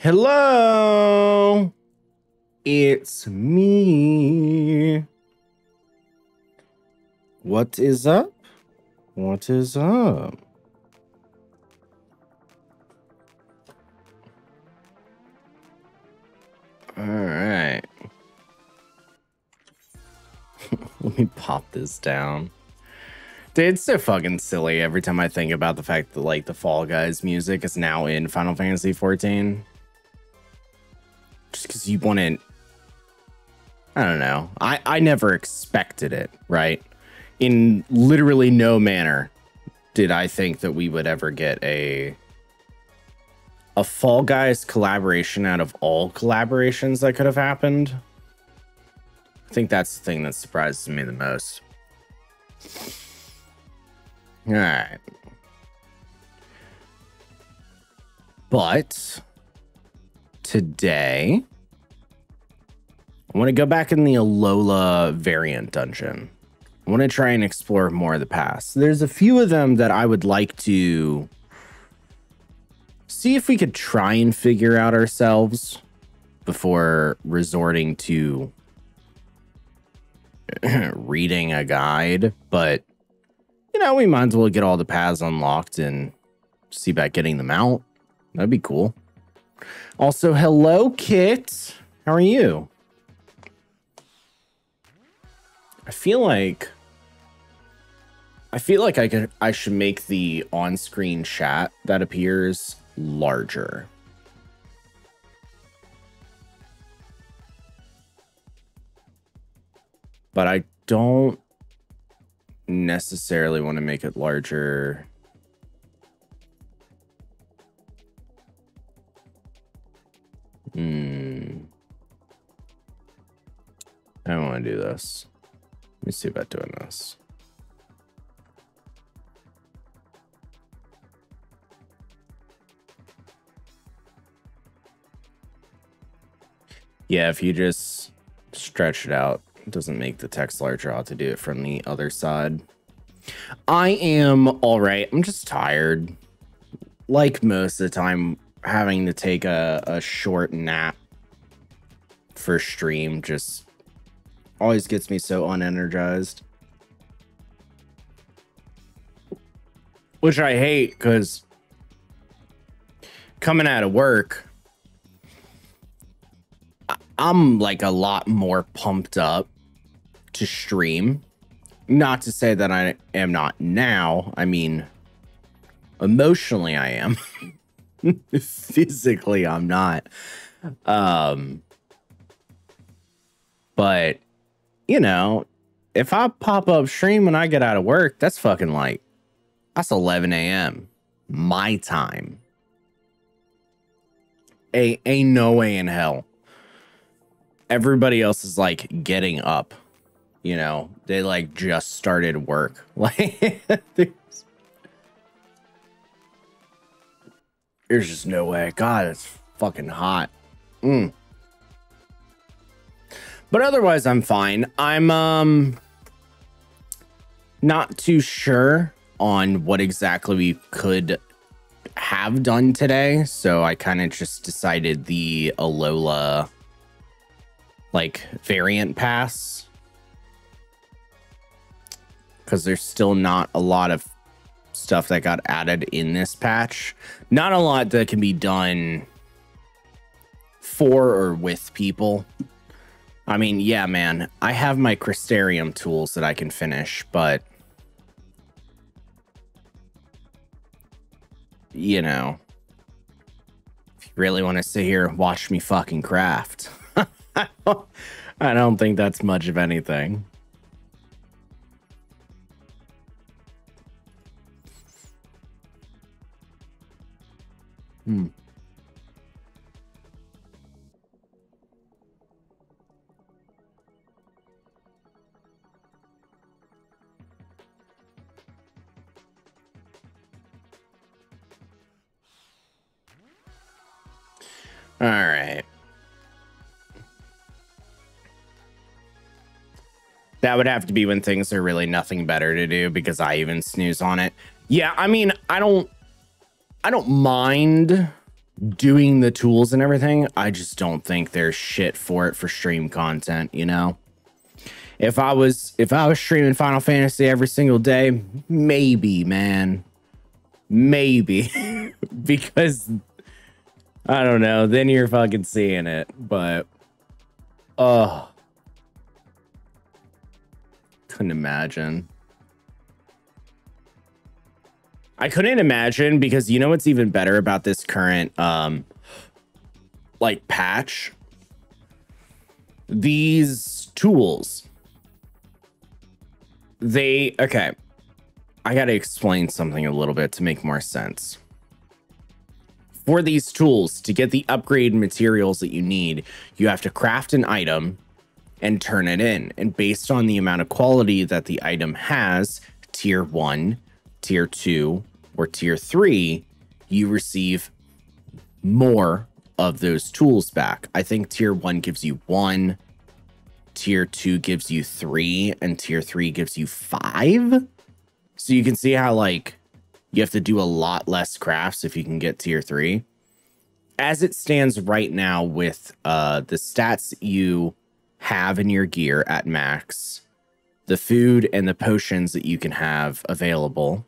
Hello, it's me. What is up? What is up? All right. Let me pop this down. Dude, it's so fucking silly every time I think about the fact that like the Fall Guys music is now in Final Fantasy 14. Just because you wouldn't, I don't know. I never expected it, right? In literally no manner did I think that we would ever get a Fall Guys collaboration out of all collaborations that could have happened. I think that's the thing that surprises me the most. All right. But today, I want to go back in the Alola variant dungeon. I want to try and explore more of the past. There's a few of them that I would like to see if we could try and figure out ourselves before resorting to reading a guide. But, you know, we might as well get all the paths unlocked and see about getting them out. That'd be cool. Also, hello, Kit. How are you? I feel like I should make the on-screen chat that appears larger. But I don't necessarily want to make it larger. I don't want to do this. Let me see about doing this. Yeah, if you just stretch it out, it doesn't make the text larger. I'll have to do it from the other side. I am all right. I'm just tired. Like most of the time, having to take a short nap for stream just always gets me so unenergized. Which I hate, because coming out of work, I'm like a lot more pumped up to stream. Not to say that I am not now. I mean, emotionally I am. Physically I'm not. But, you know, if I pop up stream when I get out of work, that's fucking like, that's 11 a.m. my time. Ain't no way in hell. Everybody else is like getting up, you know, they like just started work. Like there's just no way. God, it's fucking hot. But otherwise I'm fine. I'm not too sure on what exactly we could have done today, so I kind of just decided the Alola like variant pass, because there's still not a lot of stuff that got added in this patch. Not a lot that can be done for or with people. I mean, yeah, man, I have my Crystarium tools that I can finish, but you know, if you really want to sit here and watch me fucking craft, I don't think that's much of anything. All right. That would have to be when things are really nothing better to do, because I even snooze on it. Yeah, I mean, I don't mind doing the tools and everything, I just don't think there's shit for it for stream content, you know? If I was streaming Final Fantasy every single day, maybe, man. Maybe. Because I don't know, then you're fucking seeing it, but couldn't imagine. I couldn't imagine because you know what's even better about this current like patch? These tools. Okay. I got to explain something a little bit to make more sense. For these tools, to get the upgrade materials that you need, you have to craft an item and turn it in. And based on the amount of quality that the item has, tier 1, tier 2, or tier 3, you receive more of those tools back. I think tier 1 gives you 1, tier 2 gives you 3, and tier 3 gives you 5. So you can see how, like, you have to do a lot less crafts if you can get tier 3. As it stands right now with the stats that you have in your gear at max, the food and the potions that you can have available,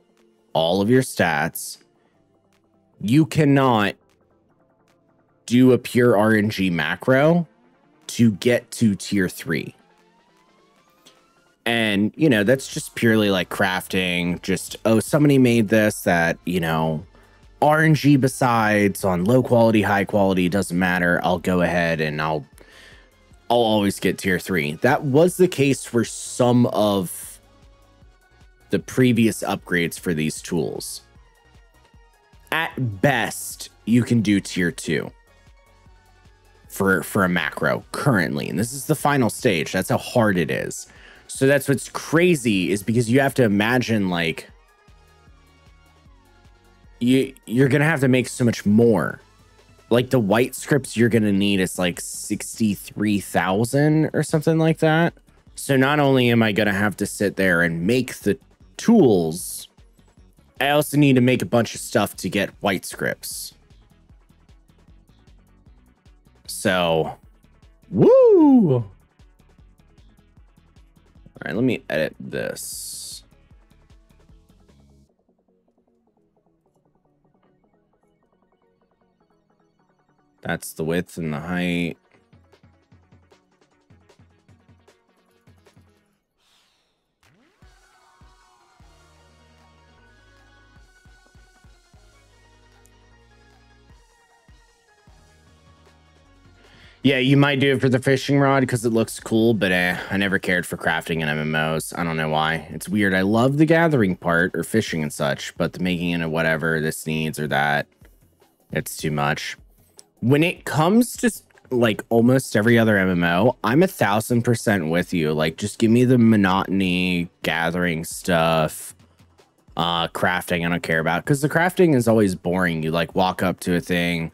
all of your stats, you cannot do a pure RNG macro to get to tier 3. And, you know, that's just purely like crafting, just, oh, somebody made this that, you know, RNG besides on low quality, high quality, doesn't matter. I'll go ahead and I'll always get tier 3. That was the case for some of the previous upgrades for these tools. At best, you can do tier 2 for a macro currently. And this is the final stage. That's how hard it is. So that's what's crazy, is because you have to imagine, like, you're going to have to make so much more. Like, the white scripts you're going to need is like 63,000 or something like that. So not only am I going to have to sit there and make the tools, I also need to make a bunch of stuff to get white scripts. So, woo! All right, let me edit this. That's the width and the height. Yeah, you might do it for the fishing rod because it looks cool, but I never cared for crafting in MMOs. I don't know why. It's weird. I love the gathering part or fishing and such, but the making into whatever this needs or that, it's too much. When it comes to like almost every other MMO, I'm 1000% with you. Like, just give me the monotony, gathering stuff, crafting I don't care about, because the crafting is always boring. You like walk up to a thing,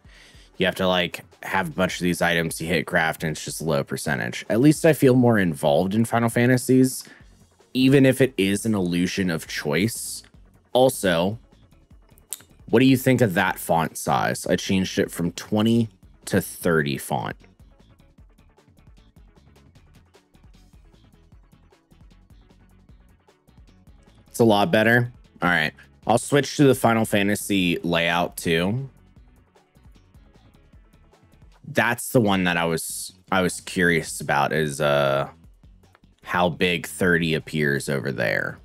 you have to like have a bunch of these items, you hit craft, and it's just low percentage. At least I feel more involved in Final Fantasies, even if it is an illusion of choice. Also, what do you think of that font size? I changed it from 20 to 30 font. It's a lot better. All right, I'll switch to the Final Fantasy layout too. That's the one that I was curious about, is how big 30 appears over there.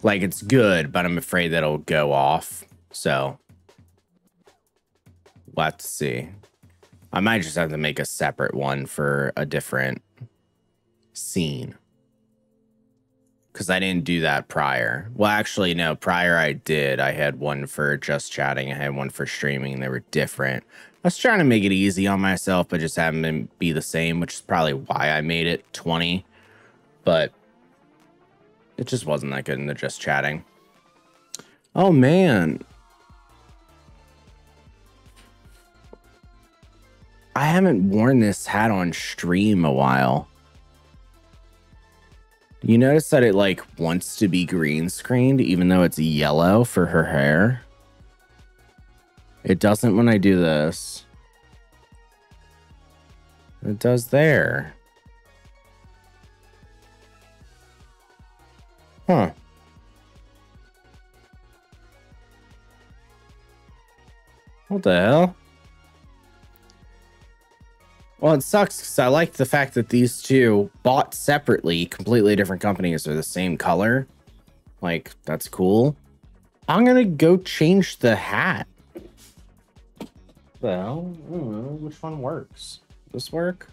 Like, it's good, but I'm afraid that it'll go off. So we'll have to see. I might just have to make a separate one for a different scene, because I didn't do that prior. Well, actually, no, prior I did. I had one for just chatting. I had one for streaming. They were different. I was trying to make it easy on myself, but just having them be the same, which is probably why I made it 20. But it just wasn't that good in the just chatting. Oh, man. I haven't worn this hat on stream a while. You notice that it like wants to be green screened even though it's yellow for her hair? It doesn't when I do this. It does there. Huh. What the hell? Well, it sucks because I like the fact that these two bought separately, completely different companies are the same color. Like, that's cool. I'm gonna go change the hat. Well, I don't know which one works. This work?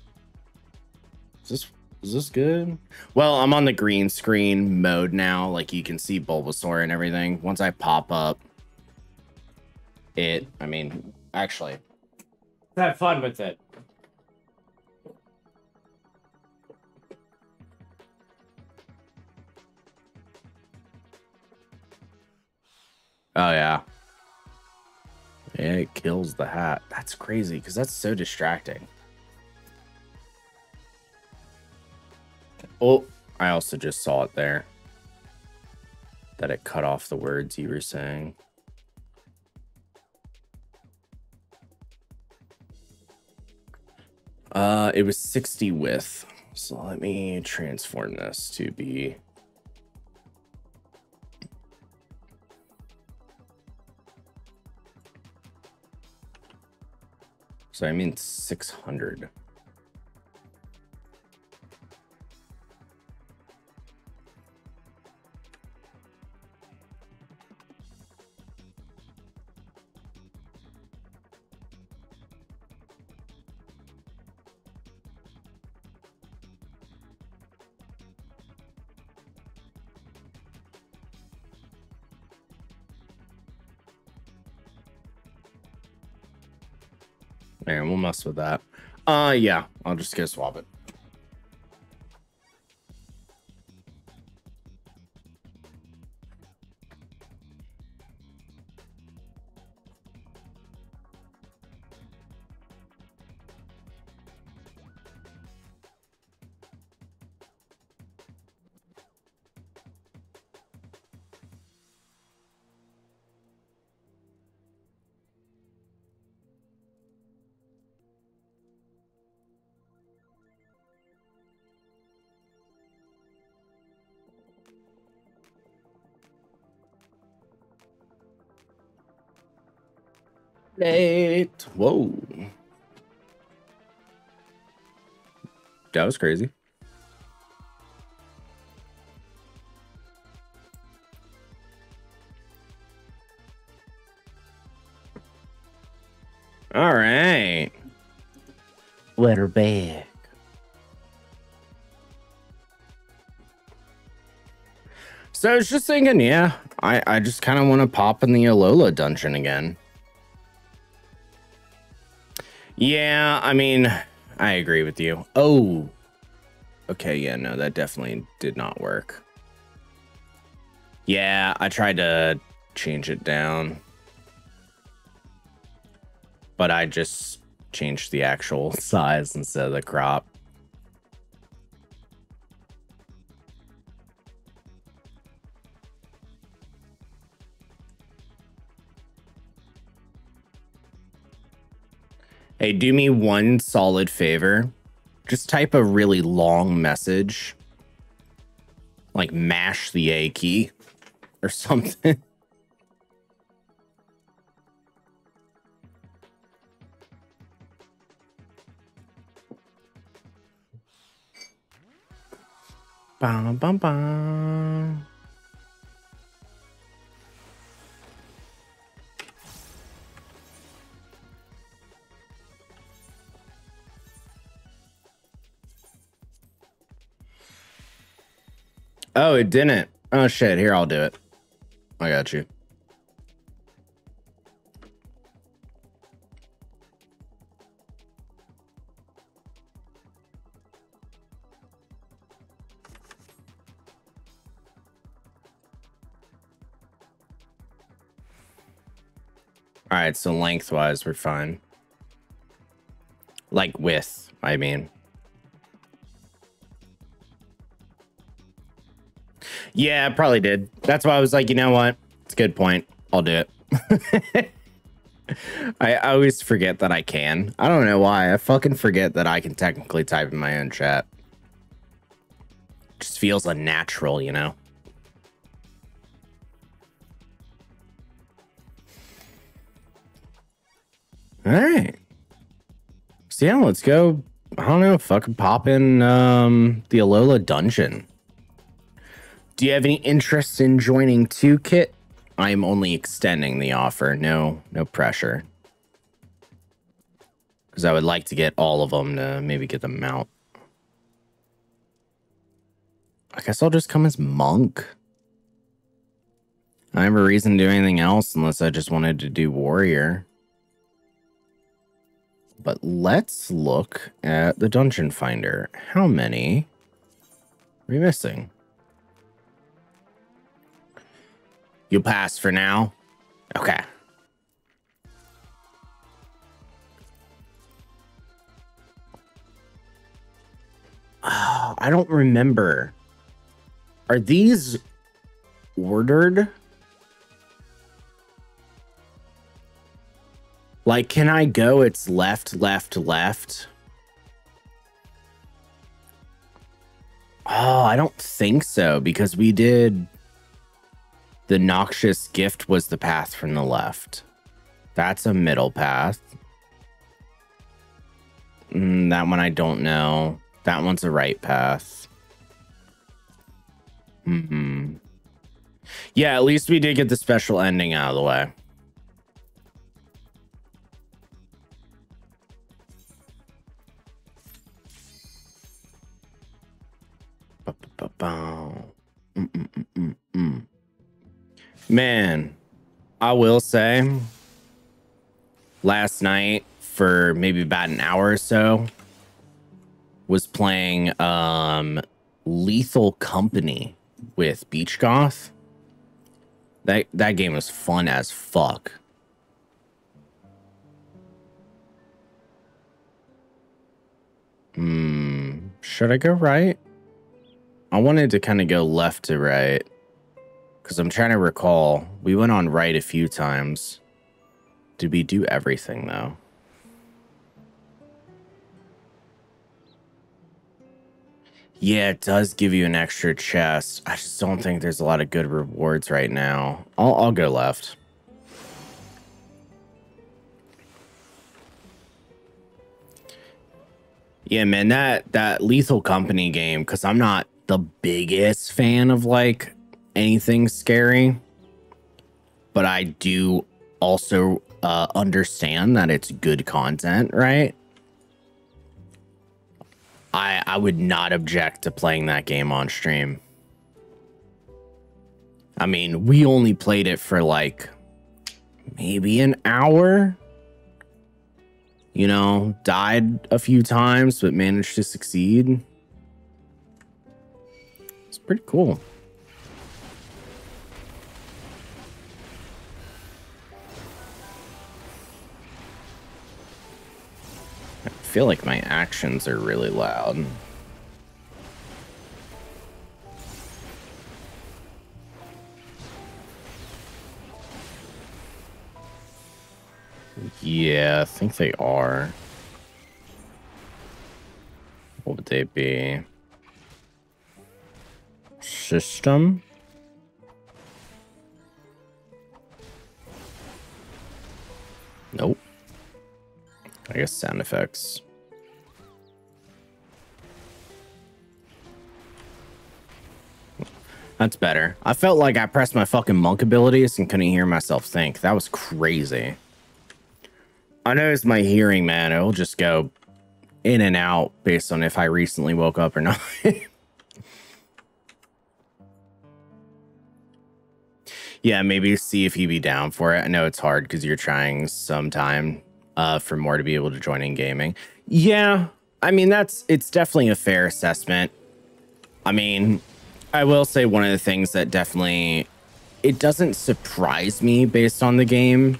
Is this good? Well, I'm on the green screen mode now. Like you can see Bulbasaur and everything. Once I pop up it, I mean, actually, have fun with it. Oh yeah. Yeah, it kills the hat. That's crazy because that's so distracting. Oh, I also just saw it there. That it cut off the words you were saying. It was 60 width. So let me transform this to be... So I mean 600. There, we'll mess with that. Yeah, I'll just go swap it. Late. Whoa. That was crazy. All right. Let her back. So I was just thinking, yeah, I just kind of want to pop in the Alola dungeon again. Yeah, I mean, I agree with you. Oh, okay, yeah, no, that definitely did not work. Yeah, I tried to change it down, but I just changed the actual size instead of the crop. Hey, do me one solid favor. Just type a really long message. Like mash the A key or something. Bum, bum, bum. Oh, it didn't. Oh, shit. Here, I'll do it. I got you. All right, so lengthwise, we're fine. Like width, I mean. Yeah, I probably did. That's why I was like, you know what? It's a good point. I'll do it. I always forget that I can. I don't know why. I fucking forget that I can technically type in my own chat. Just feels unnatural, you know? All right. So yeah, let's go. I don't know, fucking pop in the Alola dungeon. Do you have any interest in joining too, Kit? I am only extending the offer. No pressure. Because I would like to get all of them to maybe get them out. I guess I'll just come as monk. I have a reason to do anything else unless I just wanted to do warrior. But let's look at the dungeon finder. How many are we missing? You'll pass for now? Okay. Oh, I don't remember. Are these ordered? Like, can I go? It's left, left, left. Oh, I don't think so, because we did... The Noxious Gift was the path from the left. That's a middle path. That one I don't know. That one's a right path. Yeah, at least we did get the special ending out of the way. Man, I will say, last night for maybe about an hour or so, was playing Lethal Company with Beach Goth. That game was fun as fuck. Should I go right? I wanted to kind of go left to right. Because I'm trying to recall. We went on right a few times. Did we do everything, though? Yeah, it does give you an extra chest. I just don't think there's a lot of good rewards right now. I'll go left. Yeah, man, that Lethal Company game, because I'm not the biggest fan of, like, anything scary. But I do also understand that it's good content, right? I would not object to playing that game on stream. I mean, we only played it for like maybe an hour. You know, died a few times, but managed to succeed. It's pretty cool. I feel like my actions are really loud. Yeah, I think they are. What would they be? System? Nope. I guess sound effects. That's better. I felt like I pressed my fucking monk abilities and couldn't hear myself think. That was crazy. I noticed my hearing, man. It'll just go in and out based on if I recently woke up or not. Yeah, maybe see if he'd be down for it. I know it's hard because you're trying some time for more to be able to join in gaming. Yeah, I mean, it's definitely a fair assessment. I mean, I will say one of the things that definitely, it doesn't surprise me based on the game,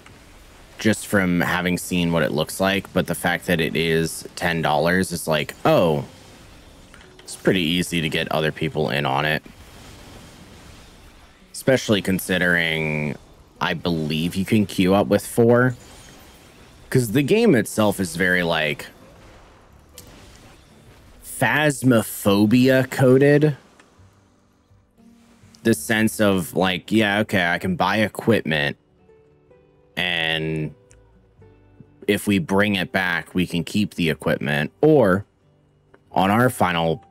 just from having seen what it looks like, but the fact that it is $10 is like, oh, it's pretty easy to get other people in on it. especially considering I believe you can queue up with 4. Because the game itself is very, like, phasmophobia coded. The sense of, like, yeah, okay, I can buy equipment, and if we bring it back, we can keep the equipment. Or, on our final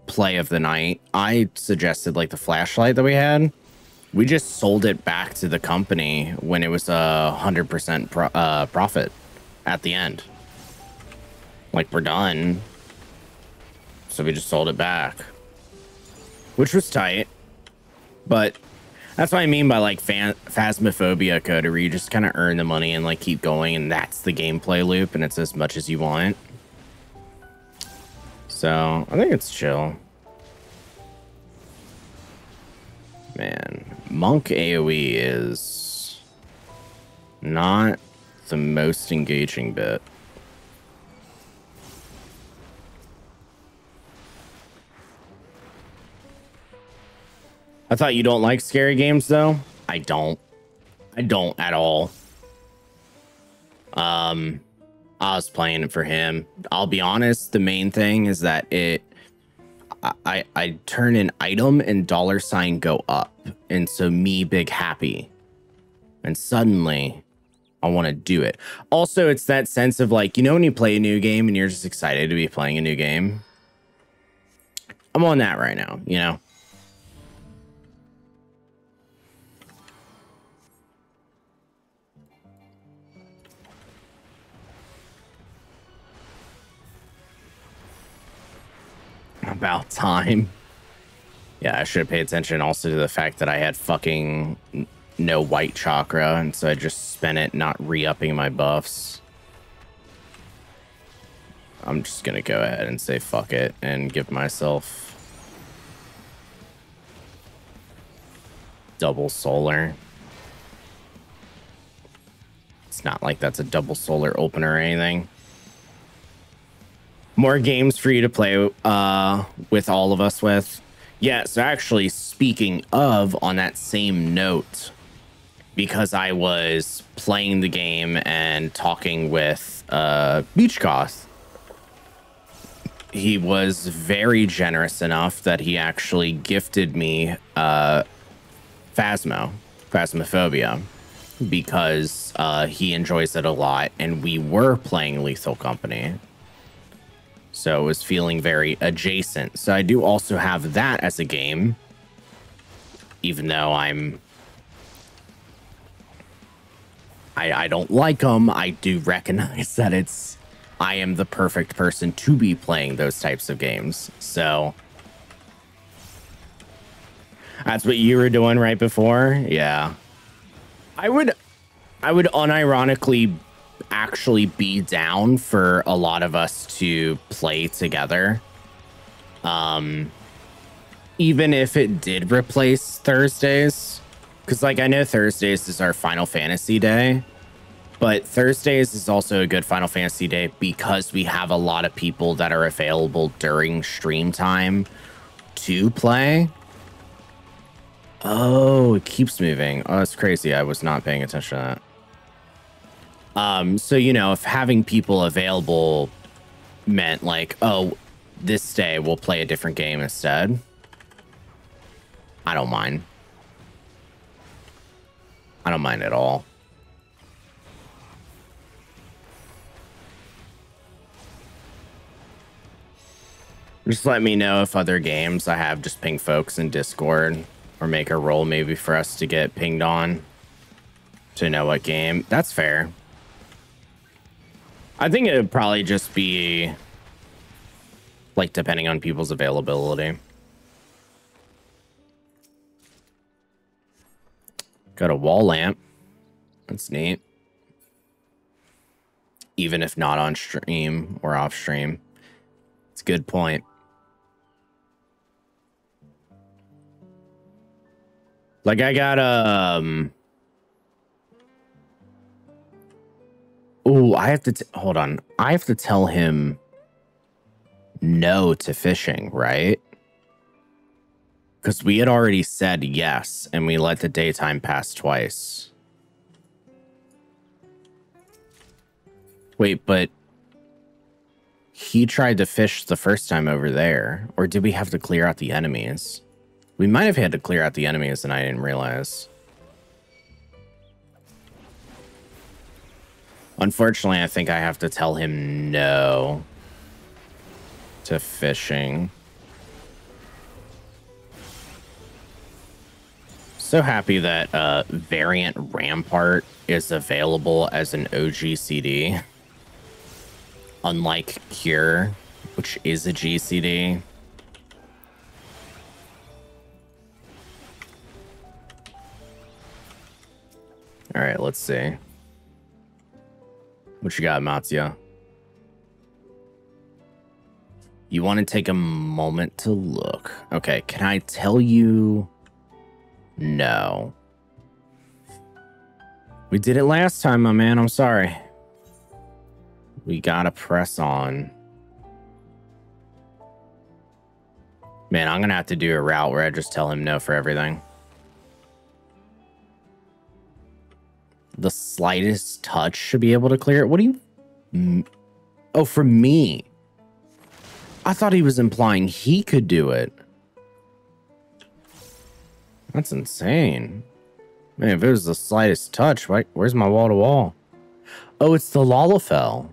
play of the night, I suggested, like, the flashlight that we had. We just sold it back to the company when it was 100% profit at the end. Like, we're done. So we just sold it back. Which was tight. But that's what I mean by, like, phasmophobia code, where you just kind of earn the money and, like, keep going, and that's the gameplay loop, and it's as much as you want. So, I think it's chill. Man, Monk AoE is not the most engaging bit. I thought you don't like scary games, though. I don't. I don't at all. I was playing it for him. I'll be honest, the main thing is that I turn an item and $ go up. And so me big happy. And suddenly I want to do it. Also, it's that sense of, like, you know, when you play a new game and you're just excited to be playing a new game. I'm on that right now, you know? About time. Yeah, I should pay attention also to the fact that I had fucking no white chakra, and so I just spent it not re-upping my buffs. I'm just gonna go ahead and say fuck it and give myself double solar. It's not like that's a double solar opener or anything. More games for you to play with all of us with. Yeah, so actually, speaking of, on that same note, because I was playing the game and talking with Beachgoth, he was very generous enough that he actually gifted me Phasmophobia, because he enjoys it a lot, and we were playing Lethal Company. So it was feeling very adjacent. So I do also have that as a game, even though I don't like them. I do recognize that I am the perfect person to be playing those types of games. So that's what you were doing right before. Yeah, I would unironically actually be down for a lot of us to play together, even if it did replace Thursdays, because, like, I know Thursdays is our Final Fantasy day, but Thursdays is also a good Final Fantasy day because we have a lot of people that are available during stream time to play. Oh, it keeps moving. Oh, that's crazy. I was not paying attention to that. So, you know, if having people available meant, like, oh, this day we'll play a different game instead, I don't mind. I don't mind at all. Just let me know if other games I have, just ping folks in Discord, or make a roll maybe for us to get pinged on to know what game. That's fair. I think it would probably just be, like, depending on people's availability. Got a wall lamp. That's neat. Even if not on stream or off stream. It's a good point. Like, I got oh, I have to hold on. I have to tell him no to fishing, right? Because we had already said yes, and we let the daytime pass twice. Wait, but he tried to fish the first time over there. Or did we have to clear out the enemies? We might have had to clear out the enemies and I didn't realize. Unfortunately, I think I have to tell him no to fishing. So happy that Variant Rampart is available as an OG CD. Unlike Cure, which is a GCD. All right, let's see. What you got, Matsuya? You want to take a moment to look. Okay, can I tell you? No. We did it last time, my man. I'm sorry. We gotta press on. Man, I'm gonna have to do a route where I just tell him no for everything. The slightest touch should be able to clear it. What do you... Oh, for me. I thought he was implying he could do it. That's insane. Man, if it was the slightest touch, right? Where's my wall-to-wall? Oh, it's the Lalafell.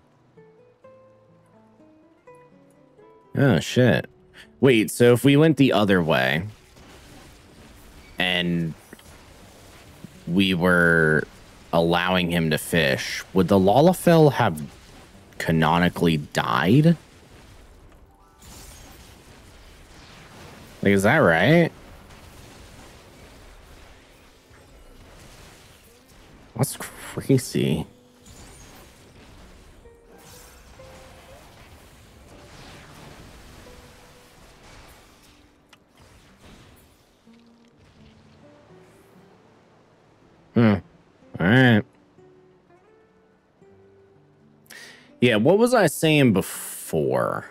Oh, shit. Wait, so if we went the other way and we were allowing him to fish, would the Lalafell have canonically died? Like, is that right? That's crazy. All right. Yeah, what was I saying before?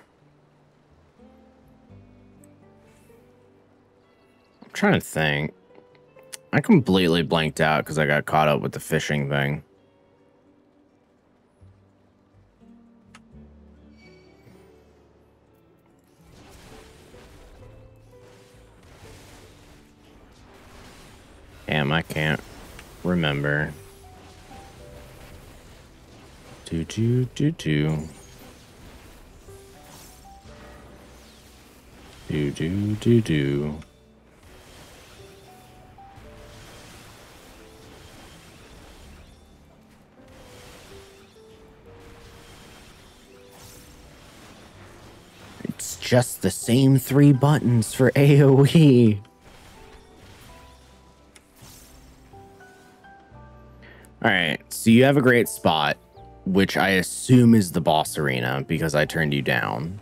I'm trying to think. I completely blanked out because I got caught up with the fishing thing. Damn, I can't remember. Do. It's just the same 3 buttons for AoE. All right, so you have a great spot, which I assume is the boss arena because I turned you down.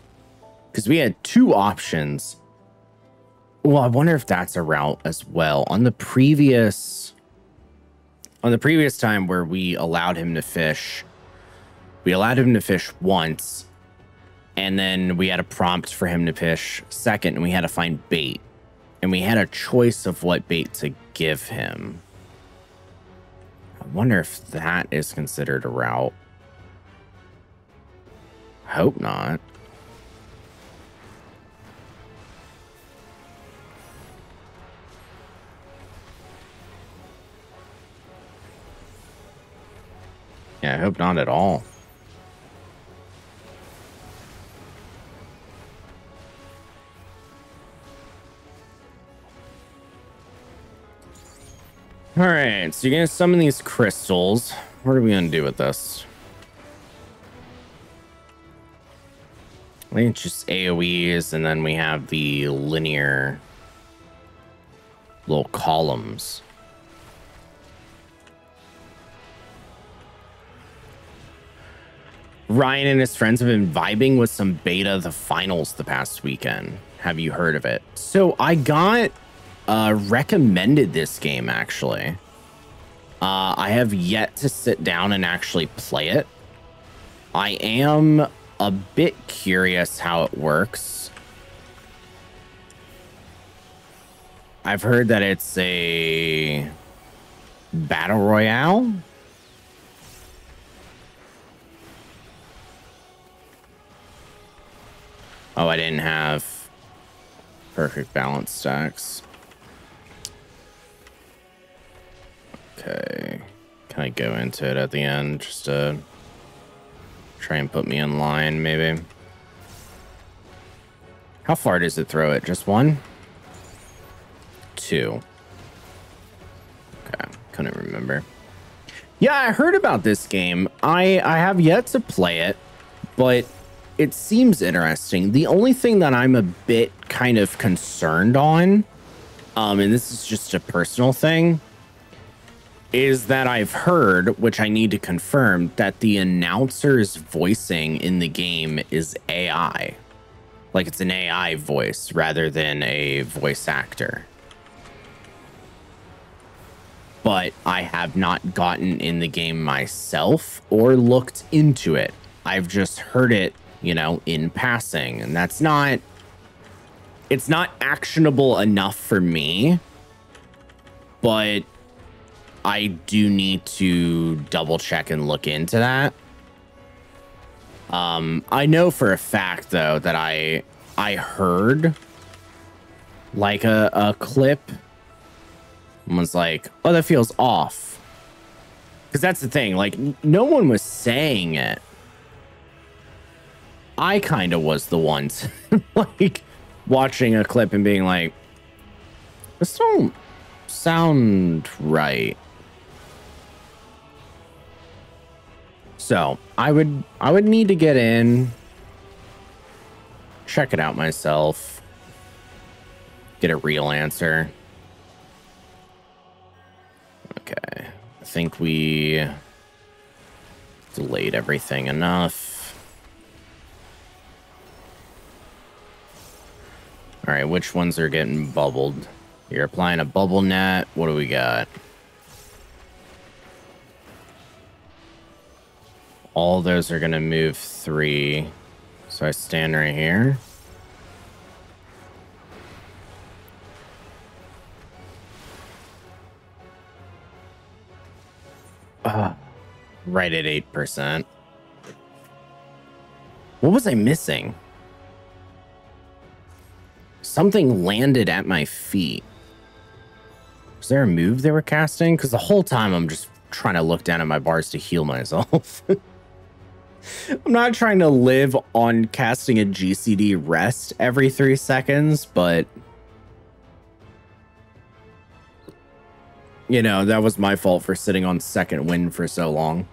Because we had 2 options. Well, I wonder if that's a route as well. On the previous time where we allowed him to fish, we allowed him to fish once, and then we had a prompt for him to fish second, and we had to find bait. And we had a choice of what bait to give him. I wonder if that is considered a route. Hope not. Yeah, I hope not at all. All right, so you're gonna summon these crystals. What are we gonna do with this? I think it's just AoEs, and then we have the linear little columns. Ryan and his friends have been vibing with some beta the finals the past weekend. Have you heard of it? So I got recommended this game, actually. I have yet to sit down and actually play it. I am a bit curious how it works. I've heard that it's a battle royale. Oh, I didn't have perfect balance stacks. Okay. Can I go into it at the end just to try and put me in line, maybe? How far does it throw it? Just one? Two. Okay. Couldn't remember. Yeah, I heard about this game. I have yet to play it, but it seems interesting. The only thing that I'm a bit kind of concerned on, and this is just a personal thing, is that I've heard, which I need to confirm, that the announcer's voicing in the game is AI. Like it's an AI voice rather than a voice actor. But I have not gotten in the game myself or looked into it. I've just heard it, you know, in passing, and that's not, it's not actionable enough for me, but I do need to double check and look into that. I know for a fact though that I heard like a clip and was like, oh, that feels off. Because that's the thing, like no one was saying it. I kind of was the ones like watching a clip and being like, this don't sound right. So I would need to get in, check it out myself, get a real answer. Okay, I think we delayed everything enough. All right, which ones are getting bubbled? You're applying a bubble net. What do we got? All those are going to move 3. So I stand right here. Right at 8%. What was I missing? Something landed at my feet. Was there a move they were casting? Because the whole time I'm just trying to look down at my bars to heal myself. I'm not trying to live on casting a GCD rest every 3 seconds, but you know, that was my fault for sitting on second wind for so long.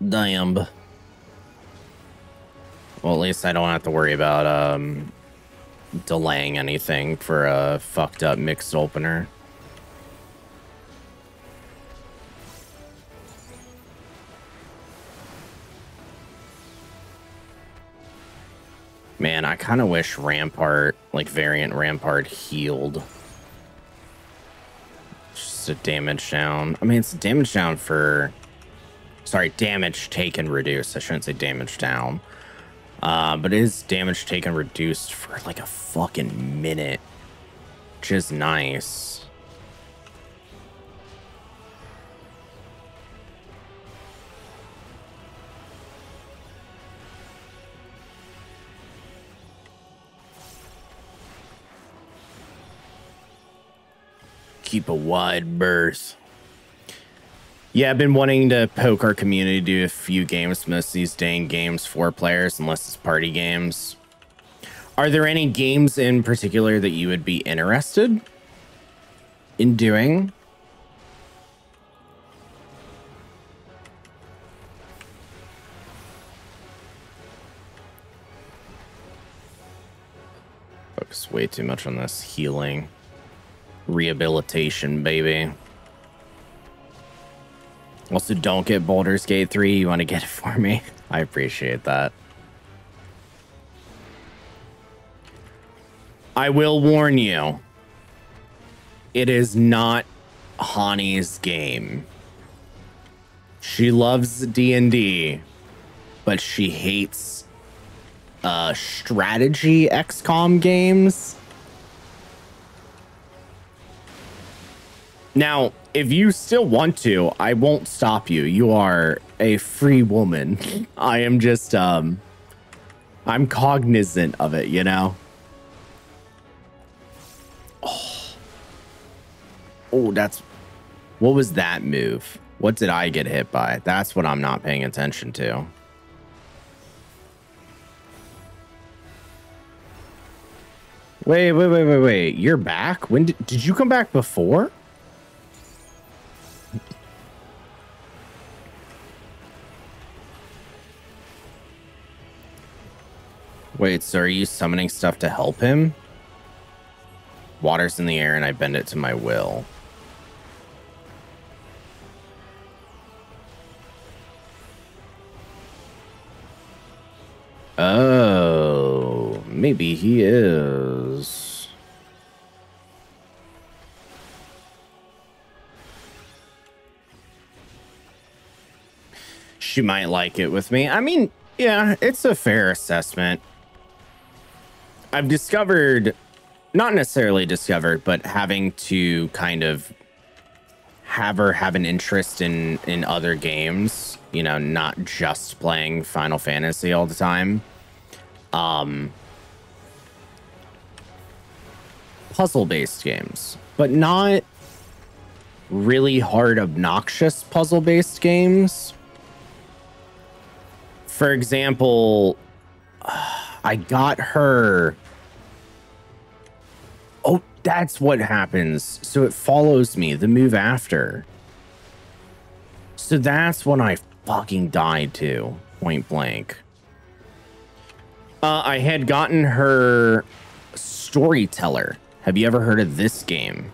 Damn. Well, at least I don't have to worry about delaying anything for a fucked up mixed opener. Man, I kind of wish Rampart, like variant Rampart, healed. Just a damage down. I mean, it's a damage down for... Sorry, damage taken reduced. I shouldn't say damage down. But it is damage taken reduced for like a fucking minute. Which is nice. Keep a wide berth. Yeah, I've been wanting to poke our community to do a few games. Most of these dang games 4 players, unless it's party games. Are there any games in particular that you would be interested in doing? Focus way too much on this healing. Rehabilitation, baby. Also, don't get Baldur's Gate 3. You want to get it for me? I appreciate that. I will warn you. It is not Hani's game. She loves D&D, but she hates strategy XCOM games. Now, if you still want to, I won't stop you. You are a free woman. I am just, I'm cognizant of it, you know? Oh, that's, what was that move? What did I get hit by? That's what I'm not paying attention to. Wait. You're back? When did you come back before? Wait, so are you summoning stuff to help him? Water's in the air and I bend it to my will. Oh, maybe he is. She might like it with me. I mean, yeah, it's a fair assessment. I've discovered, not necessarily discovered, but having to kind of have her have an interest in other games, you know, not just playing Final Fantasy all the time. Puzzle-based games, but not really hard, obnoxious puzzle-based games. For example, I got her... Oh, that's what happens. So it follows me, the move after. So that's when I fucking died to, point blank. I had gotten her Storyteller. Have you ever heard of this game?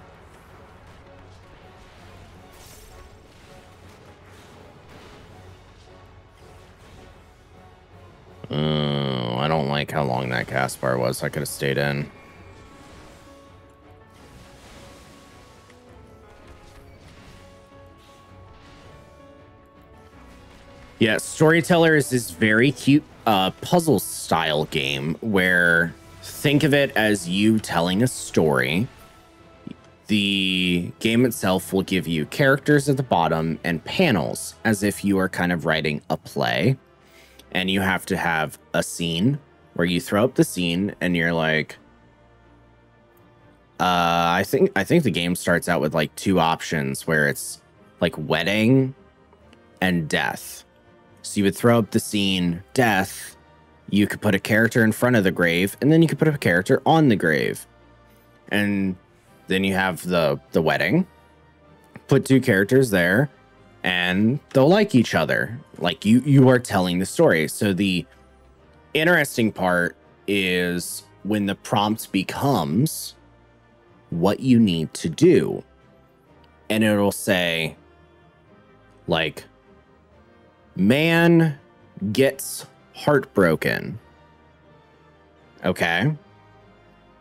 I don't like how long that cast bar was. I could have stayed in. Yeah, Storyteller is this very cute puzzle style game where think of it as you telling a story. The game itself will give you characters at the bottom and panels as if you are kind of writing a play. And you have to have a scene where you throw up the scene and you're like, I think the game starts out with like two options where it's like wedding and death. So you would throw up the scene, death, you could put a character in front of the grave, and then you could put a character on the grave. And then you have the wedding, put two characters there, and they'll like each other. Like you are telling the story. So the interesting part is when the prompt becomes what you need to do. And it'll say, like, man gets heartbroken. Okay.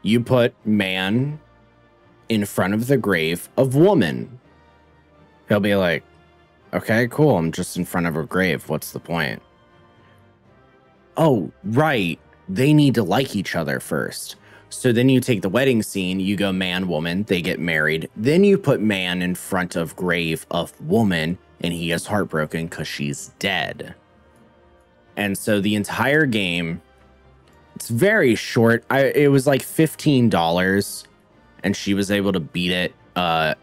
You put man in front of the grave of woman. He'll be like, okay, cool. I'm just in front of her grave. What's the point? Oh, right. They need to like each other first. So then you take the wedding scene, you go man, woman, they get married. Then you put man in front of grave of woman, and he is heartbroken because she's dead. And so the entire game, it's very short. It was like $15, and she was able to beat it,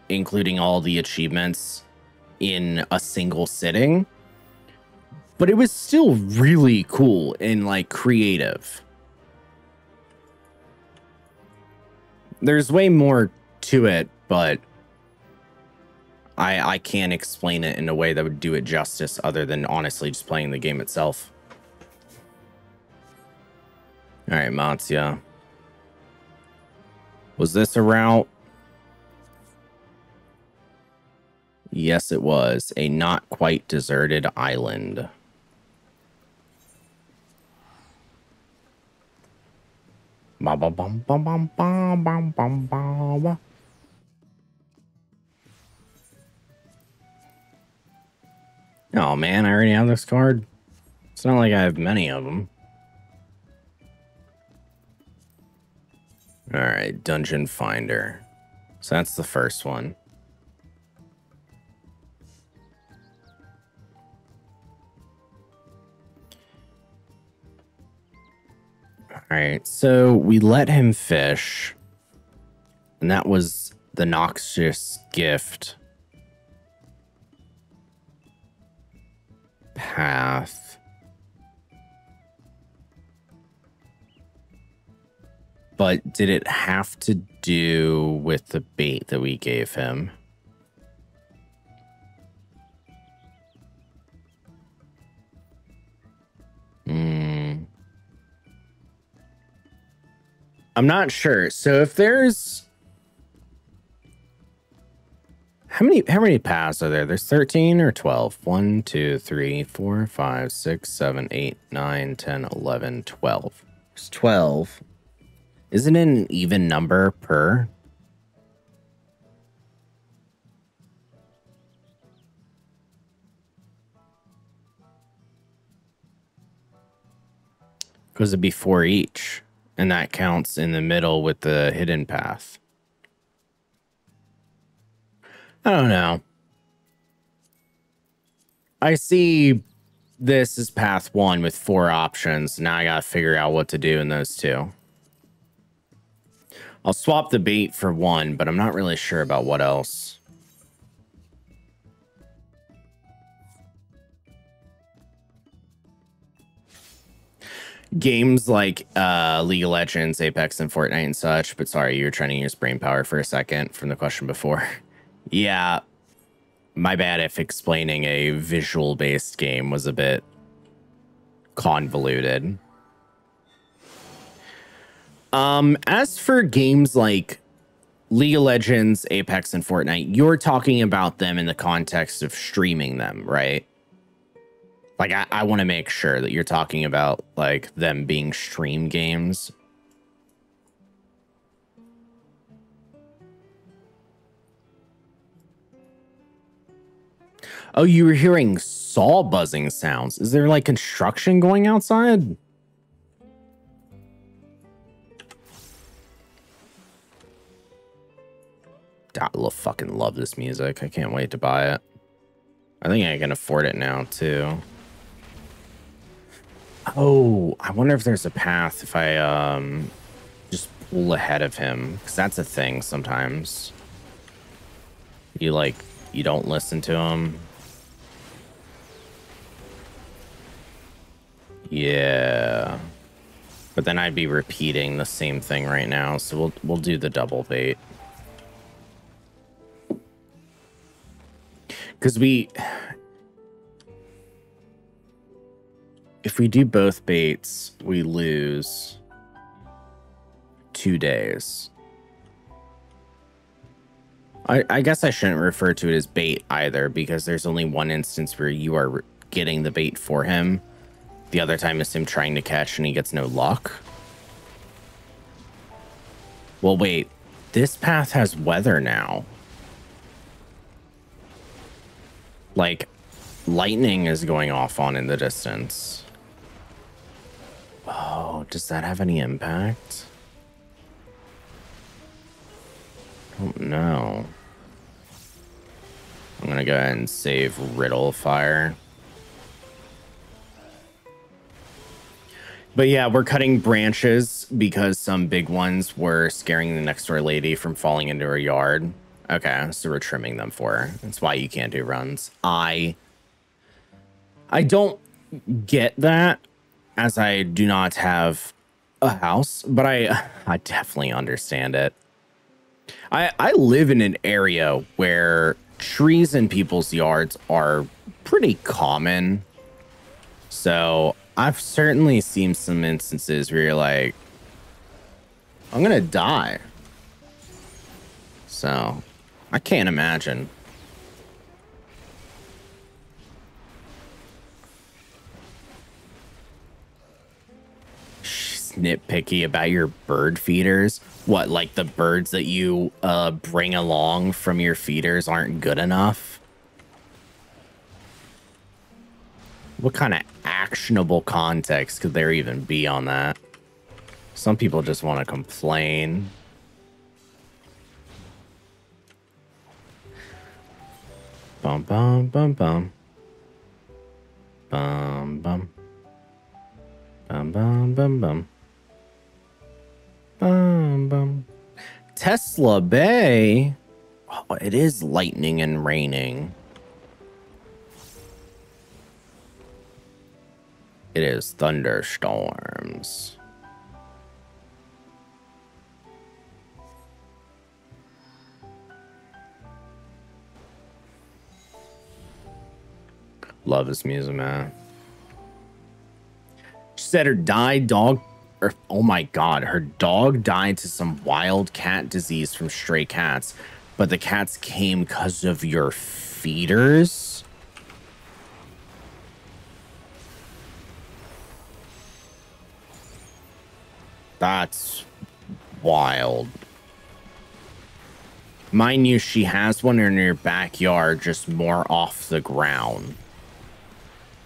including all the achievements, in a single sitting. But it was still really cool and like creative. There's way more to it, but I can't explain it in a way that would do it justice other than honestly just playing the game itself. All right, Matsuya. Was this a route? Yes, it was. A not quite deserted island. Ba ba bum bum bum bum bum bum bum. Oh man, I already have this card. It's not like I have many of them. All right, Dungeon Finder. So that's the first one. All right, so we let him fish. And that was the Noxious Gift path. But did it have to do with the bait that we gave him? I'm not sure. So if there's... How many paths are there? There's 13 or 12? 1, 2, 3, 4, 5, 6, 7, 8, 9, 10, 11, 12. There's 12. Isn't it an even number per? Because it'd be 4 each. And that counts in the middle with the hidden path. I don't know. I see this is path 1 with 4 options. Now I gotta figure out what to do in those 2. I'll swap the bait for 1, but I'm not really sure about what else. Games like League of Legends, Apex, and Fortnite and such. But sorry, you were trying to use brain power for a second from the question before. Yeah, my bad if explaining a visual-based game was a bit convoluted. As for games like League of Legends, Apex, and Fortnite, you're talking about them in the context of streaming them, right? Like, I want to make sure that you're talking about, like, them being stream games. Oh, you were hearing saw buzzing sounds. Is there, like, construction going outside? I fucking love this music. I can't wait to buy it. I think I can afford it now, too. Oh, I wonder if there's a path if I just pull ahead of him, because that's a thing sometimes. You don't listen to him. Yeah. But then I'd be repeating the same thing right now, so we'll do the double bait. Because if we do both baits, we lose 2 days. I guess I shouldn't refer to it as bait either, because there's only one instance where you are getting the bait for him. The other time is him trying to catch and he gets no luck. Well, wait. This path has weather now. Like, lightning is going off on in the distance. Oh, does that have any impact? I don't know. I'm gonna go ahead and save Riddle Fire. But yeah, we're cutting branches because some big ones were scaring the next door lady from falling into her yard. Okay, so we're trimming them for her. That's why you can't do runs. I don't get that, as I do not have a house, but I definitely understand it. I live in an area where trees in people's yards are pretty common. So I've certainly seen some instances where you're like, I'm gonna die. So I can't imagine. She's nitpicky about your bird feeders. What, like the birds that you bring along from your feeders aren't good enough? What kind of actionable context could there even be on that? Some people just want to complain. Bum bum bum bum. Bum bum. Bum bum bum bum. Bum bum. Tesla Bay. Oh, it is lightning and raining. It is thunderstorms. Love his music, man. She said her dog, or oh my god, her dog died to some wild cat disease from stray cats, but the cats came because of your feeders. That's wild. Mind you, she has one in her backyard, just more off the ground.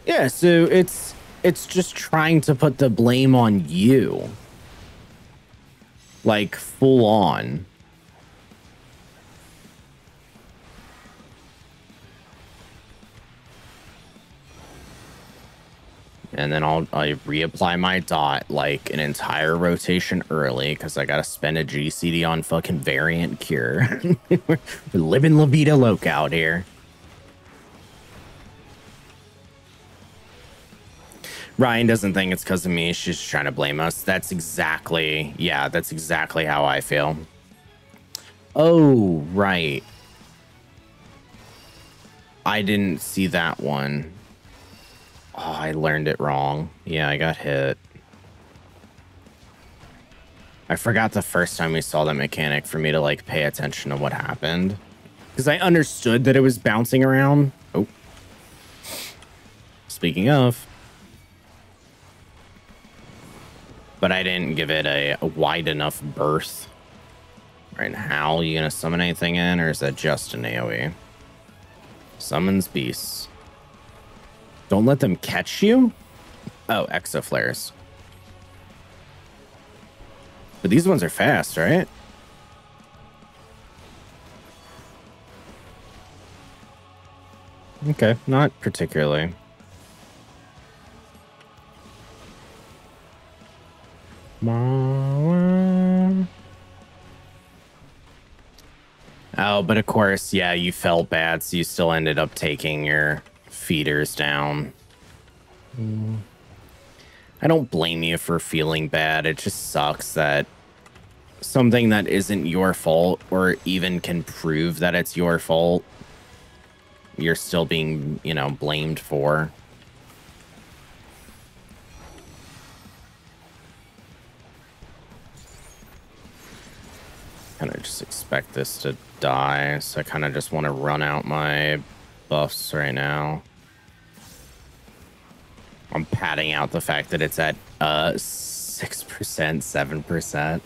Yeah, so it's just trying to put the blame on you. Like, full on. And then I reapply my dot like an entire rotation early because I gotta spend a GCD on fucking variant cure. We're living La Vida Loca out here. Ryan doesn't think it's because of me. She's just trying to blame us. That's exactly, yeah, that's exactly how I feel. Oh, right. I didn't see that one. Oh, I learned it wrong. Yeah, I got hit. I forgot the first time we saw that mechanic for me to like pay attention to what happened. Because I understood that it was bouncing around. Oh. Speaking of. But I didn't give it a wide enough berth. Right, Hal, you gonna summon anything in, or is that just an AoE? Summons beasts. Don't let them catch you? Oh, exoflares. But these ones are fast, right? Okay, not particularly. Oh, but of course, yeah, you felt bad, so you still ended up taking your feeders down. I don't blame you for feeling bad. It just sucks that something that isn't your fault or even can prove that it's your fault, you're still being, you know, blamed for. Kind of just expect this to die, so I kind of just want to run out my buffs right now. I'm padding out the fact that it's at 6%, 7%.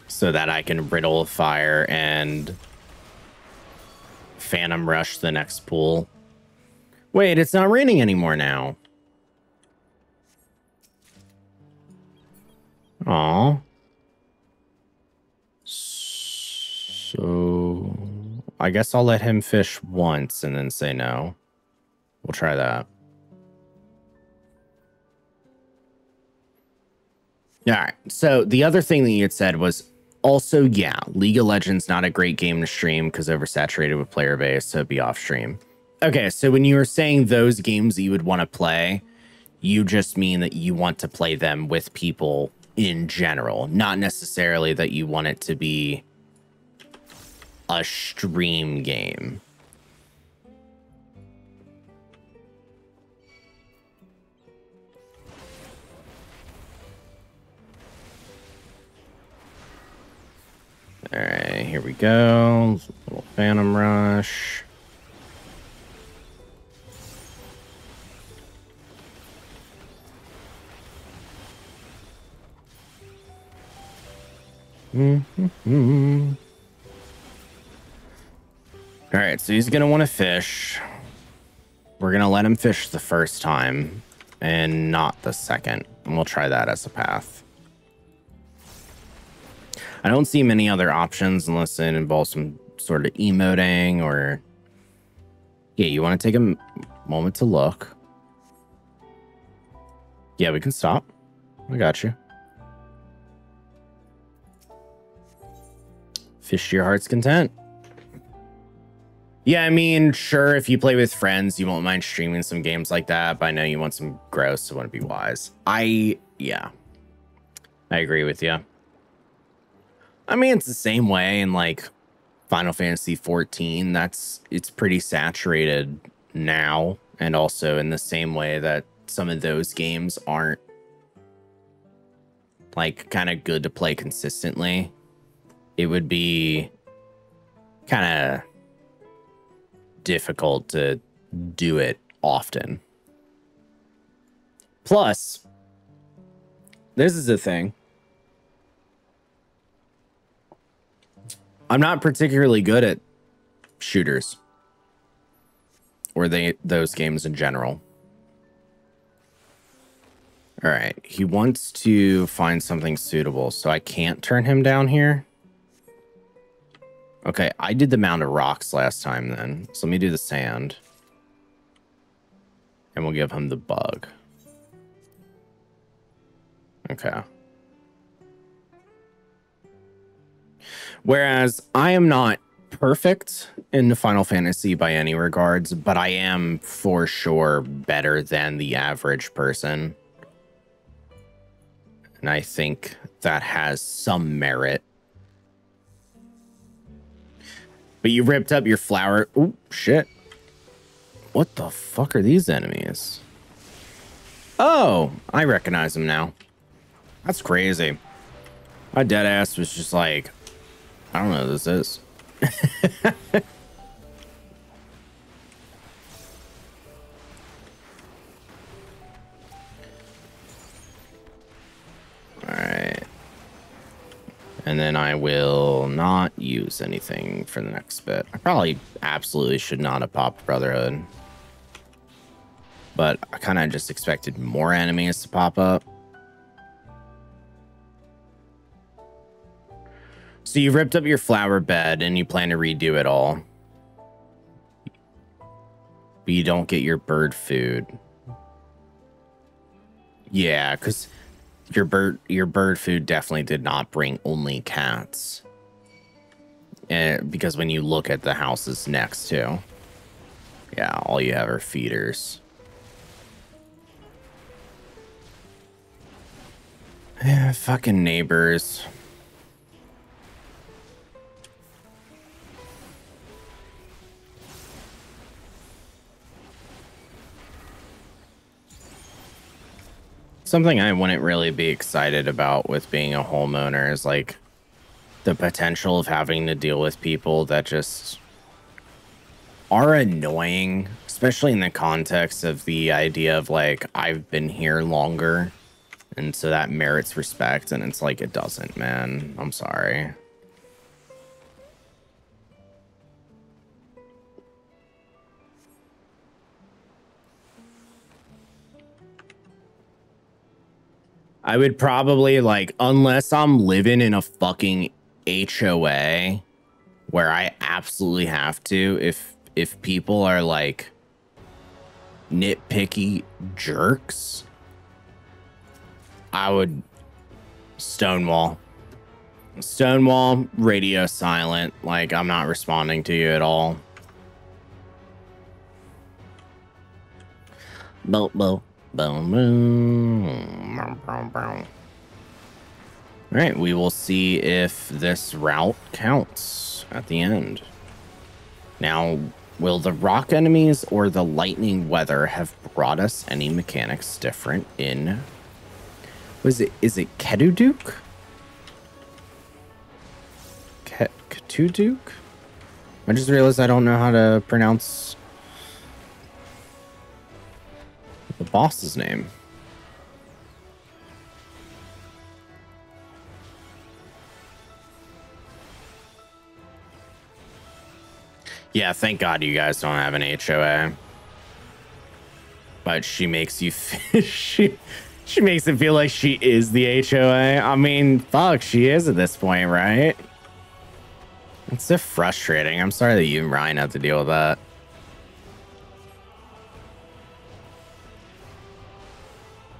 So that I can Riddle of Fire and Phantom Rush the next pool. Wait, it's not raining anymore now. Aw. So I guess I'll let him fish once and then say no. We'll try that. All right. So the other thing that you had said was also, yeah, League of Legends not a great game to stream because oversaturated with player base, so it'd be off stream. Okay, so when you were saying those games that you would want to play, you just mean that you want to play them with people in general, not necessarily that you want it to be a stream game. All right, here we go. A little Phantom Rush. Mm-hmm. All right, so he's going to want to fish. We're going to let him fish the first time and not the second. And we'll try that as a path. I don't see many other options unless it involves some sort of emoting or... Yeah, you want to take a moment to look. Yeah, we can stop. I got you. Fish to your heart's content. Yeah, I mean, sure, if you play with friends, you won't mind streaming some games like that, but I know you want some gross, so want to be wise. Yeah. I agree with you. I mean, it's the same way in, like, Final Fantasy 14. It's pretty saturated now, and also in the same way that some of those games aren't, like, kind of good to play consistently. It would be kind of difficult to do it often. Plus, this is the thing. I'm not particularly good at shooters or those games in general. All right, he wants to find something suitable, so I can't turn him down here. Okay, I did the mound of rocks last time then. So let me do the sand. And we'll give him the bug. Okay. Whereas I am not perfect in Final Fantasy by any regards, but I am for sure better than the average person. And I think that has some merit. But you ripped up your flower. Oh, shit. What the fuck are these enemies? Oh, I recognize them now. That's crazy. My dead ass was just like, I don't know what this is. All right. And then I will not use anything for the next bit. I probably absolutely should not have popped Brotherhood. But I kind of just expected more enemies to pop up. So you ripped up your flower bed and you plan to redo it all. But you don't get your bird food. Yeah, because... Your bird food definitely did not bring only cats. Because when you look at the houses next to, yeah, all you have are feeders. Yeah, fucking neighbors. Something I wouldn't really be excited about with being a homeowner is like the potential of having to deal with people that just are annoying, especially in the context of the idea of like, I've been here longer. And so that merits respect. And it's like, it doesn't, man. I'm sorry. I would probably like, unless I'm living in a fucking HOA where I absolutely have to, if people are like nitpicky jerks, I would stonewall, radio silent. Like, I'm not responding to you at all. Boom, boom. Boom, boom. All right, we will see if this route counts at the end. Now, will the rock enemies or the lightning weather have brought us any mechanics different in... Is it Ketuduk? Ketuduk? I just realized I don't know how to pronounce the boss's name. Yeah, thank God you guys don't have an HOA. But she makes you she makes it feel like she is the HOA. I mean, fuck, she is at this point, right? It's so frustrating. I'm sorry that you and Ryan have to deal with that.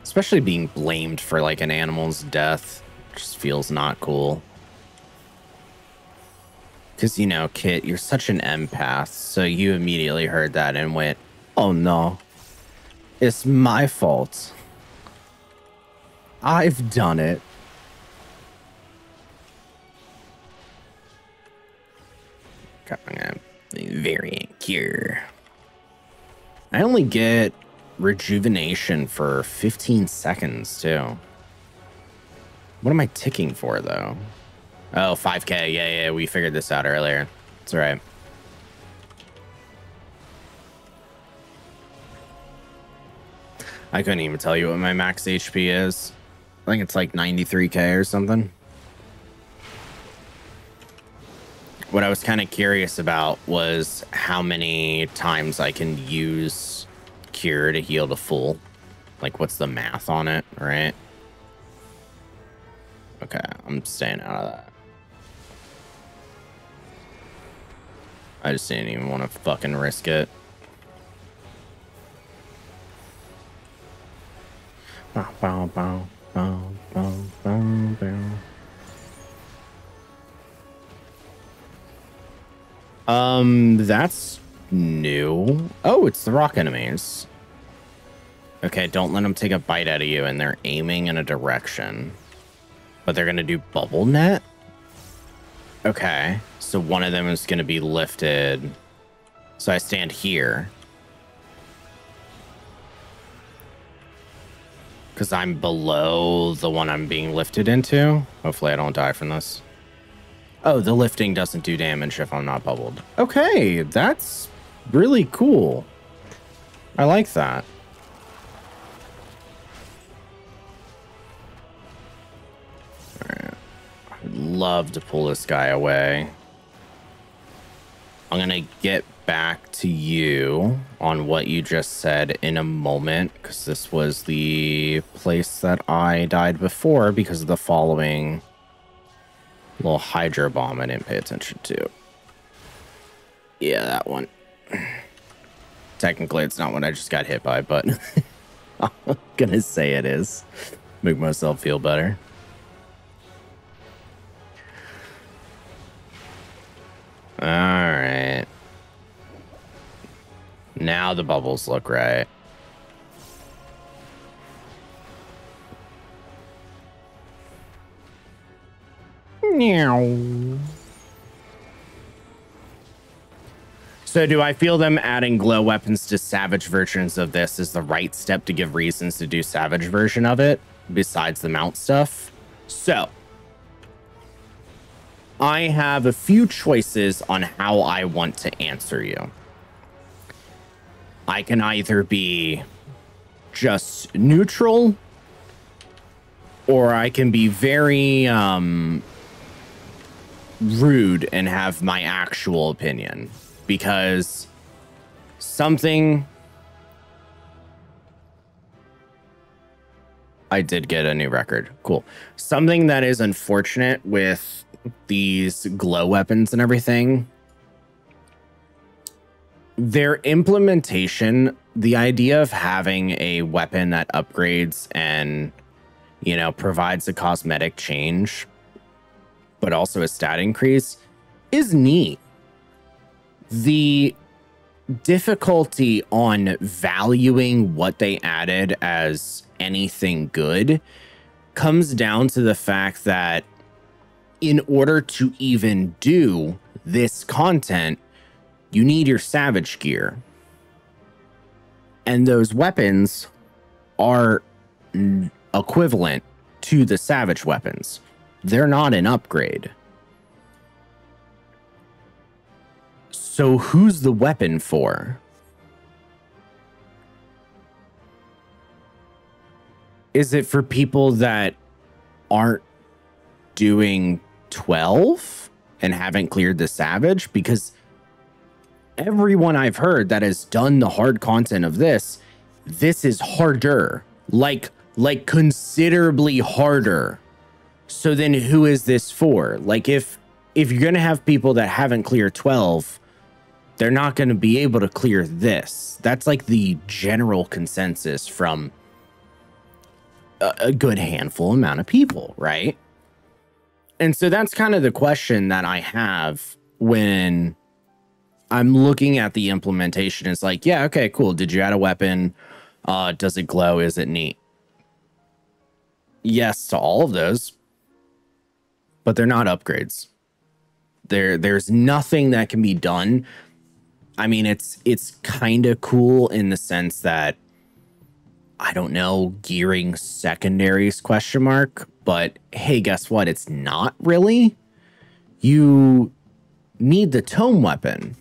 Especially being blamed for like an animal's death just feels not cool. Because, you know, Kit, you're such an empath, so you immediately heard that and went, oh no, it's my fault. I've done it. Variant cure. I only get rejuvenation for 15 seconds too. What am I ticking for though? Oh, 5k. Yeah, we figured this out earlier. That's right. I couldn't even tell you what my max HP is. I think it's like 93k or something. What I was kind of curious about was how many times I can use cure to heal to full. Like, what's the math on it, right? Okay, I'm staying out of that. I just didn't even want to fucking risk it. Bow, bow, bow, bow, bow, bow, bow. That's new. Oh, it's the rock enemies. Okay, don't let them take a bite out of you, and they're aiming in a direction. But they're gonna do bubble net? Okay, so one of them is gonna be lifted. So I stand here. Because I'm below the one I'm being lifted into. Hopefully I don't die from this. Oh, the lifting doesn't do damage if I'm not bubbled. Okay, that's really cool. I like that. All right. I'd love to pull this guy away. I'm going to get back to you on what you just said in a moment, because this was the place that I died before because of the following little hydro bomb I didn't pay attention to. Yeah, that one. Technically, it's not what I just got hit by, but I'm gonna say it is. Make myself feel better. All right. Now the bubbles look right. So do I feel them adding glow weapons to savage versions of this is the right step to give reasons to do savage version of it besides the mount stuff? So I have a few choices on how I want to answer you. I can either be just neutral, or I can be very rude and have my actual opinion, because something I did get a new record. Cool. Something that is unfortunate with these glow weapons and everything, their implementation, the idea of having a weapon that upgrades and, you know, provides a cosmetic change, but also a stat increase, is neat. The difficulty on valuing what they added as anything good comes down to the fact that in order to even do this content, you need your savage gear. And those weapons are equivalent to the savage weapons. They're not an upgrade. So who's the weapon for? Is it for people that aren't doing 12 and haven't cleared the savage? Because everyone I've heard that has done the hard content of this is harder, like considerably harder. So then who is this for? Like if if you're going to have people that haven't cleared 12, they're not going to be able to clear this. That's like the general consensus from a good handful amount of people, right? And so that's kind of the question that I have when I'm looking at the implementation. It's like, yeah, okay, cool. Did you add a weapon? Does it glow? Is it neat? Yes to all of those, but they're not upgrades. There's nothing that can be done. I mean, it's kind of cool in the sense that, I don't know, gearing secondaries ? But hey, guess what? It's not really. You need the tome weapon.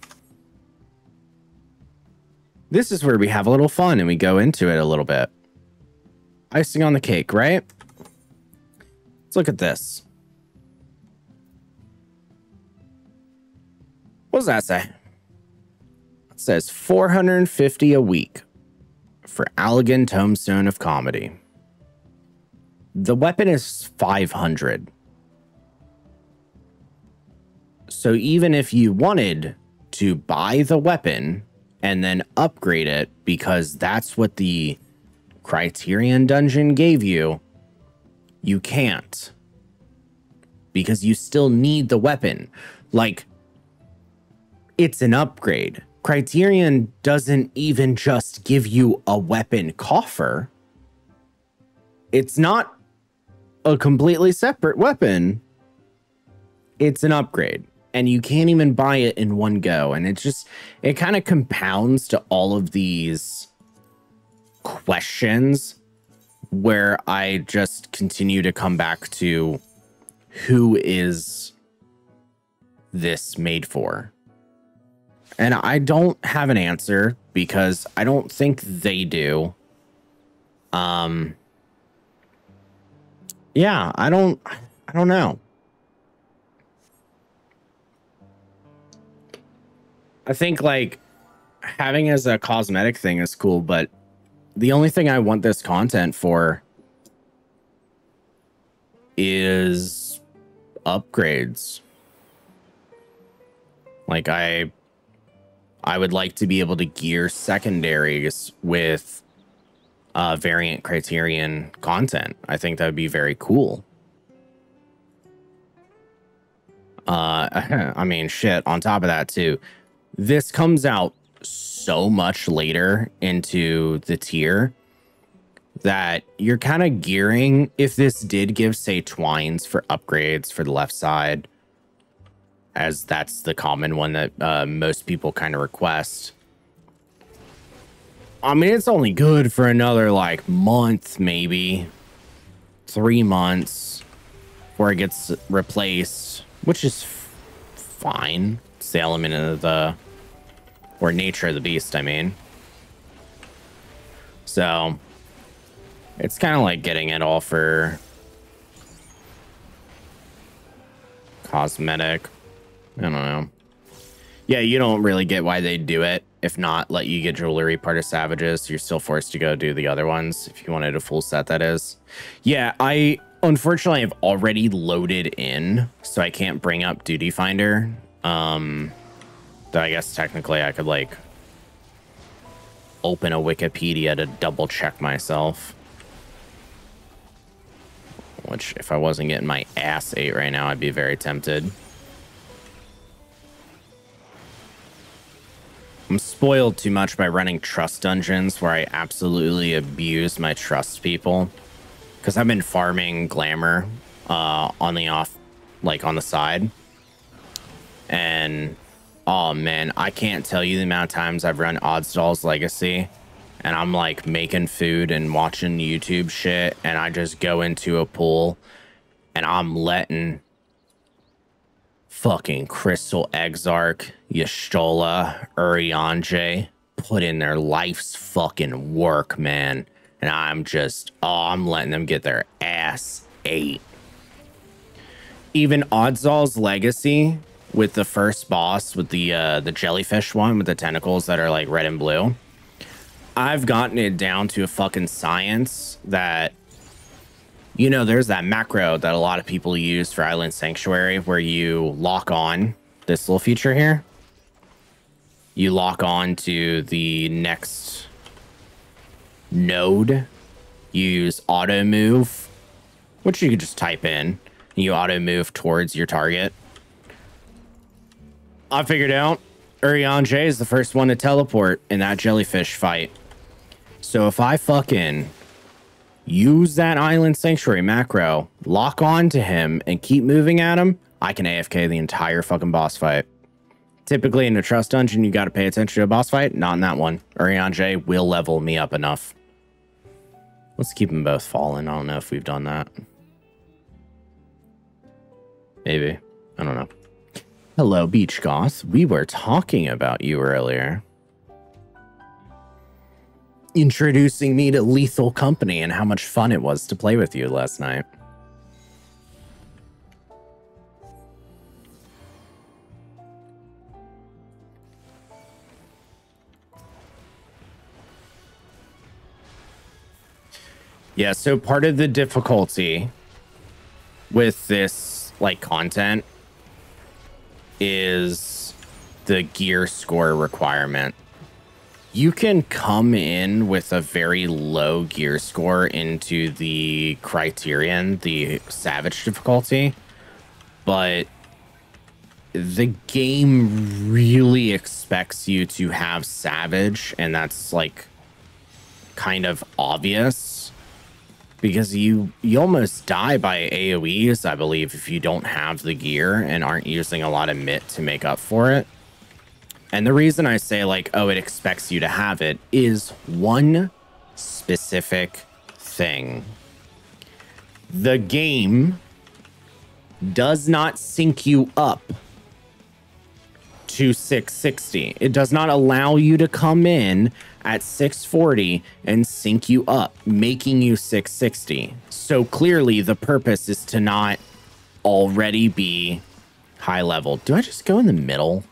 This is where we have a little fun and we go into it a little bit. Icing on the cake, right? Let's look at this. What does that say? It says 450 a week for Allagan Tombstone of Comedy. The weapon is 500. So even if you wanted to buy the weapon and then upgrade it, because that's what the Criterion dungeon gave you, you can't. Because you still need the weapon. Like, it's an upgrade. Criterion doesn't even just give you a weapon coffer. It's not a completely separate weapon. It's an upgrade. And you can't even buy it in one go. And it kind of compounds to all of these questions where I just continue to come back to, who is this made for? And I don't have an answer because I don't think they do. Yeah, I don't know. I think like having as a cosmetic thing is cool, but the only thing I want this content for is upgrades. Like I would like to be able to gear secondaries with variant Criterion content. I think that would be very cool. I mean, shit, on top of that too, this comes out so much later into the tier that you're kind of gearing, if this did give, say, twines for upgrades for the left side, as that's the common one that most people kind of request. I mean, it's only good for another like month, maybe 3 months before it gets replaced, which is fine. It's the element of the, or nature of the beast, I mean. So it's kind of like getting it all for cosmetic. I don't know. Yeah, you don't really get why they do it. If not, let you get jewelry part of Savages. You're still forced to go do the other ones if you wanted a full set, that is. Yeah, I unfortunately have already loaded in, so I can't bring up Duty Finder. Though I guess technically I could like open a Wikipedia to double check myself. Which, if I wasn't getting my ass ate right now, I'd be very tempted. I'm spoiled too much by running trust dungeons where I absolutely abuse my trust people. Because I've been farming glamour on the off, like on the side. And, oh man, I can't tell you the amount of times I've run Oddstalls Legacy. And I'm like making food and watching YouTube shit. And I just go into a pool and I'm letting fucking Crystal Exarch, Y'shtola, Urianger put in their life's fucking work, man. And I'm just, oh, I'm letting them get their ass ate. Even Oddstalls Legacy with the first boss, with the jellyfish one with the tentacles that are like red and blue. I've gotten it down to a fucking science that You know, there's that macro that a lot of people use for Island Sanctuary where you lock on this little feature here. You lock on to the next node. You use auto move, which you could just type in. You auto move towards your target. I figured out Urianger is the first one to teleport in that jellyfish fight. So if I fucking use that Island Sanctuary macro, lock on to him, and keep moving at him, I can AFK the entire fucking boss fight. Typically in a trust dungeon, you got to pay attention to a boss fight. Not in that one. Urianger will level me up enough. Let's keep them both falling. I don't know if we've done that. Maybe. I don't know. Hello, Beach Goth. We were talking about you earlier. Introducing me to Lethal Company and how much fun it was to play with you last night. Yeah, so part of the difficulty with this like content is the gear score requirement. You can come in with a very low gear score into the Criterion, the Savage difficulty, but the game really expects you to have Savage, and that's like kind of obvious because you almost die by AoEs, I believe, if you don't have the gear and aren't using a lot of MIT to make up for it. And the reason I say like, oh, it expects you to have it is one specific thing. The game does not sync you up to 660. It does not allow you to come in at 640 and sync you up, making you 660. So clearly the purpose is to not already be high level. Do I just go in the middle?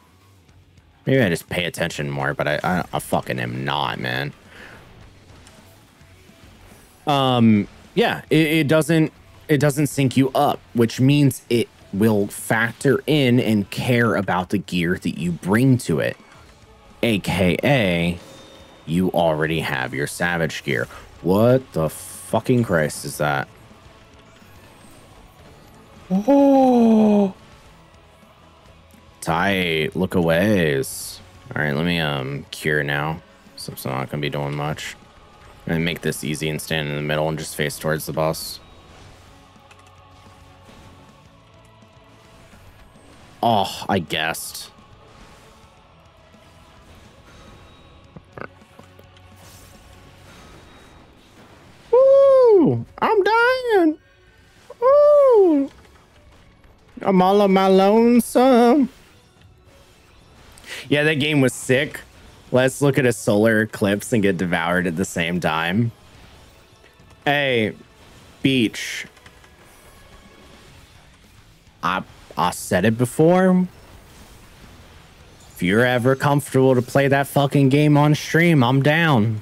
Maybe I just pay attention more, but I fucking am not, man. Yeah, it doesn't sync you up, which means it will factor in and care about the gear that you bring to it. AKA, you already have your Savage gear. What the fucking Christ is that? Oh. Tight. Look aways. All right, let me cure now. So I'm not gonna be doing much. I'm gonna make this easy and stand in the middle and just face towards the boss. Oh, I guessed. Ooh, I'm dying. Ooh, I'm all on my lonesome. Yeah, that game was sick. Let's look at a solar eclipse and get devoured at the same time. Hey, Beach. I said it before. If you're ever comfortable to play that fucking game on stream, I'm down.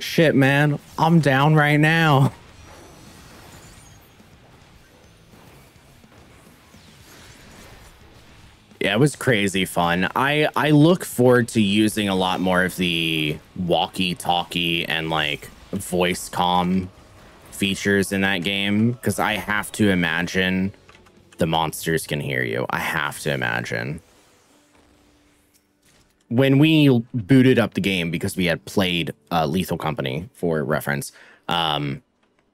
Shit, man. I'm down right now. Yeah, it was crazy fun. I look forward to using a lot more of the walkie-talkie and like voice comm features in that game, because I have to imagine the monsters can hear you. I have to imagine. When we booted up the game, because we had played Lethal Company for reference, when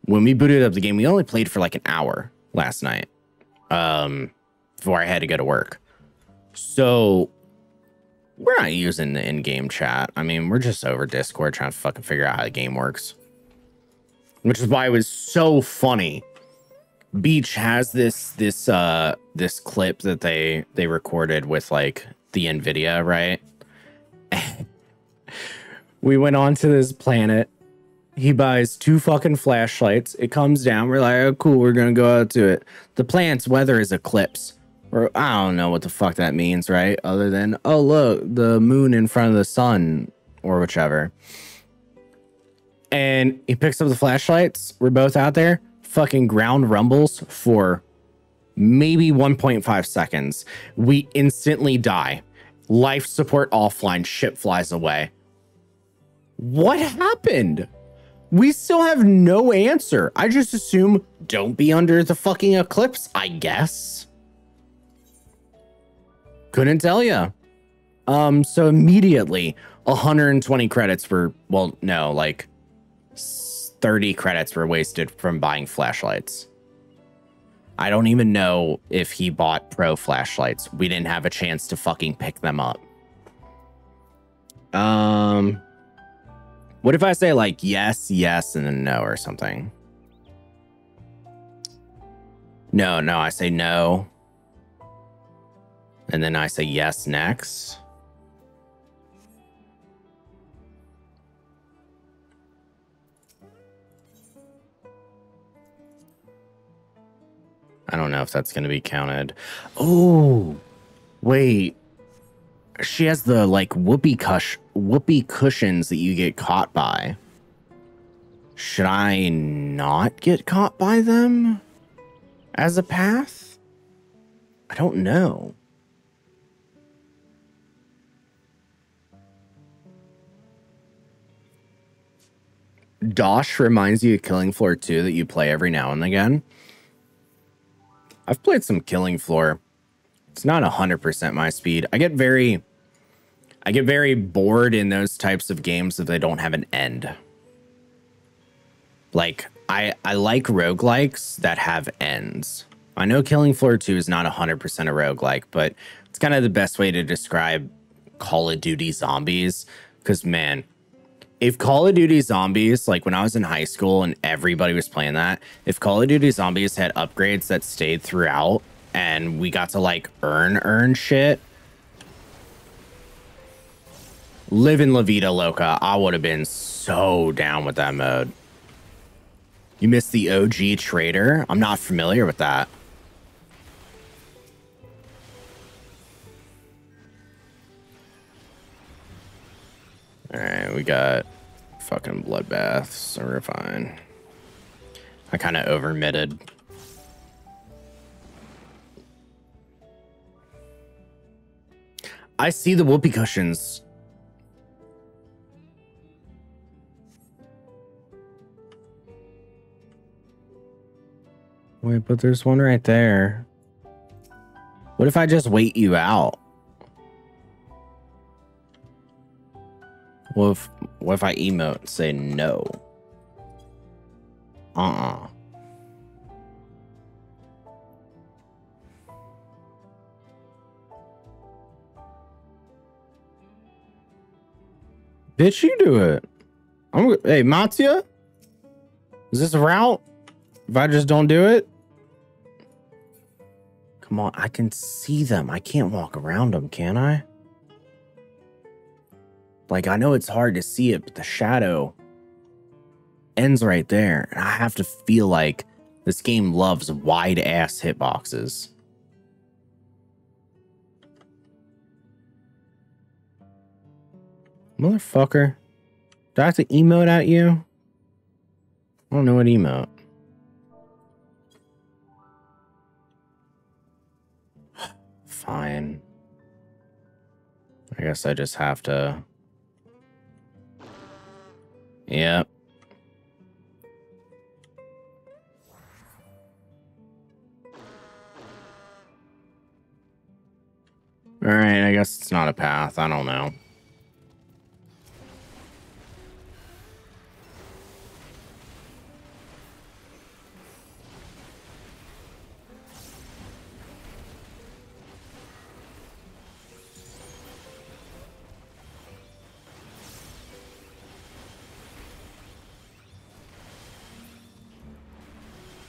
we booted up the game, we only played for like an hour last night before I had to go to work. So we're not using the in-game chat. I mean, we're just over Discord trying to fucking figure out how the game works. Which is why it was so funny. Beach has this clip that they recorded with like the NVIDIA, right? We went on to this planet. He buys 2 fucking flashlights. It comes down. We're like, oh, cool. We're going to go out to it. The planet's weather is eclipse. Or I don't know what the fuck that means, right? Other than, oh, look, the moon in front of the sun or whichever. And he picks up the flashlights. We're both out there. Fucking ground rumbles for maybe 1.5 seconds. We instantly die. Life support offline. Ship flies away. What happened? We still have no answer. I just assume don't be under the fucking eclipse, I guess. Couldn't tell you. So immediately 120 credits were, well, no, like 30 credits were wasted from buying flashlights. I don't even know if he bought pro flashlights. We didn't have a chance to fucking pick them up. What if I say like yes, yes, and then no or something? No, I say no. And then I say yes next. I don't know if that's going to be counted. Oh, wait. She has the like whoopee cushions that you get caught by. Should I not get caught by them as a path? I don't know. Dosh reminds you of Killing Floor 2 that you play every now and again. I've played some Killing Floor. It's not 100% my speed. I get very bored in those types of games if they don't have an end. Like, I like roguelikes that have ends. I know Killing Floor 2 is not 100% a roguelike, but it's kind of the best way to describe Call of Duty Zombies. Because, man, if Call of Duty Zombies, like when I was in high school and everybody was playing that, if Call of Duty Zombies had upgrades that stayed throughout and we got to like earn shit, live in La Vida Loca, I would have been so down with that mode. You missed the OG Trader? I'm not familiar with that. All right, we got fucking bloodbaths, so we're fine. I kind of overmitted. I see the whoopee cushions. Wait, but there's one right there. What if I just wait you out? What if I emote and say no? Bitch, you do it. Hey, Mattia? Is this a route? If I just don't do it? Come on, I can see them. I can't walk around them, can I? Like, I know it's hard to see it, but the shadow ends right there. And I have to feel like this game loves wide-ass hitboxes. Motherfucker. Do I have to emote at you? I don't know what emote. Fine. I guess I just have to... Yep. All right, I guess it's not a path. I don't know.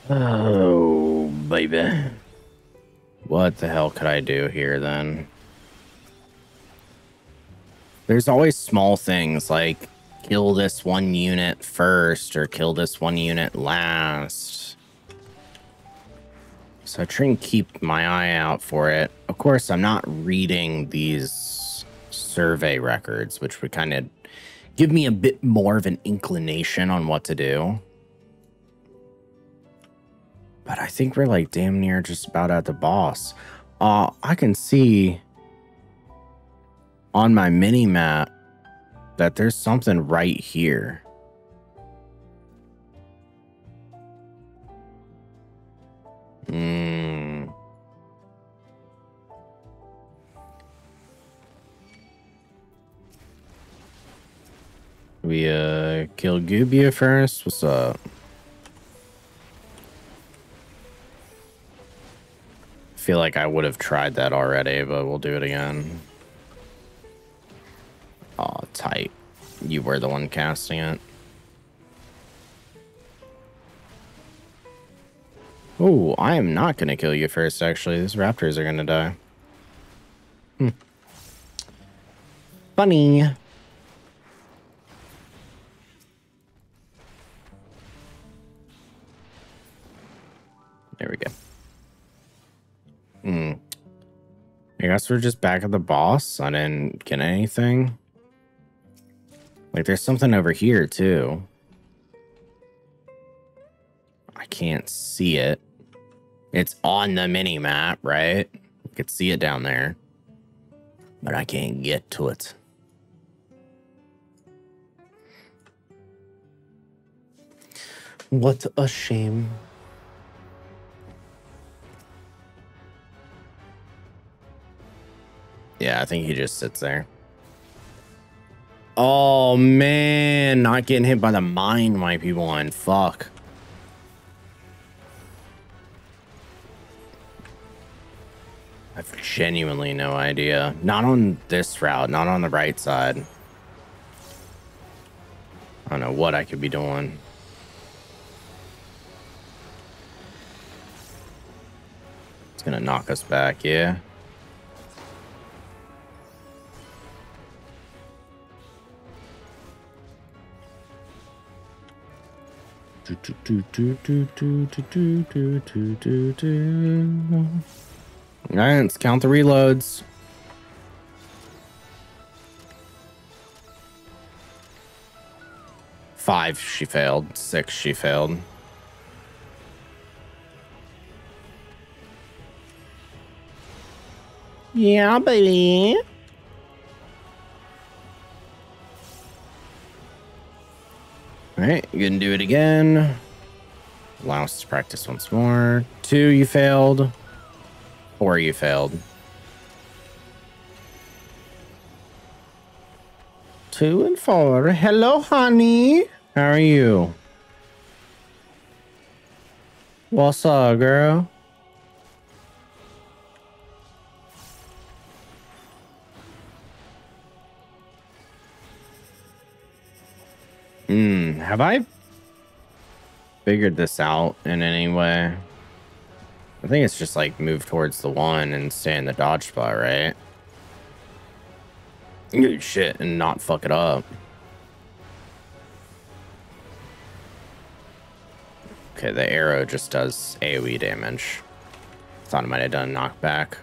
Oh, baby. What the hell could I do here then? There's always small things like kill this one unit first or kill this one unit last. So I try and keep my eye out for it. Of course, I'm not reading these survey records, which would kind of give me a bit more of an inclination on what to do. But I think we're like damn near just about at the boss. I can see on my mini map that there's something right here. We kill Gubia first. What's up? Feel like I would have tried that already, but we'll do it again. Oh, tight. You were the one casting it. Oh, I am not going to kill you first, actually. These raptors are going to die. Funny. There we go. I guess we're just back at the boss. I didn't get anything. Like, there's something over here, too. I can't see it. It's on the mini-map, right? You could see it down there. But I can't get to it. What a shame. Yeah, I think he just sits there. Oh, man. Not getting hit by the mine might be one. Fuck. I have genuinely no idea. Not on this route. Not on the right side. I don't know what I could be doing. It's gonna knock us back, yeah. Alright, let's count the reloads. 5 she failed. 6 she failed. Yeah, baby. Alright, you can do it again. Allow us to practice once more. 2, you failed. 4, you failed. 2 and 4. Hello, honey. How are you? What's up, girl? Have I figured this out in any way? I think it's just like move towards the one and stay in the dodge spot, right? Shit, and not fuck it up. Okay, the arrow just does AoE damage. Thought it might have done knockback.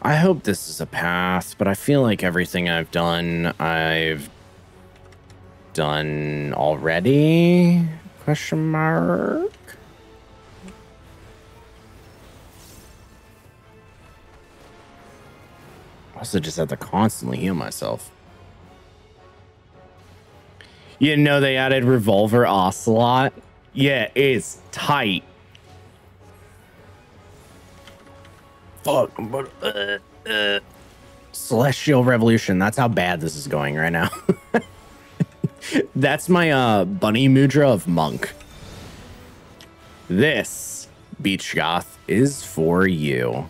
I hope this is a path, but I feel like everything I've done already? Question mark? I also just have to constantly heal myself. You know they added Revolver Ocelot? Yeah, it's tight. Fuck. Celestial Revolution. That's how bad this is going right now. That's my bunny mudra of Monk. This, Beach Goth, is for you.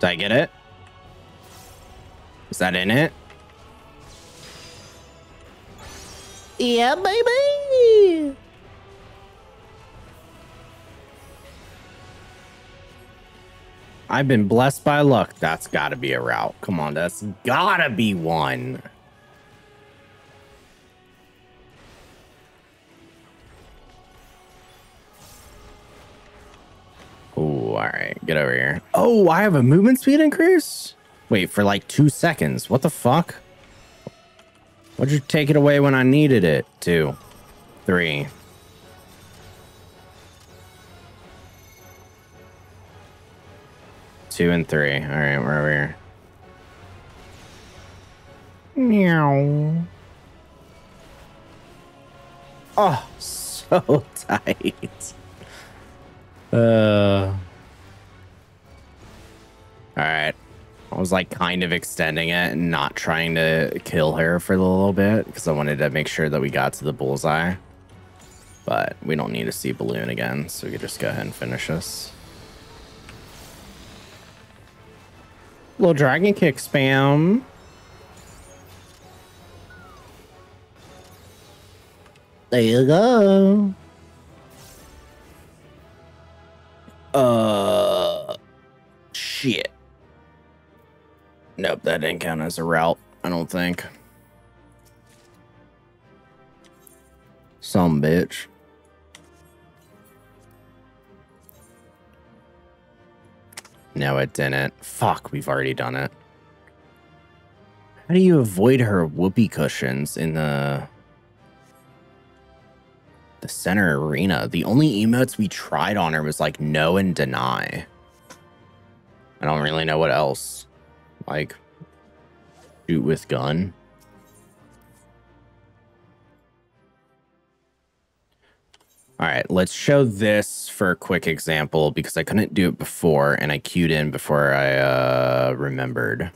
Did I get it? Is that in it? Yeah, baby. I've been blessed by luck. That's gotta be a route. Come on, that's gotta be one. Oh, all right, get over here. Oh, I have a movement speed increase? Wait, for like 2 seconds. What the fuck? Why'd you take it away when I needed it? 2, 3. Two and 3. All right, we're over here. Meow. Oh, so tight. All right. I was like kind of extending it and not trying to kill her for a little bit because I wanted to make sure that we got to the bullseye. But we don't need to see balloon again, so we could just go ahead and finish this. Little dragon kick spam. There you go. Shit. Nope, that didn't count as a route, I don't think. Some bitch. No, it didn't. Fuck, we've already done it. How do you avoid her whoopee cushions in the center arena? The only emotes we tried on her was like no and deny. I don't really know what else. Like shoot with gun. All right, let's show this for a quick example because I couldn't do it before and I queued in before I remembered.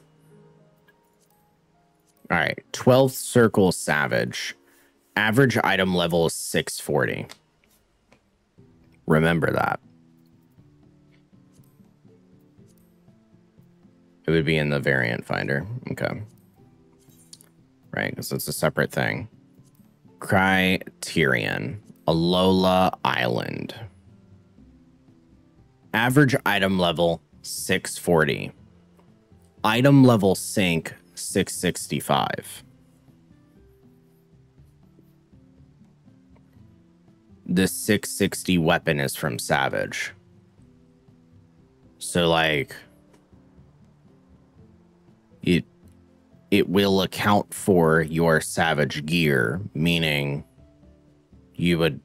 All right, 12th Circle Savage. Average item level is 640. Remember that. It would be in the variant finder. Okay. Right, because it's a separate thing. Criterion. Alola Island. Average item level 640. Item level sync 665. The 660 weapon is from Savage. So like it will account for your Savage gear, meaning you would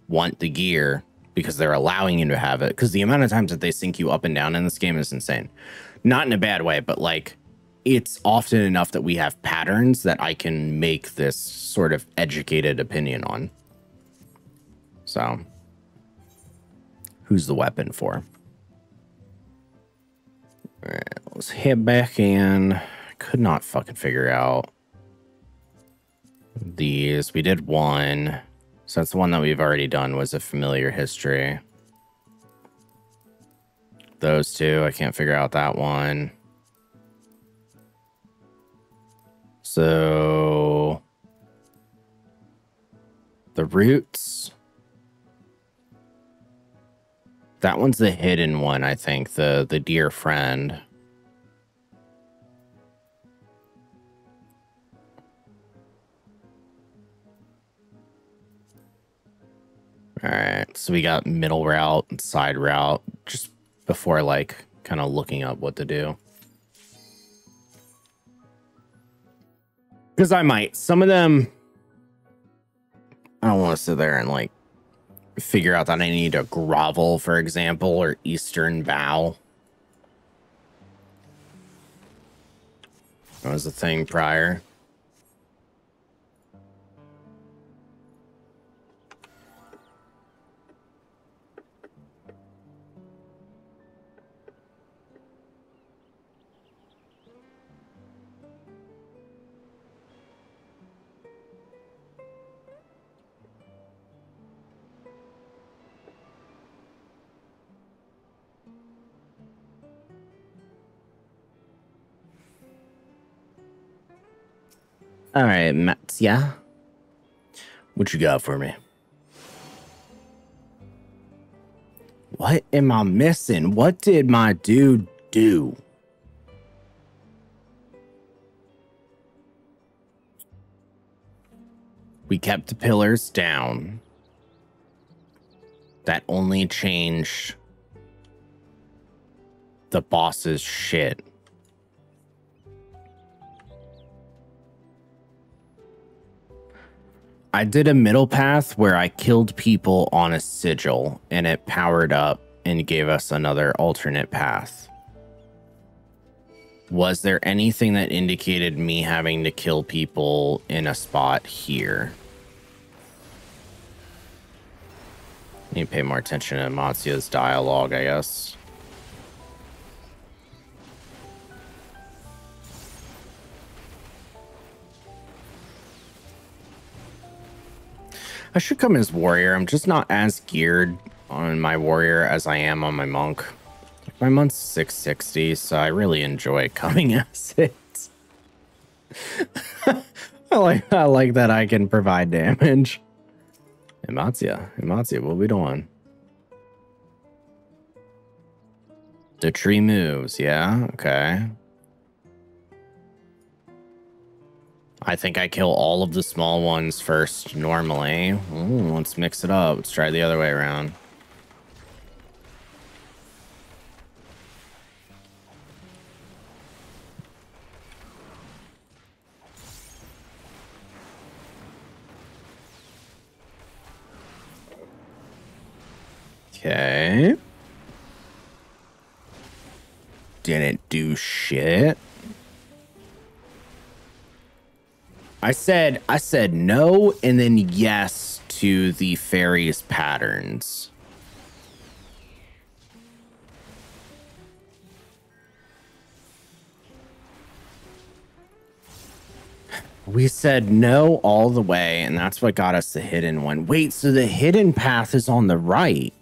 want the gear because they're allowing you to have it, because the amount of times that they sync you up and down in this game is insane. Not in a bad way, but like it's often enough that we have patterns that I can make this sort of educated opinion on. So who's the weapon for? All right, let's head back in. Could not fucking figure out these. We did one. So that's the one that we've already done, was a familiar history. Those two, I can't figure out that one. So the roots. That one's the hidden one, I think. The dear friend. All right, so we got middle route and side route just before like kind of looking up what to do. Because I might, some of them, I don't want to sit there and like figure out that I need to grovel, for example, or Eastern bow. That was the thing prior. All right, Mattia. What you got for me? What am I missing? What did my dude do? We kept the pillars down. That only changed the boss's shit. I did a middle path where I killed people on a sigil and it powered up and gave us another alternate path. Was there anything that indicated me having to kill people in a spot here? Need to pay more attention to Matsuya's dialogue, I guess. I should come as warrior. I'm just not as geared on my warrior as I am on my monk. My monk's 660, so I really enjoy coming as it. I like that I can provide damage. Matsuya, what we doing? The tree moves, yeah, okay. I think I kill all of the small ones first normally. Ooh, let's mix it up. Let's try the other way around. Okay. Didn't do shit. I said no and then yes to the fairies patterns. We said no all the way, and that's what got us the hidden one. Wait, so the hidden path is on the right.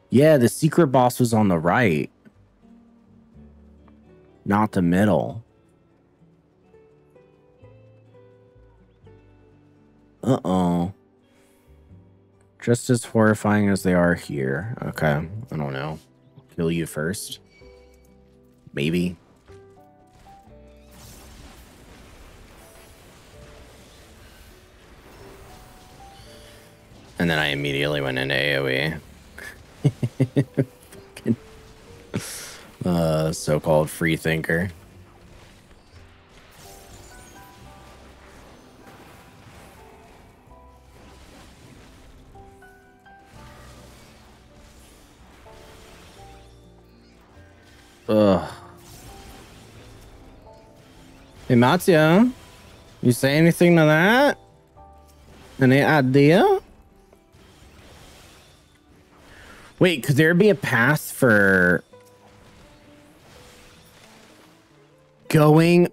Yeah, the secret boss was on the right. Not the middle. Uh-oh. Just as horrifying as they are here. Okay, I don't know. Kill you first. Maybe. And then I immediately went into AoE. So-called free thinker. Ugh. Hey, Matsuya, you say anything to that? Any idea? Wait, could there be a path for going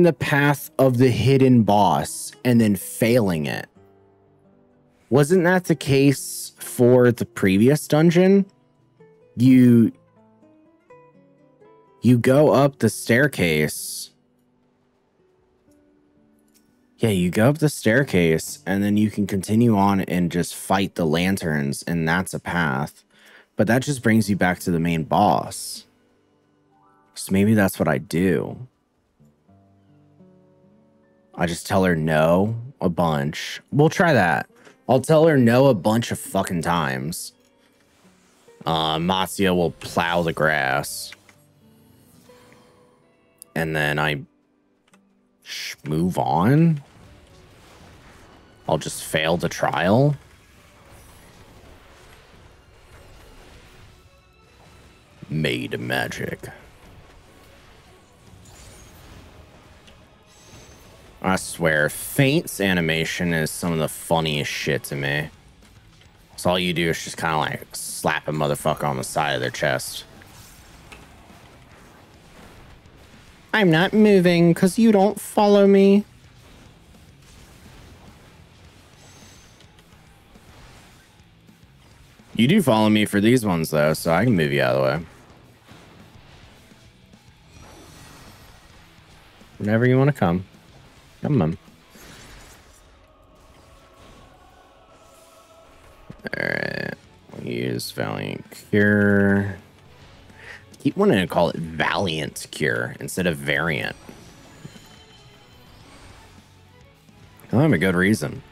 the path of the hidden boss and then failing it? Wasn't that the case for the previous dungeon? You go up the staircase. Yeah, you go up the staircase and then you can continue on and just fight the lanterns, and that's a path. But that just brings you back to the main boss. So maybe that's what I do. I just tell her no a bunch. We'll try that. I'll tell her no a bunch of fucking times. Matsuya will plow the grass. And then I move on. I'll just fail the trial. Made magic. I swear, Faint's animation is some of the funniest shit to me. So all you do is just kind of like slap a motherfucker on the side of their chest. I'm not moving because you don't follow me. You do follow me for these ones, though, so I can move you out of the way. Whenever you want to come. Come on. Alright. Use Valiant Cure. I keep wanting to call it Valiant Cure instead of Variant. I have a good reason.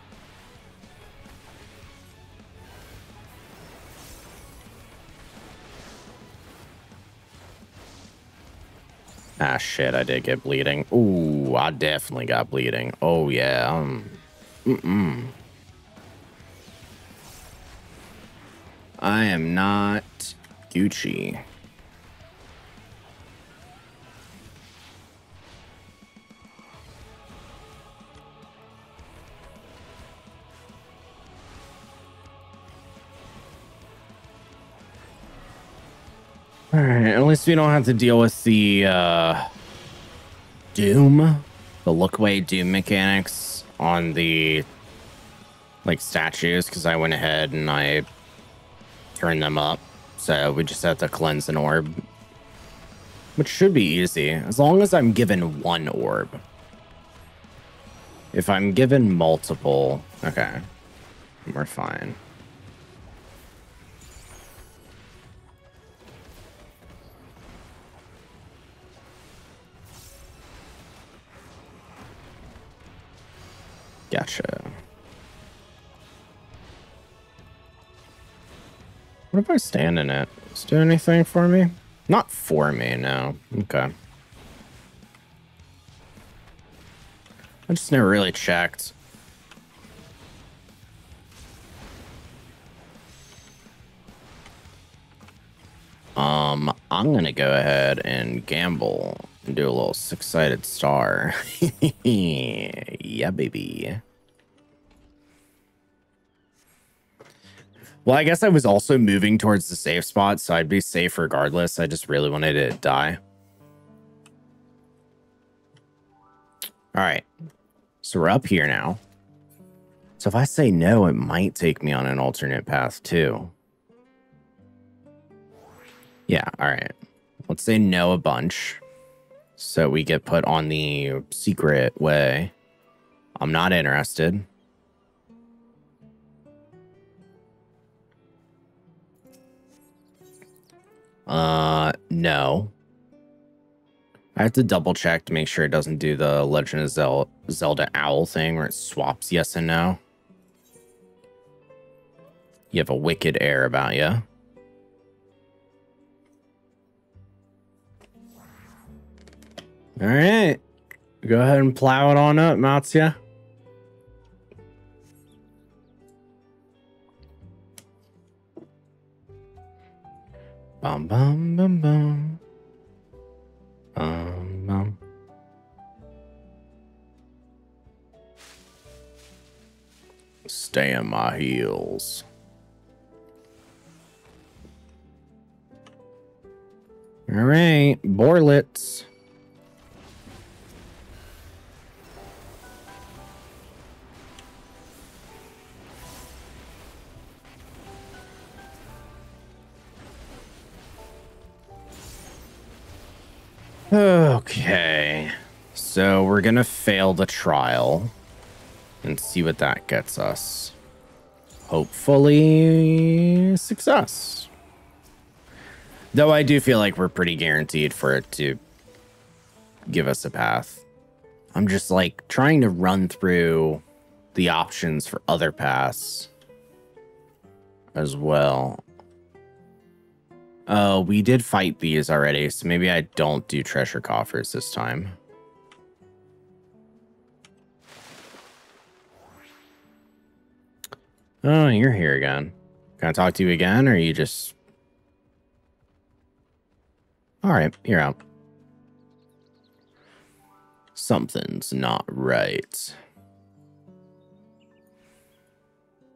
Ah, shit, I did get bleeding. Ooh, I definitely got bleeding. Oh, yeah. I am not Gucci. All right, at least we don't have to deal with the Doom, the look away Doom mechanics on the like statues, because I went ahead and I turned them up. So we just have to cleanse an orb, which should be easy as long as I'm given one orb. If I'm given multiple, okay, we're fine. Gotcha. What if I stand in it? Does it do anything for me? Not for me, no. Okay. I just never really checked. I'm gonna go ahead and gamble and do a little six-sided star. Yeah, baby. Well, I guess I was also moving towards the safe spot, so I'd be safe regardless. I just really wanted it to die. All right. So we're up here now. So if I say no, it might take me on an alternate path too. Yeah, all right. Let's say no a bunch. So we get put on the secret way. I'm not interested. No. I have to double check to make sure it doesn't do the Legend of Zelda Owl thing where it swaps yes and no. You have a wicked air about you. All right. Go ahead and plow it on up, Matsuya. Bum, bum, bum, bum. Bum. Stay on my heels. All right, Borlets. Okay, so we're gonna fail the trial and see what that gets us. Hopefully, success. Though I do feel like we're pretty guaranteed for it to give us a path. I'm just like trying to run through the options for other paths as well. Oh, we did fight these already, so maybe I don't do treasure coffers this time. Oh, you're here again. Can I talk to you again, or are you just... All right, you're out. Something's not right.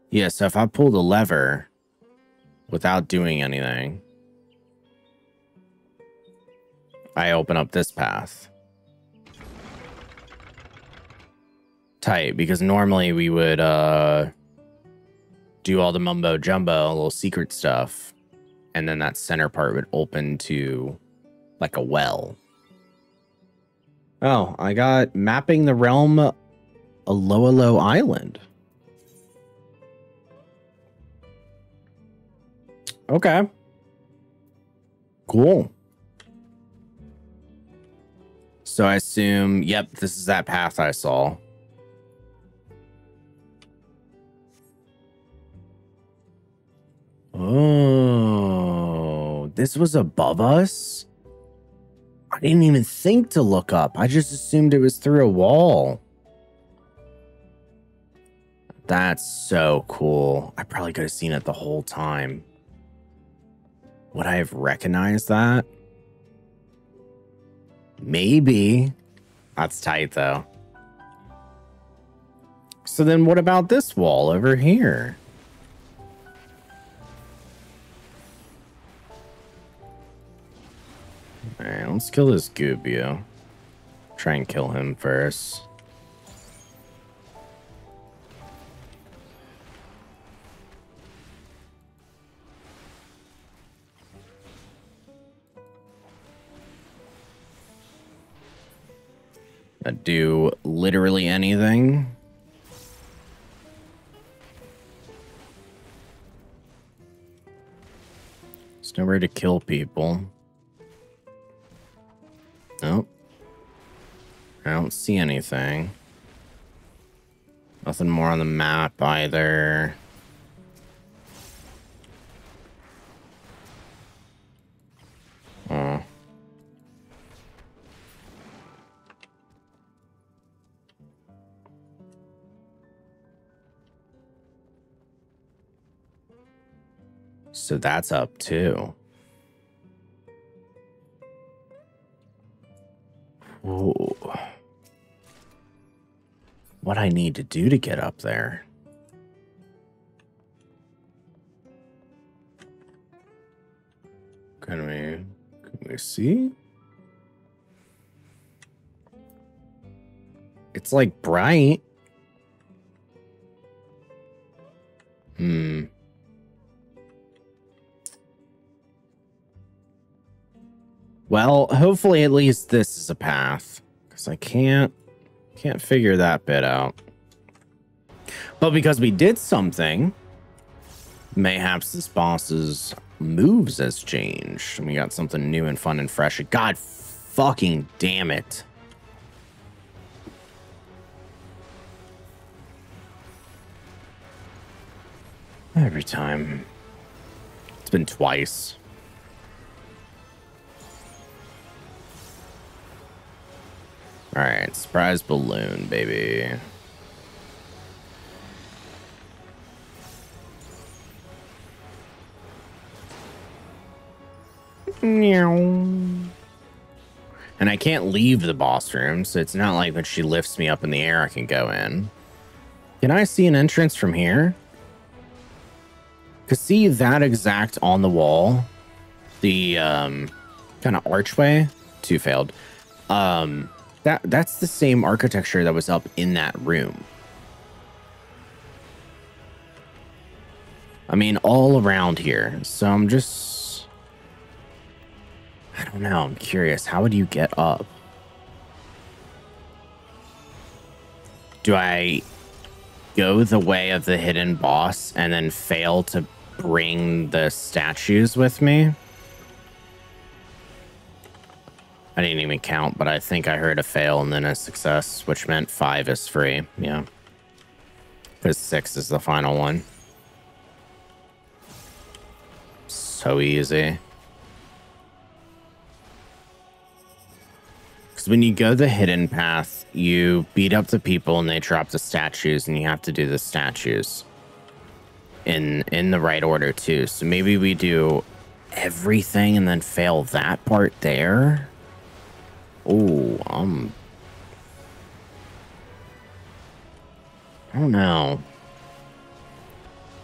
Yeah, so if I pull the lever without doing anything, I open up this path. Tight, because normally we would do all the mumbo jumbo, little secret stuff, and then that center part would open to like a well. Oh, I got mapping the realm Aloalo Island. Okay. Cool. So I assume, yep, this is that path I saw. Oh, this was above us? I didn't even think to look up. I just assumed it was through a wall. That's so cool. I probably could have seen it the whole time. Would I have recognized that? Maybe. That's tight, though. So then what about this wall over here? Alright, let's kill this Gubio. Try and kill him first. Do literally anything. There's nowhere to kill people. Nope. I don't see anything. Nothing more on the map either. Oh. So that's up too. Whoa. What I need to do to get up there? Can we see? It's like bright. Well, hopefully at least this is a path, because I can't figure that bit out. But because we did something, mayhaps this boss's moves has changed. And we got something new and fun and fresh. God fucking damn it. Every time. It's been twice. All right, surprise balloon, baby. And I can't leave the boss room, so it's not like when she lifts me up in the air, I can go in. Can I see an entrance from here? To see that exact on the wall, the kind of archway, two failed. That's the same architecture that was up in that room. I mean, all around here. So I'm just, I don't know. I'm curious. How would you get up? Do I go the way of the hidden boss and then fail to bring the statues with me? I didn't even count, but I think I heard a fail and then a success, which meant 5 is free. Yeah. Because 6 is the final one. So easy. Because when you go the hidden path, you beat up the people and they drop the statues, and you have to do the statues in the right order too. So maybe we do everything and then fail that part there. Oh, I don't know.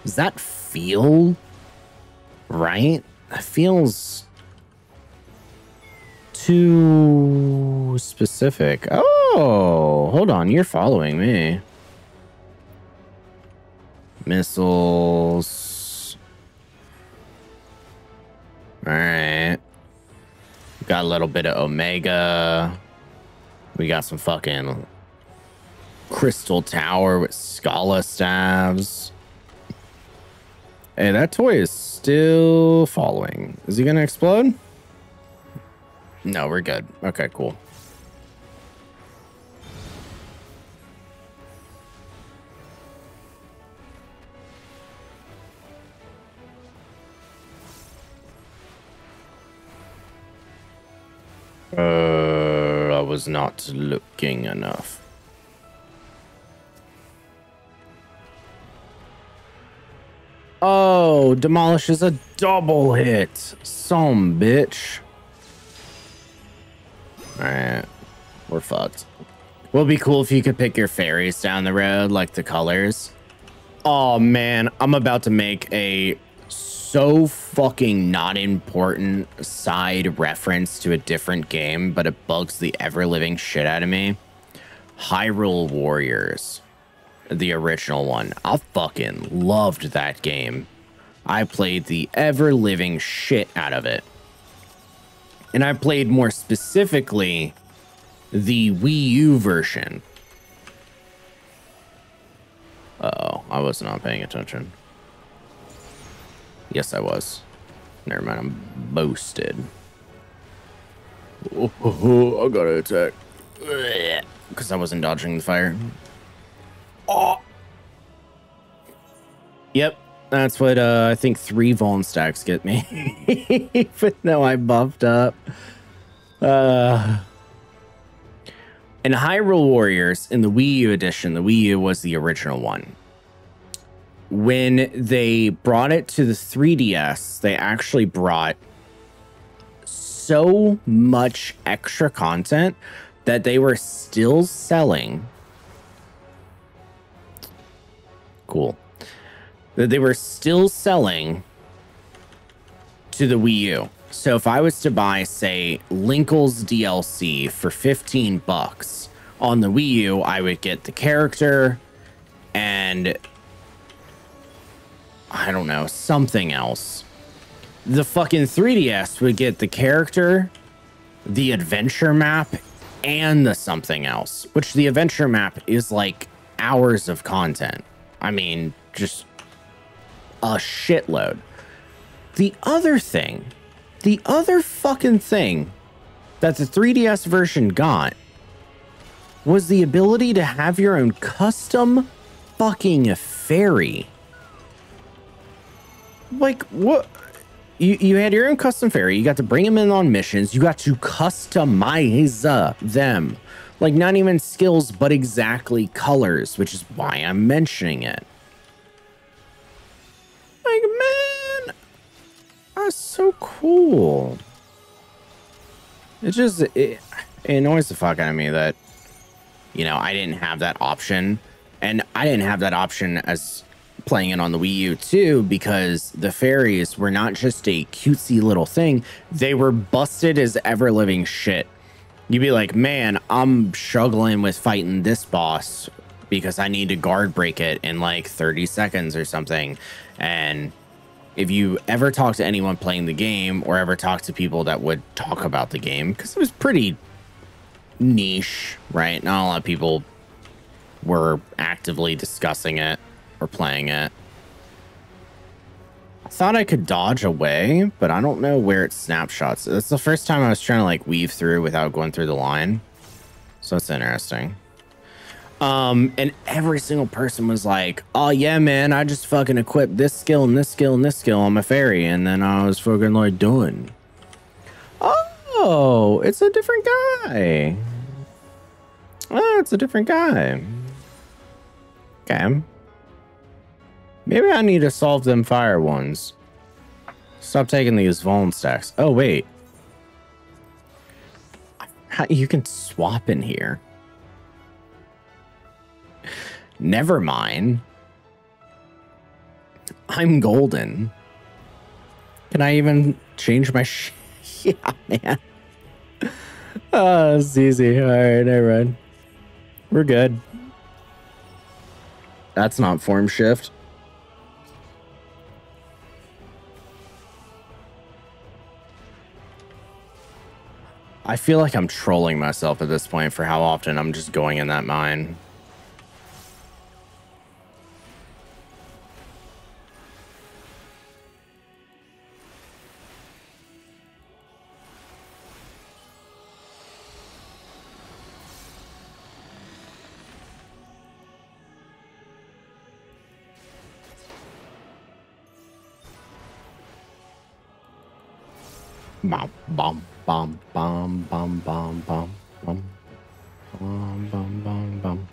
Does that feel right? That feels too specific. Oh, hold on. You're following me. Missiles. All right. Got a little bit of Omega. We got some fucking Crystal Tower with Scala staves. Hey, that toy is still following. Is he gonna explode? No, we're good. Okay, cool. I was not looking enough. Oh, Demolish is a double hit. Some bitch. Alright. We're fucked. Would be cool if you could pick your fairies down the road, like the colors. Oh, man. I'm about to make a so fucking not important side reference to a different game, but it bugs the ever-living shit out of me. Hyrule Warriors. The original one. I fucking loved that game. I played the ever-living shit out of it. And I played more specifically the Wii U version. Uh-oh, I was not paying attention. Yes, I was. Never mind, I'm boasted. Oh, I gotta attack. Because I wasn't dodging the fire. Oh. Yep, that's what I think 3 Vuln stacks get me. Even though I buffed up. In Hyrule Warriors, in the Wii U edition, the Wii U was the original one. When they brought it to the 3DS, they actually brought so much extra content that they were still selling. Cool. That they were still selling to the Wii U. So if I was to buy, say, Linkle's DLC for 15 bucks on the Wii U, I would get the character and I don't know, something else. The fucking 3DS would get the character, the adventure map, and the something else, which the adventure map is like hours of content. I mean, just a shitload. The other fucking thing that the 3DS version got was the ability to have your own custom fucking fairy. Like, what? You had your own custom fairy. You got to bring them in on missions. You got to customize them. Like, not even skills, but exactly colors, which is why I'm mentioning it. Like, man, that's so cool. It annoys the fuck out of me that, you know, I didn't have that option. And I didn't have that option as playing it on the Wii U too, because the fairies were not just a cutesy little thing. They were busted as ever-living shit. You'd be like, man, I'm struggling with fighting this boss because I need to guard break it in like 30 seconds or something. And if you ever talk to anyone playing the game or ever talk to people that would talk about the game, because it was pretty niche, right? Not a lot of people were actively discussing it or playing it. I thought I could dodge away, but I don't know where it snapshots. That's the first time I was trying to like weave through without going through the line. So it's interesting. And every single person was like, oh yeah, man, I just fucking equipped this skill and this skill and this skill on my fairy. And then I was fucking like done. Oh, it's a different guy. Oh, it's a different guy. Okay. Maybe I need to solve them fire ones. Stop taking these Vuln stacks. Oh, wait. You can swap in here. Never mind. I'm golden. Can I even change my yeah, man. Oh, it's easy. All right, never mind. We're good. That's not form shift. I feel like I'm trolling myself at this point for how often I'm just going in that mine. Bum, bum, bum, bum, bum, bum, bum, bum, bum, bum, bum, bum.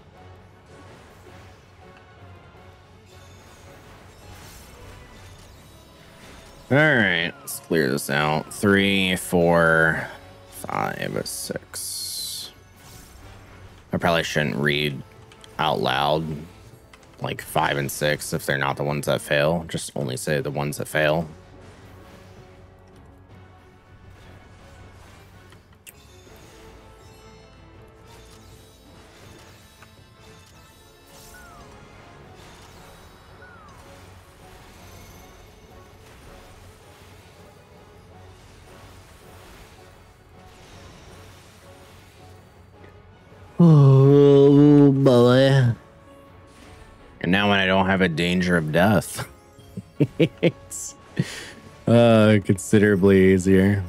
All right, let's clear this out. 3, 4, 5, 6. I probably shouldn't read out loud like 5 and 6 if they're not the ones that fail. Just only say the ones that fail. Oh boy. And now when I don't have a danger of death, it's considerably easier.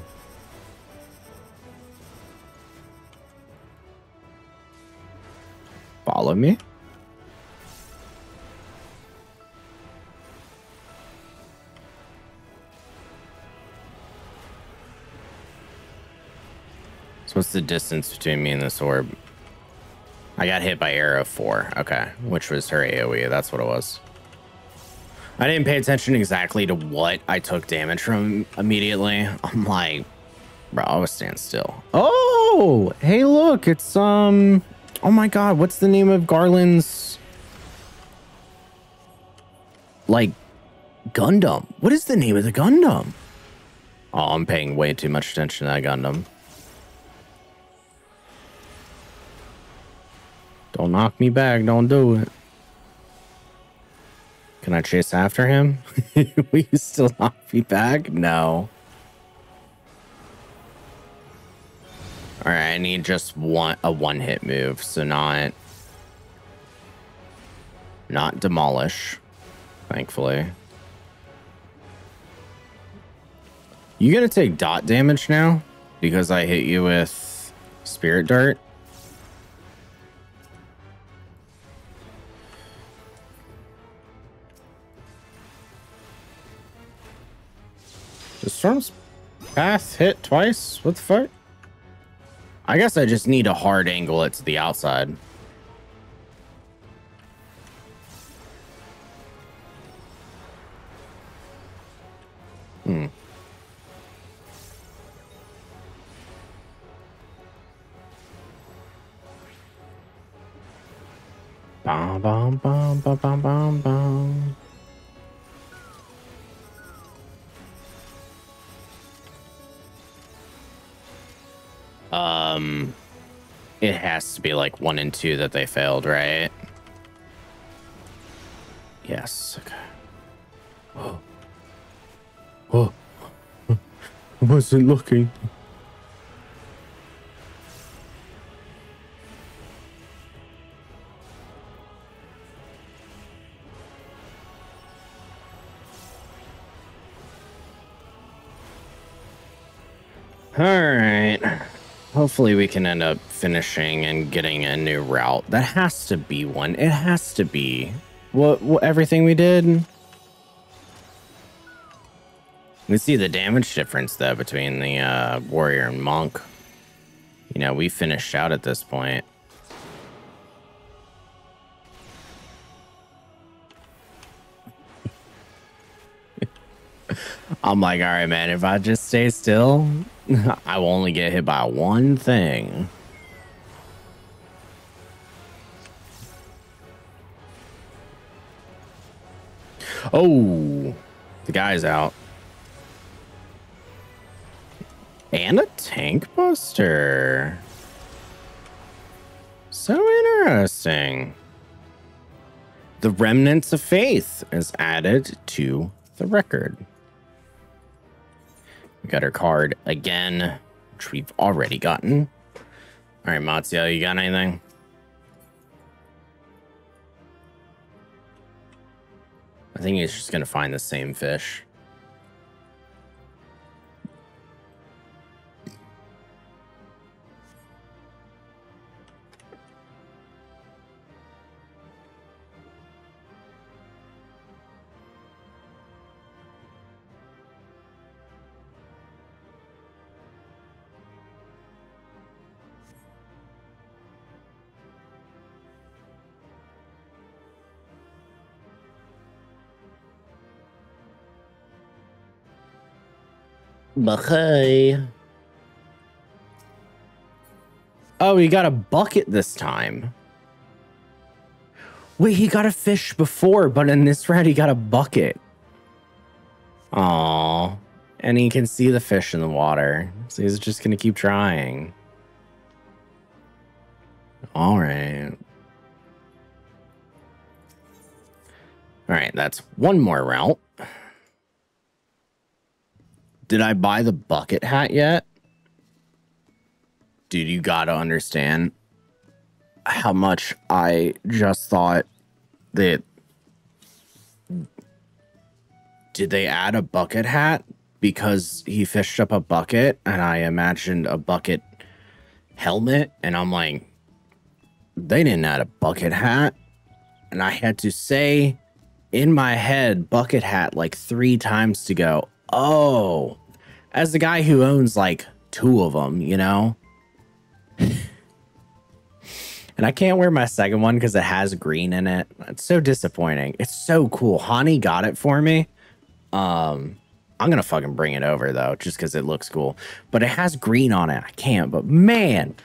Follow me? So what's the distance between me and this orb? I got hit by arrow 4. Okay, which was her AoE. That's what it was. I didn't pay attention exactly to what I took damage from immediately. I'm like, bro, I was standing still. Oh, hey, look, it's oh my god, what's the name of Garland's like Gundam? What is the name of the Gundam? Oh, I'm paying way too much attention to that Gundam. Don't knock me back. Don't do it. Can I chase after him? Will you still knock me back? No. All right, I need just a one-hit move, so not demolish, thankfully. You gonna take dot damage now because I hit you with Spirit Dart? The Storm's Path hit twice? What the fuck? I guess I just need to hard angle it to the outside. Hmm. Bum, bum, bum, bum, bum, bum, bum. It has to be like 1 and 2 that they failed, right? Yes. Okay. Oh. Oh. I wasn't looking. All right. Hopefully we can end up finishing and getting a new route. That has to be one. It has to be. What everything we did? We see the damage difference though between the warrior and monk. You know, we finished out at this point. I'm like, all right, man, if I just stay still, I will only get hit by one thing. Oh, the guy's out. And a tank buster. So interesting. The Remnants of Faith is added to the record. We got our card again, which we've already gotten. All right, Matsio, you got anything? I think he's just going to find the same fish. Bye. Oh, he got a bucket this time. Wait, he got a fish before, but in this round he got a bucket. Aww. And he can see the fish in the water. So he's just gonna keep trying. Alright. Alright, that's one more route. Did I buy the bucket hat yet? Dude, you gotta understand how much I just thought that... Did they add a bucket hat? Because he fished up a bucket and I imagined a bucket helmet. And I'm like, they didn't add a bucket hat. And I had to say in my head, bucket hat like 3 times to go, oh, as the guy who owns like 2 of them, you know? And I can't wear my second one because it has green in it. It's so disappointing. It's so cool. Hani got it for me. I'm going to fucking bring it over though, just because it looks cool. But it has green on it. I can't, but man,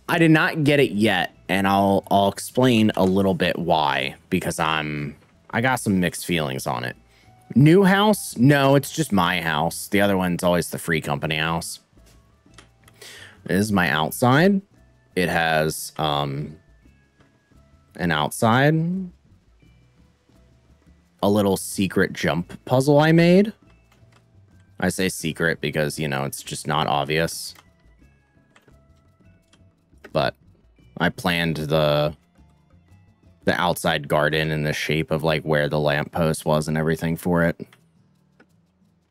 I did not get it yet. And I'll explain a little bit why, because I got some mixed feelings on it. New house? No, it's just my house. The other one's always the free company house. This is my outside. It has an outside, a little secret jump puzzle I made. I say secret because, you know, it's just not obvious. But I planned the outside garden in the shape of like where the lamppost was and everything for it.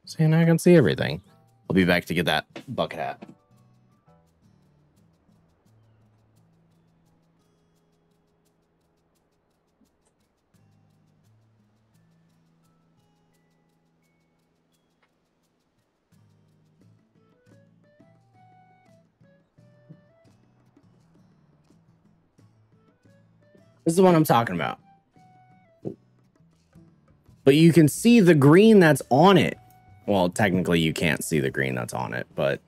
See, now I can see everything. I'll be back to get that bucket hat. This is the one I'm talking about. But you can see the green that's on it. Well, technically you can't see the green that's on it, but...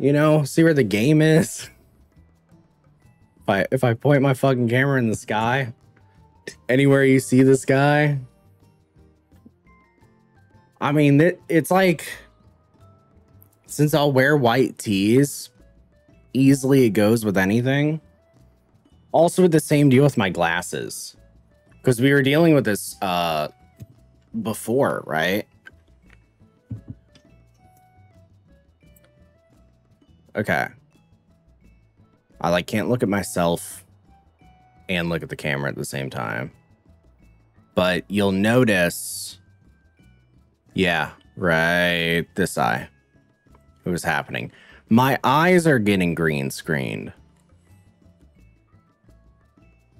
You know, see where the game is? If I point my fucking camera in the sky, anywhere you see the sky... I mean, it's like... Since I'll wear white tees, easily it goes with anything. Also with the same deal with my glasses. Because we were dealing with this before, right? Okay. I like can't look at myself and look at the camera at the same time. But you'll notice, yeah, right, this eye. It was happening. My eyes are getting green screened.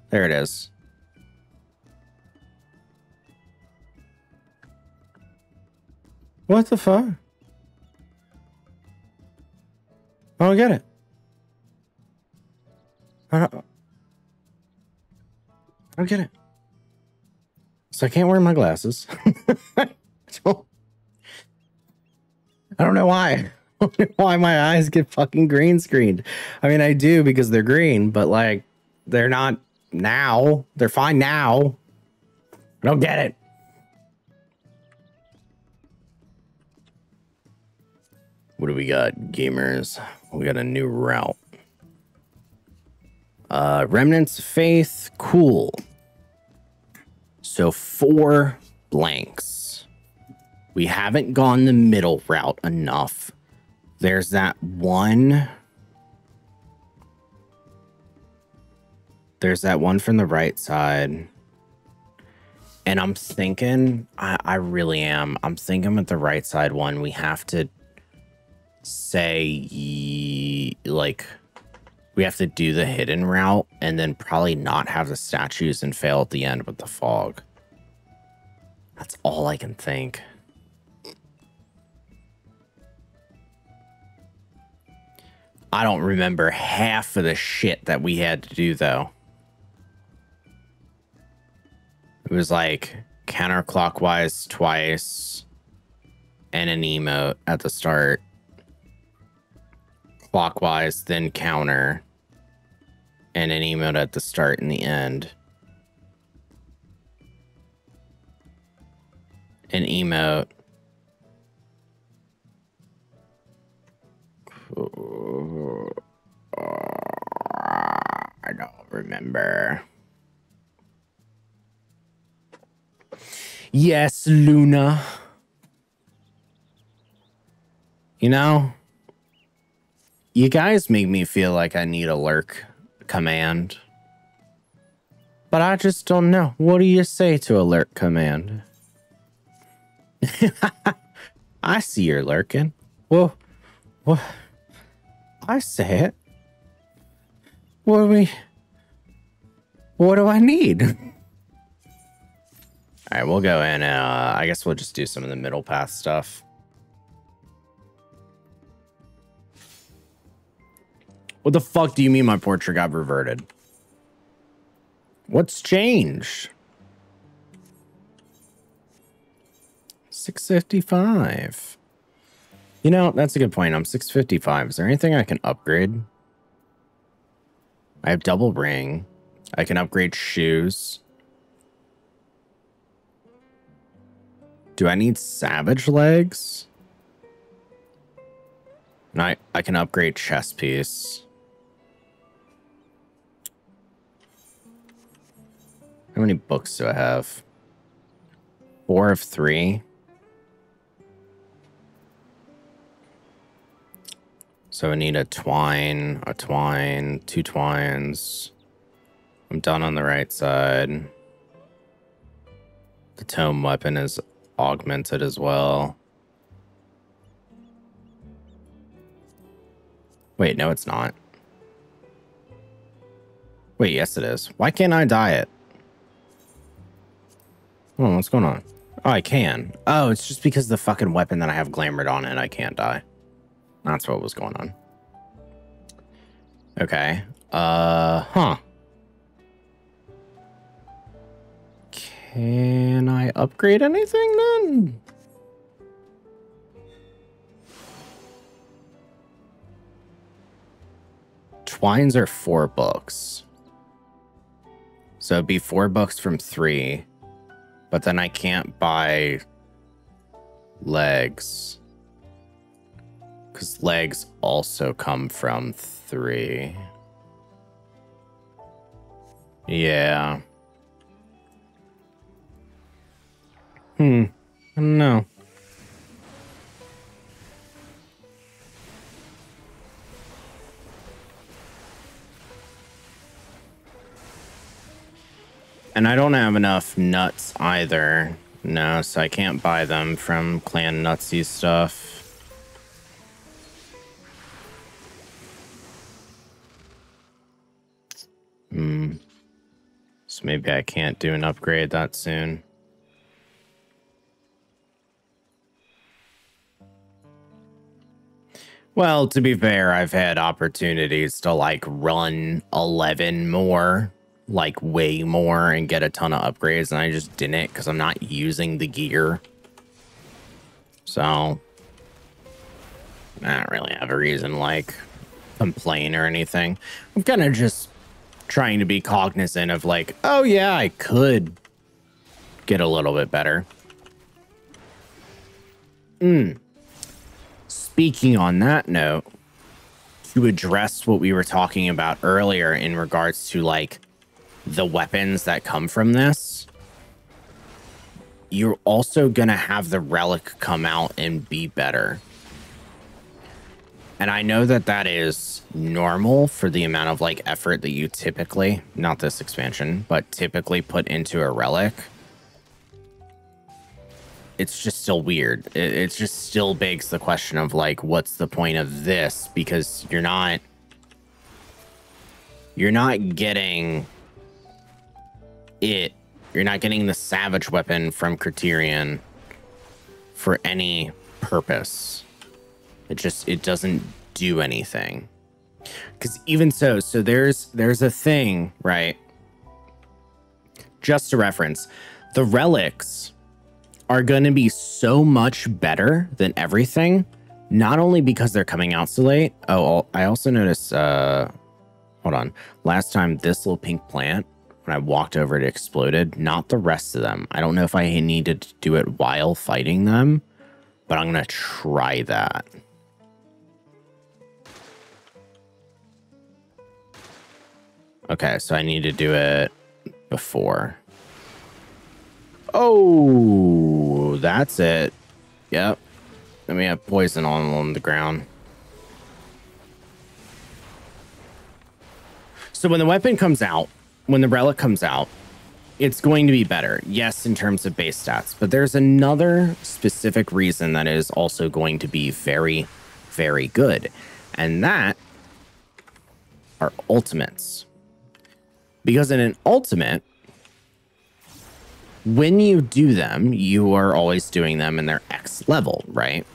There it is. What the fuck? I don't get it. I don't get it. So I can't wear my glasses. I don't know why. I don't know why my eyes get fucking green screened. I mean, I do because they're green, but like, they're not now. They're fine now. I don't get it. What do we got, gamers? We got a new route. Remnants of Faith, cool. So 4 blanks. We haven't gone the middle route enough. There's that one. There's that one from the right side. And I'm thinking, I really am. I'm thinking with the right side one, we have to say, like, we have to do the hidden route and then probably not have the statues and fail at the end with the fog. That's all I can think. I don't remember half of the shit that we had to do, though. It was like counterclockwise twice. and an emote at the start. Clockwise, then counter, and an emote at the start and the end. An emote. I don't remember. Yes, Luna. You know, you guys make me feel like I need a lurk command. But I just don't know. What do you say to a lurk command? I see you're lurking. Well, what? I say it. What do I need? All right, we'll go in. I guess we'll just do some of the middle path stuff. What the fuck do you mean my portrait got reverted? What's changed? 655. You know, that's a good point. I'm 655. Is there anything I can upgrade? I have double ring. I can upgrade shoes. Do I need savage legs? And I can upgrade chest piece. How many books do I have? 4 of 3. So I need a twine, 2 twines. I'm done on the right side. The tome weapon is augmented as well. Wait, no, it's not. Wait, yes, it is. Why can't I dye it? Oh, what's going on? Oh, I can. Oh, it's just because the fucking weapon that I have glamored on it, I can't dye. That's what was going on. Okay. Huh. Can I upgrade anything then? Twines are 4 books. So it'd be 4 books from 3. But then I can't buy legs. Because legs also come from 3. Yeah. I don't know. And I don't have enough nuts either. No, so I can't buy them from Clan Nutsy stuff. So maybe I can't do an upgrade that soon. Well, to be fair, I've had opportunities to like run 11 more, like way more, and get a ton of upgrades, and I just didn't because I'm not using the gear. So I don't really have a reason like complain or anything. I'm kind of just trying to be cognizant of like, oh yeah, I could get a little bit better. Speaking on that note, to address what we were talking about earlier in regards to like the weapons that come from this, you're also gonna have the relic come out and be better. And I know that that is normal for the amount of like effort that you typically, not this expansion, but typically put into a relic. It's just still weird. It just still begs the question of like, what's the point of this? Because you're not getting it. You're not getting the savage weapon from Criterion for any purpose. It doesn't do anything. Because even so there's a thing, right? Just to reference, the relics are going to be so much better than everything, not only because they're coming out so late. Oh, I also noticed, hold on. Last time this little pink plant, when I walked over, it exploded. Not the rest of them. I don't know if I needed to do it while fighting them, but I'm going to try that. Okay, so I need to do it before. Oh, that's it. Yep. Let me have poison on the ground. So when the weapon comes out, when the relic comes out, it's going to be better. Yes, in terms of base stats, but there's another specific reason that is also going to be very, very good. And that are ultimates. Because in an ultimate, when you do them, you are always doing them in their X level, right?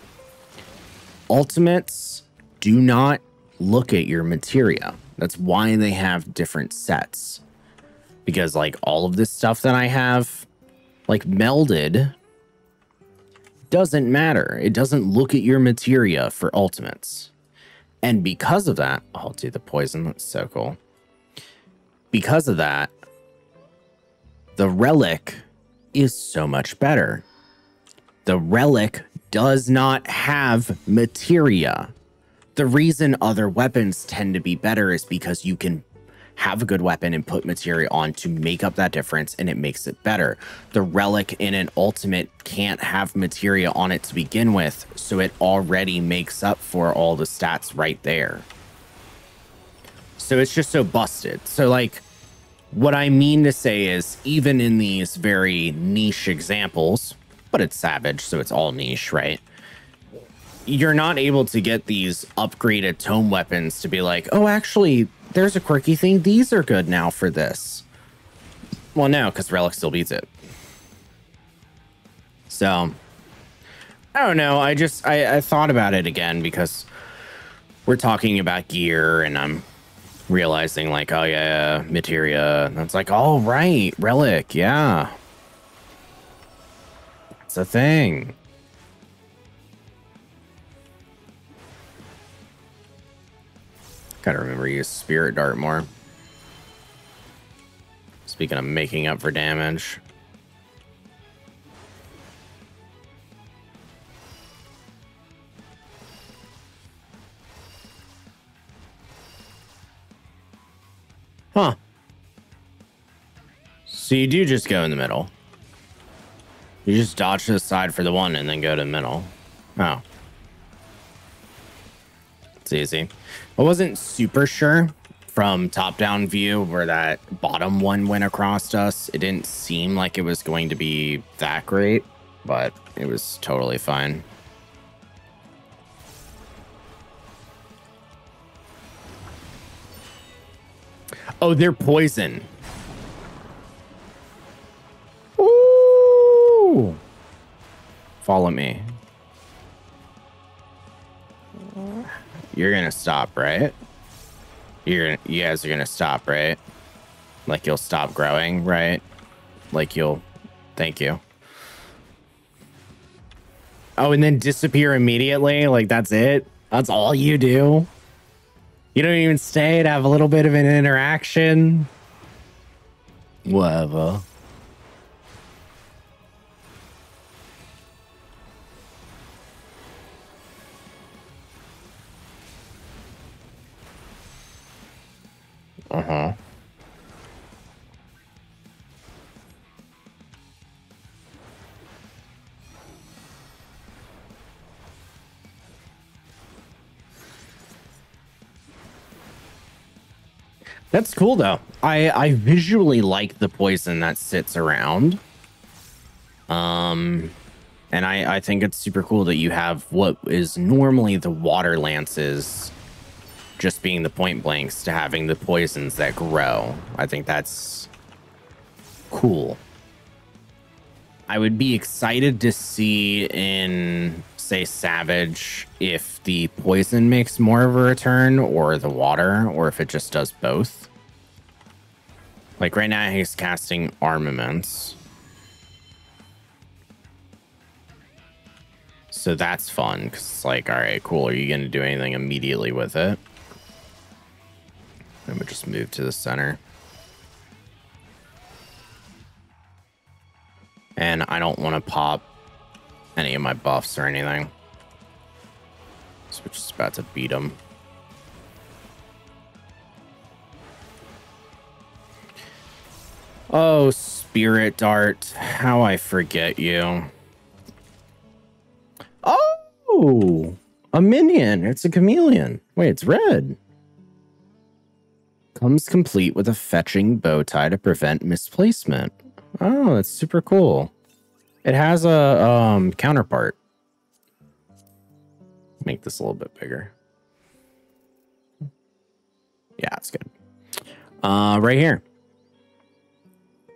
Ultimates do not look at your materia. That's why they have different sets. Because like all of this stuff that I have, like melded, doesn't matter. It doesn't look at your materia for ultimates. And because of that, I'll do the poison. That's so cool. Because of that, the relic is so much better. The relic does not have materia. The reason other weapons tend to be better is because you can have a good weapon and put materia on to make up that difference, and it makes it better. The relic in an ultimate can't have materia on it to begin with, so it already makes up for all the stats right there. So it's just so busted. So like, what I mean to say is, even in these very niche examples, but it's Savage, so it's all niche, right? You're not able to get these upgraded tome weapons to be like, oh, actually, there's a quirky thing. These are good now for this. Well, no, because Relic still beats it. So, I don't know. I thought about it again because we're talking about gear and I'm realizing like, oh yeah, materia. And it's like, oh right, relic, yeah. It's a thing. Gotta remember to use Spirit Dart more. Speaking of making up for damage. Huh. So you do just go in the middle. You just dodge to the side for the one and then go to the middle. Oh. It's easy. I wasn't super sure from top-down view where that bottom one went across us. It didn't seem like it was going to be that great, but it was totally fine. Oh, they're poison. Ooh. Follow me. You're gonna stop, right? You guys are gonna stop, right? Like you'll stop growing, right? Like you'll... Thank you. Oh, and then disappear immediately? Like that's it? That's all you do? You don't even stay to have a little bit of an interaction? Whatever. Uh-huh. That's cool though. I visually like the poison that sits around. And I think it's super cool that you have what is normally the water lances just being the point blanks to having the poisons that grow. I think that's cool. I would be excited to see in, say, Savage if the poison makes more of a return or the water, or if it just does both. Like right now he's casting armaments. So that's fun, because it's like, all right, cool. Are you going to do anything immediately with it? Let me just move to the center. And I don't want to pop any of my buffs or anything. So we're just about to beat them. Oh, Spirit Dart. How I forget you. Oh, a minion. It's a chameleon. Wait, it's red. Comes complete with a fetching bow tie to prevent misplacement. Oh, that's super cool. It has a counterpart. Make this a little bit bigger. Yeah, it's good. Right here.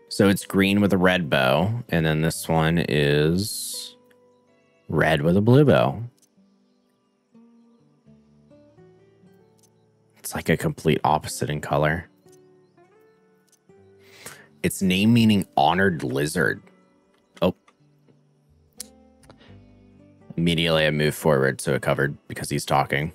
So it's green with a red bow, and then this one is red with a blue bow. It's like a complete opposite in color. Its name meaning honored lizard. Oh. Immediately I move forward to it covered because he's talking.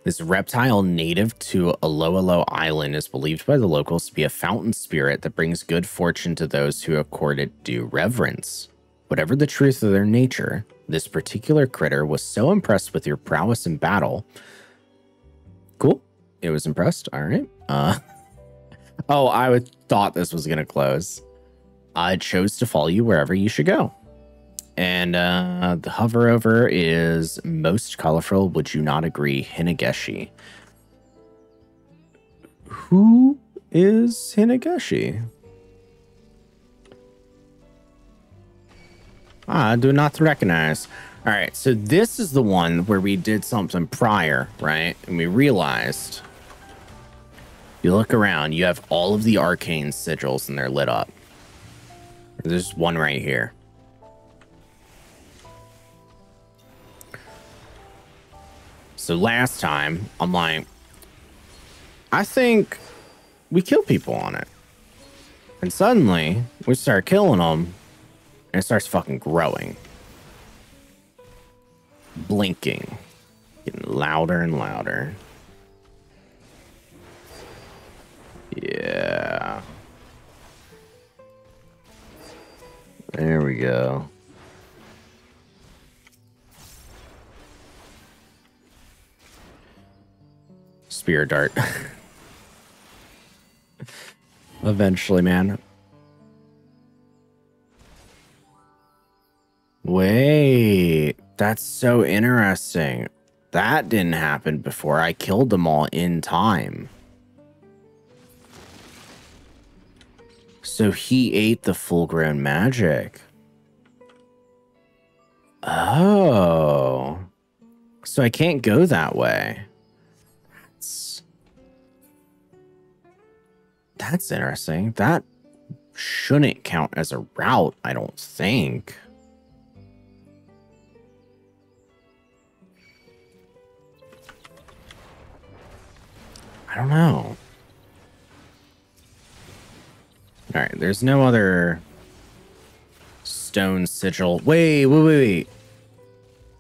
This reptile native to Aloalo Island is believed by the locals to be a fountain spirit that brings good fortune to those who accord it due reverence. Whatever the truth of their nature, this particular critter was so impressed with your prowess in battle. Cool. It was impressed. All right. Oh, I thought this was going to close. It chose to follow you wherever you should go. And the hover over is most colorful. Would you not agree? Hinageshi. Who is Hinageshi? I do not recognize. All right, so this is the one where we did something prior, right? And we realized, you look around, you have all of the arcane sigils and they're lit up. There's one right here. So last time, I'm like, I think we kill people on it. And suddenly, we start killing them, and it starts fucking growing. Blinking. Getting louder and louder. Yeah. There we go. Spear dart. Eventually, man. Wait, that's so interesting. That didn't happen before. I killed them all in time. So he ate the full-grown magic. Oh. So I can't go that way. That's interesting. That shouldn't count as a route, I don't think. I don't know. All right, there's no other stone sigil. Wait.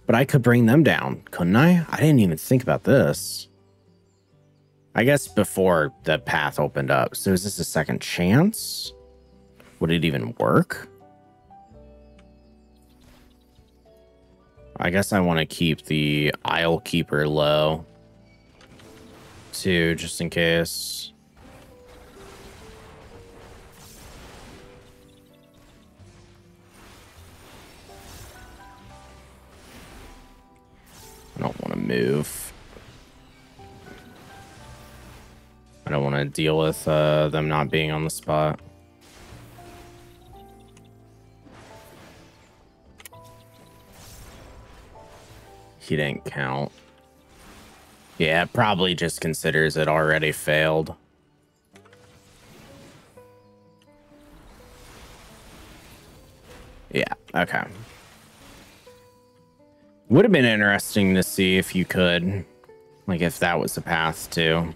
But I could bring them down, couldn't I? I didn't even think about this. I guess before the path opened up. So is this a second chance? Would it even work? I guess I want to keep the Isle Keeper low, too, just in case. I don't want to move. I don't want to deal with them not being on the spot. He didn't count. Yeah, it probably just considers it already failed. Yeah, okay. Would have been interesting to see if you could, like, if that was the path too.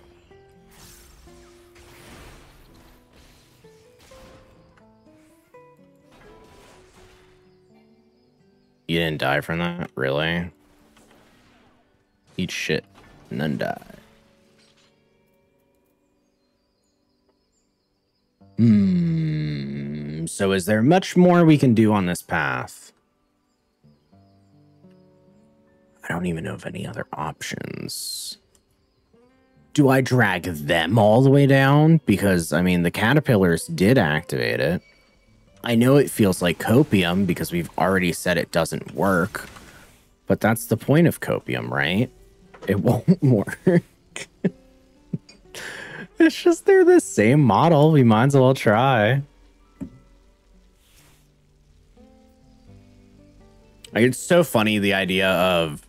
You didn't die from that? Really? Eat shit. None die. So is there much more we can do on this path? I don't even know of any other options. Do I drag them all the way down? Because, I mean, the caterpillars did activate it. I know it feels like copium because we've already said it doesn't work. But that's the point of copium, right? It won't work. It's just they're the same model. We might as well try. Like, it's so funny, the idea of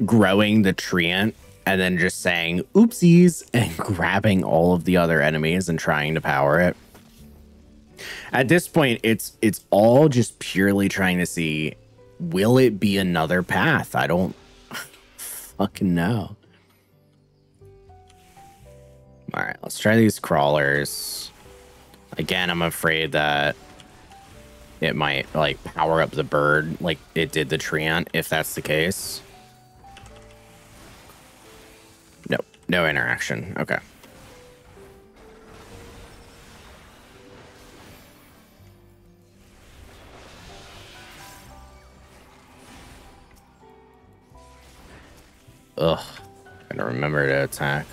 growing the treant and then just saying oopsies and grabbing all of the other enemies and trying to power it. At this point, it's all just purely trying to see, will it be another path? I don't fucking know. All right, let's try these crawlers. Again, I'm afraid that it might like power up the bird like it did the treant, if that's the case. Nope, no interaction. Okay. Ugh, gotta remember to attack.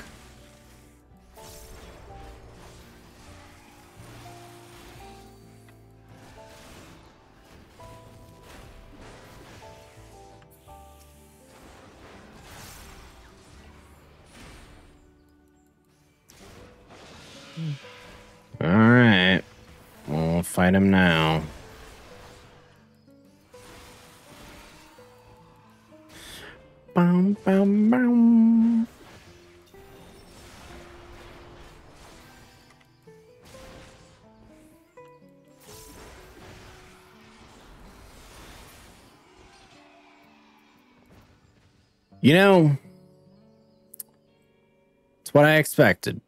All right, we'll fight him now. Boom, boom, boom. You know, it's what I expected.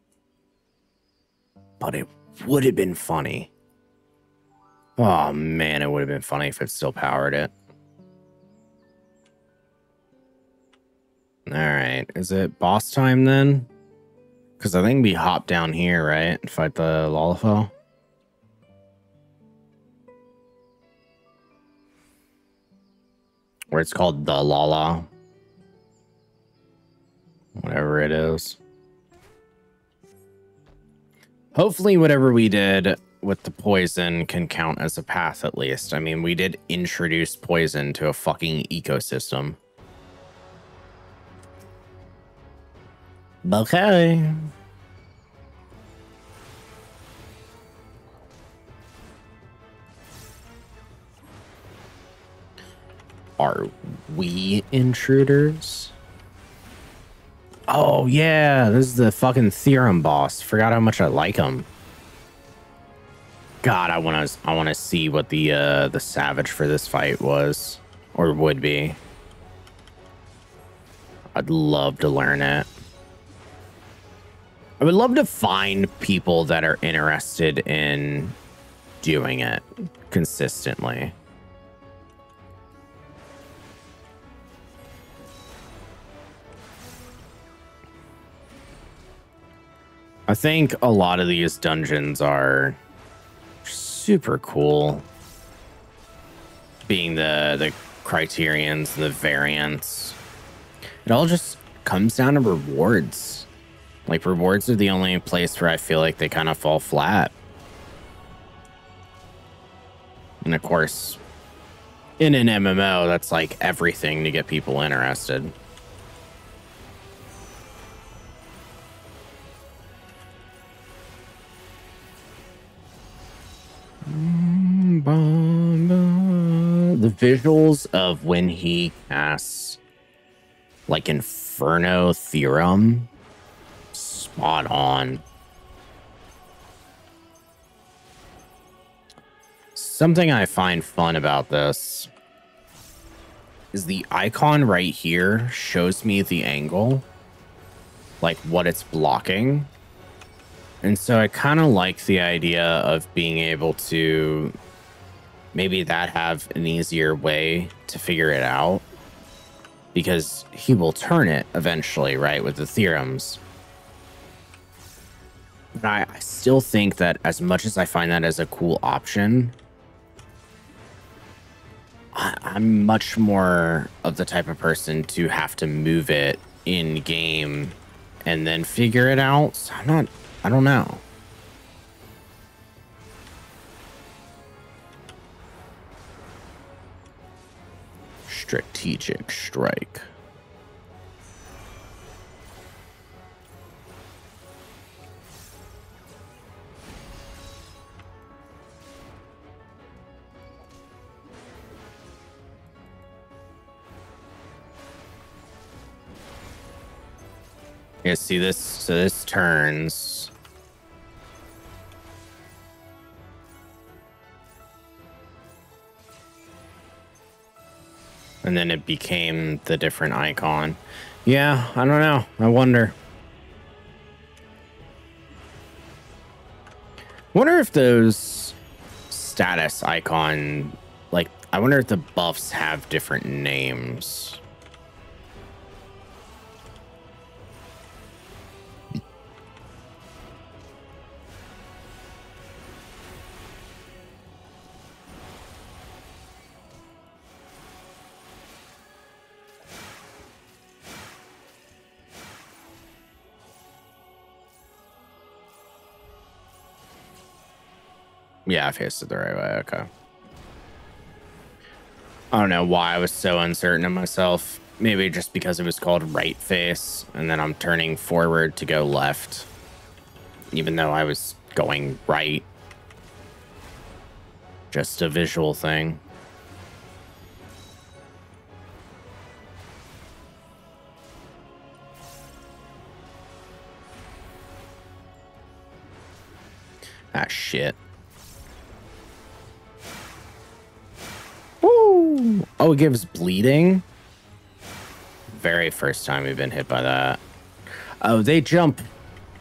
But it would have been funny. Oh man, it would have been funny if it still powered it. All right, is it boss time then? Because I think we hop down here, right? And fight the Lalafell. Where it's called the Lala. Whatever it is. Hopefully whatever we did with the poison can count as a path at least. I mean, we did introduce poison to a fucking ecosystem. Okay. Are we intruders? Oh yeah, this is the fucking theorem boss. Forgot how much I like him. God, I want to see what the savage for this fight was or would be. I'd love to learn it. I would love to find people that are interested in doing it consistently. I think a lot of these dungeons are super cool. Being the criterions, the variants. It all just comes down to rewards. Like, rewards are the only place where I feel like they kind of fall flat. And of course, in an MMO, that's like everything to get people interested. The visuals of when he casts like Inferno Theorem, spot on. Something I find fun about this is the icon right here shows me the angle, like what it's blocking. And so I kind of like the idea of being able to maybe that have an easier way to figure it out, because he will turn it eventually, right, with the theorems. But I still think that as much as I find that as a cool option, I'm much more of the type of person to have to move it in game and then figure it out. So I don't know. Strategic strike. Yeah, see this? So this turns. And then it became the different icon. Yeah, I don't know. I wonder. Wonder if those status icon, like, I wonder if the buffs have different names. Yeah, I faced it the right way. Okay. I don't know why I was so uncertain of myself. Maybe just because it was called right face, and then I'm turning forward to go left, even though I was going right. Just a visual thing. Ah, shit. Woo! Oh, it gives bleeding? Very first time we've been hit by that. Oh, they jump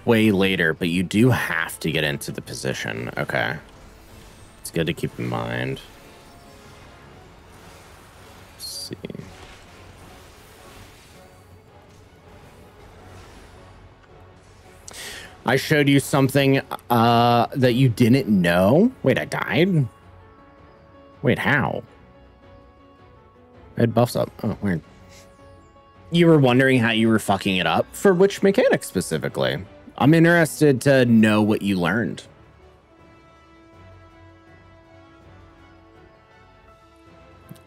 way later, but you do have to get into the position. Okay. It's good to keep in mind. Let's see. I showed you something that you didn't know. Wait, I died? Wait, how? I had buffs up. Oh, weird. You were wondering how you were fucking it up? For which mechanic specifically? I'm interested to know what you learned.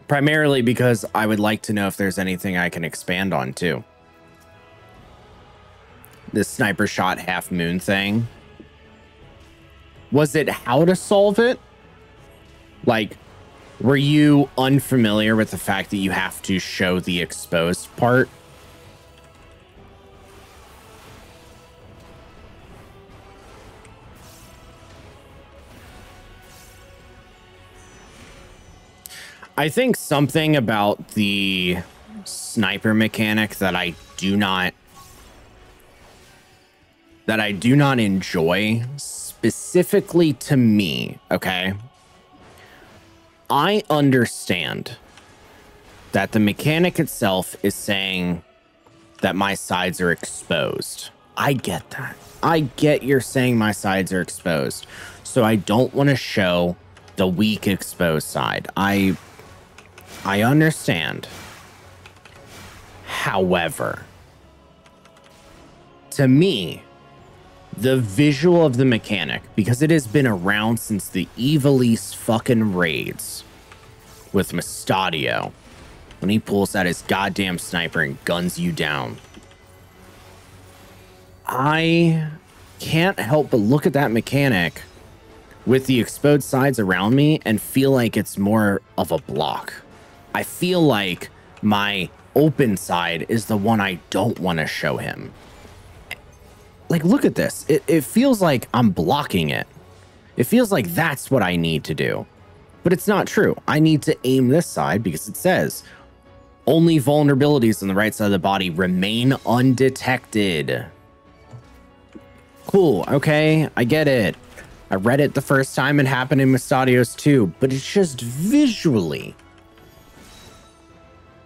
Primarily because I would like to know if there's anything I can expand on too. This sniper shot half moon thing. Was it how to solve it? Like, were you unfamiliar with the fact that you have to show the exposed part? I think something about the sniper mechanic that I do not enjoy, specifically to me, okay? I understand that the mechanic itself is saying that my sides are exposed. I get that. I get you're saying my sides are exposed. So I don't want to show the weak exposed side. I understand. However, to me, the visual of the mechanic, because it has been around since the Ivalice fucking raids with Mustadio, when he pulls out his goddamn sniper and guns you down. I can't help but look at that mechanic with the exposed sides around me and feel like it's more of a block. I feel like my open side is the one I don't want to show him. Like, look at this. It feels like I'm blocking it. It feels like that's what I need to do. But it's not true. I need to aim this side because it says only vulnerabilities on the right side of the body remain undetected. Cool. Okay, I get it. I read it the first time it happened in Mustadios too, but it's just visually.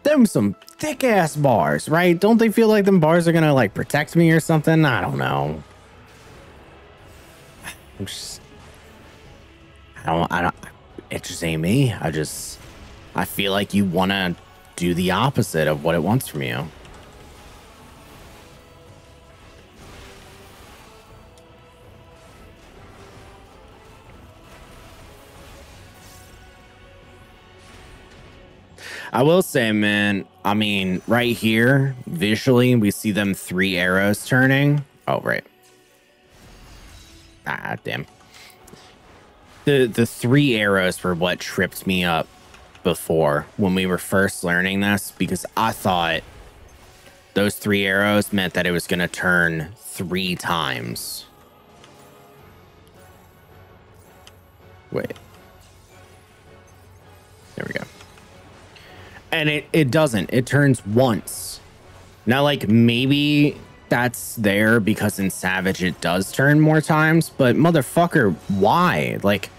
Them some thick ass bars, right? Don't they feel like them bars are gonna like protect me or something? I don't know. I'm just, I don't, it just ain't me. I feel like you want to do the opposite of what it wants from you. I will say, man, I mean, right here, visually, we see them 3 arrows turning. Oh, right. Ah, damn. The 3 arrows were what tripped me up before when we were first learning this, because I thought those 3 arrows meant that it was going to turn 3 times. Wait. There we go. And it doesn't. It turns once. Now, like, maybe that's there because in Savage it does turn more times, but motherfucker, why? Like,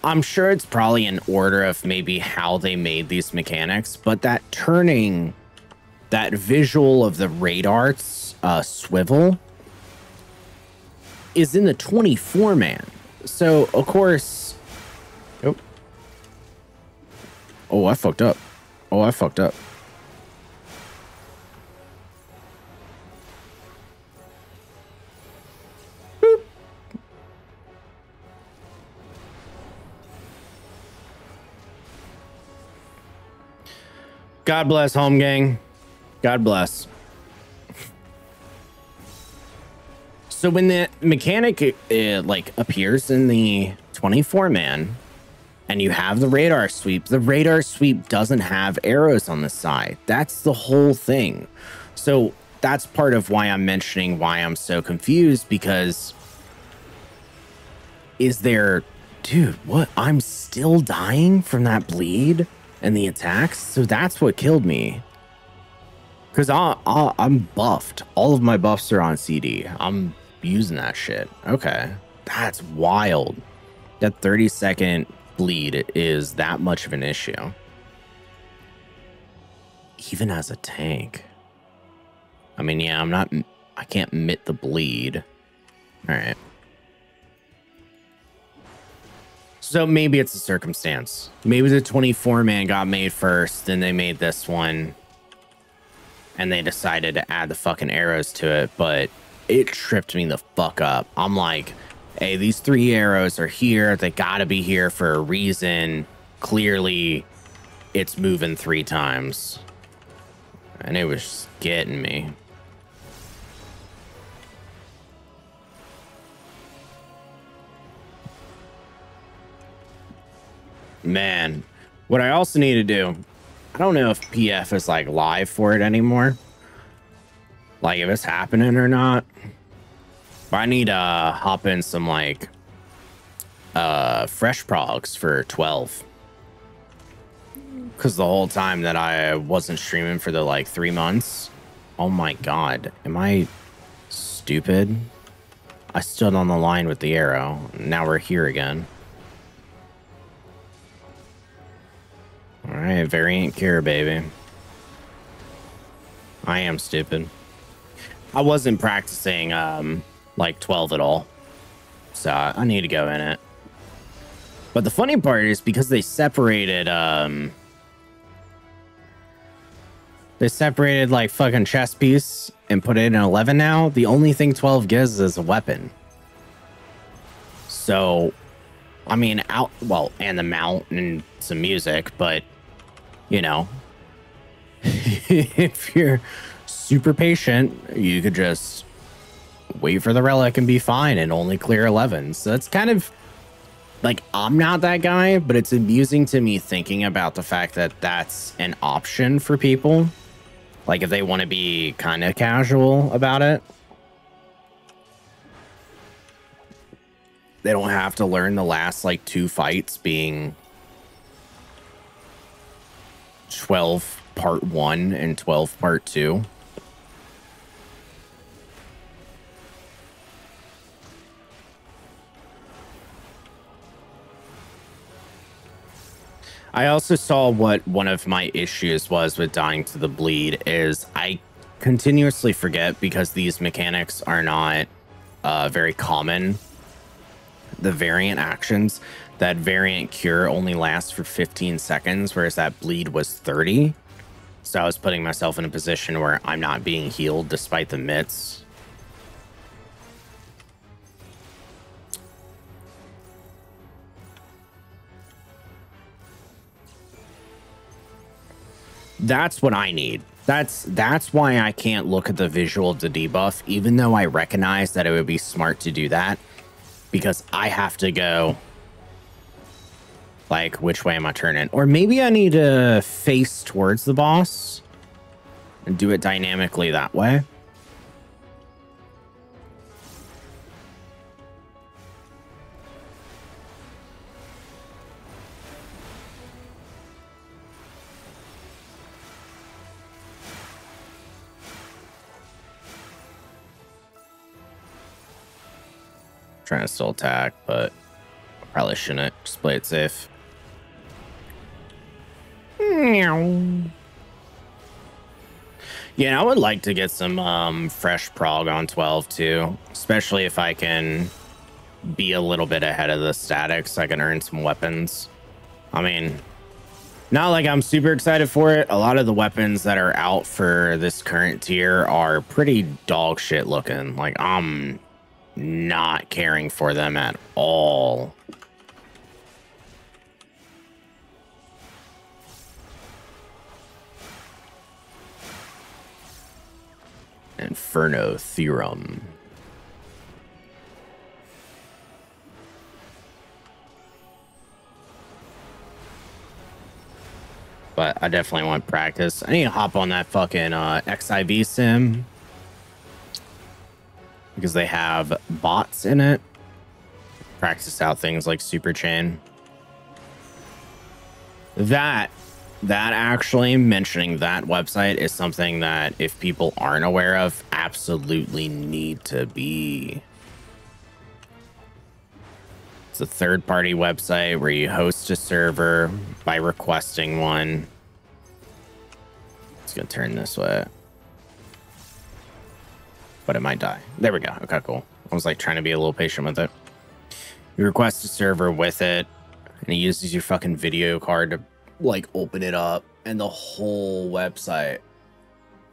I'm sure it's probably in order of maybe how they made these mechanics, but that turning, that visual of the radar's swivel is in the 24-man. So, of course... Oh. Oh, I fucked up. Oh, I fucked up. Boop. God bless, home gang. God bless. So when the mechanic like appears in the 24-man, and you have the radar sweep doesn't have arrows on the side. That's the whole thing. So that's part of why I'm mentioning why I'm so confused, because is there, dude, what? I'm still dying from that bleed and the attacks. So that's what killed me. Because I'm buffed. All of my buffs are on CD. I'm using that shit. Okay. That's wild. That 30-second bleed is that much of an issue. Even as a tank. I mean, yeah, I can't mitt the bleed. All right. So maybe it's a circumstance. Maybe the 24-man got made first, then they made this one, and they decided to add the fucking arrows to it, but it tripped me the fuck up. I'm like, hey, these 3 arrows are here. They gotta be here for a reason. Clearly, it's moving 3 times. And it was just getting me. Man, what I also need to do, I don't know if PF is like live for it anymore. Like if it's happening or not. But I need to hop in some like fresh progs for 12. Because the whole time that I wasn't streaming for the like 3 months. Oh my god. Am I stupid? I stood on the line with the arrow. Now we're here again. Alright, variant cure, baby. I am stupid. I wasn't practicing like 12 at all. So I need to go in it. But the funny part is because they separated like fucking chest piece and put it in 11 now, the only thing 12 gives is a weapon. So I mean, and the mount and some music, but you know, if you're super patient, you could just wait for the relic and be fine and only clear 11. So that's kind of like, I'm not that guy, but it's amusing to me thinking about the fact that that's an option for people. Like if they want to be kind of casual about it, they don't have to learn the last like 2 fights being 12 part 1 and 12 part 2. I also saw what one of my issues was with dying to the bleed is I continuously forget because these mechanics are not very common. The variant actions, that variant cure only lasts for 15 seconds, whereas that bleed was 30. So I was putting myself in a position where I'm not being healed despite the mitts. That's what I need. That's why I can't look at the visual of the debuff, even though I recognize that it would be smart to do that, because I have to go, like, which way am I turning? Or maybe I need to face towards the boss and do it dynamically that way. Trying to still attack, but probably shouldn't. Just play it safe. Yeah, I would like to get some fresh prog on 12 too, especially if I can be a little bit ahead of the statics. I can earn some weapons. I mean, not like I'm super excited for it. A lot of the weapons that are out for this current tier are pretty dog shit looking. Like, I'm not caring for them at all. Inferno Theorem. But I definitely want practice. I need to hop on that fucking XIV sim, because they have bots in it. Practice out things like Super Chain. That actually, mentioning that website is something that, if people aren't aware of, absolutely need to be. It's a third-party website where you host a server by requesting one. It's gonna turn this way, but it might die. There we go. Okay, cool. I was like trying to be a little patient with it. You request a server with it, and it uses your fucking video card to like open it up, and the whole website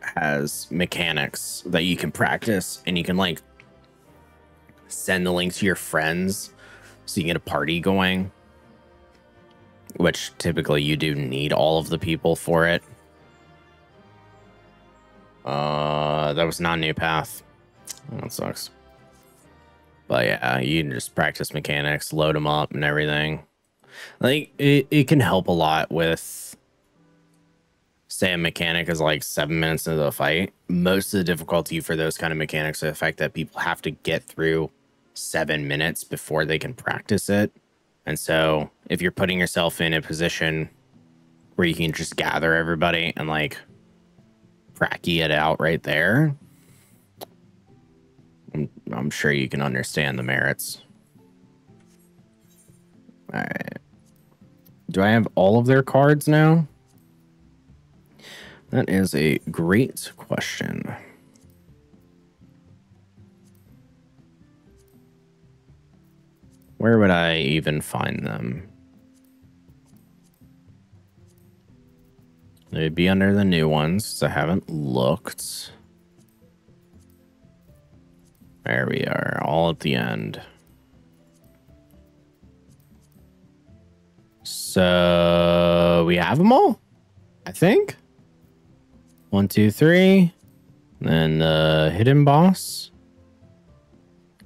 has mechanics that you can practice, and you can like send the link to your friends so you can get a party going, which typically you do need all of the people for it. That was not a new path. That sucks. But yeah, you can just practice mechanics, load them up and everything. Like, it can help a lot with, say, a mechanic is like 7 minutes into the fight. Most of the difficulty for those kind of mechanics are the fact that people have to get through 7 minutes before they can practice it. And so if you're putting yourself in a position where you can just gather everybody and like pracky it out right there, I'm sure you can understand the merits. All right. Do I have all of their cards now? That is a great question. Where would I even find them? They'd be under the new ones, so I haven't looked. There we are, all at the end. So we have them all, I think. 1, 2, 3. Then the hidden boss.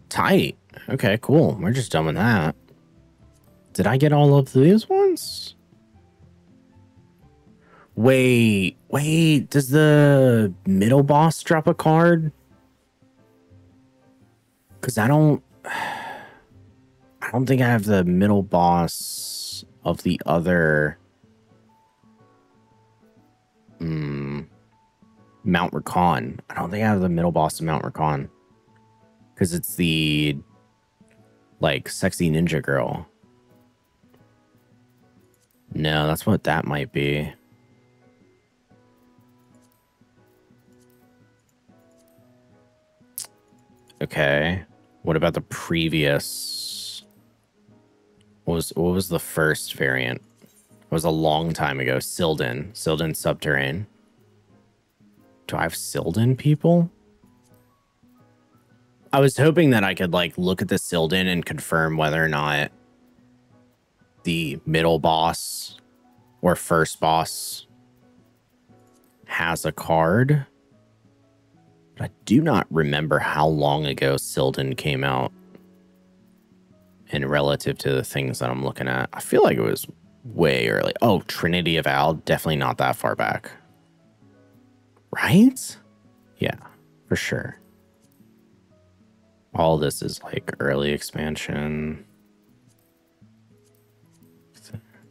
Tight. Okay, cool. We're just done with that. Did I get all of these ones? Wait. Does the middle boss drop a card? Because I don't think I have the middle boss of the other Mount Rakan. I don't think I have the middle boss of Mount Rakan, because it's the like sexy ninja girl. No, that's what that might be. Okay. What about the previous? What was the first variant? It was a long time ago. Sildon Subterrane. Do I have Sildon people? I was hoping that I could like look at the Sildon and confirm whether or not the middle boss or first boss has a card. But I do not remember how long ago Sildon came out in relative to the things that I'm looking at. I feel like it was way early. Oh, Trinity of Al, definitely not that far back. Right? Yeah, for sure. All this is like early expansion.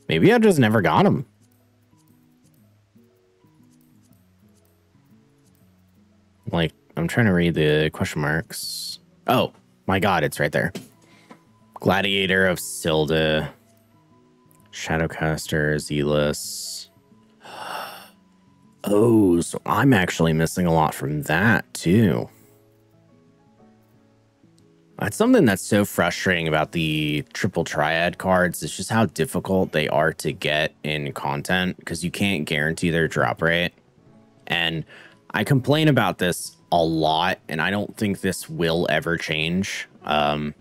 Maybe I just never got them. Like, I'm trying to read the question marks. Oh, my God, it's right there. Gladiator of Silda. Shadowcaster, Zealous. Oh, so I'm actually missing a lot from that, too. That's something that's so frustrating about the triple triad cards. It's just how difficult they are to get in content because you can't guarantee their drop rate. And I complain about this a lot, and I don't think this will ever change. I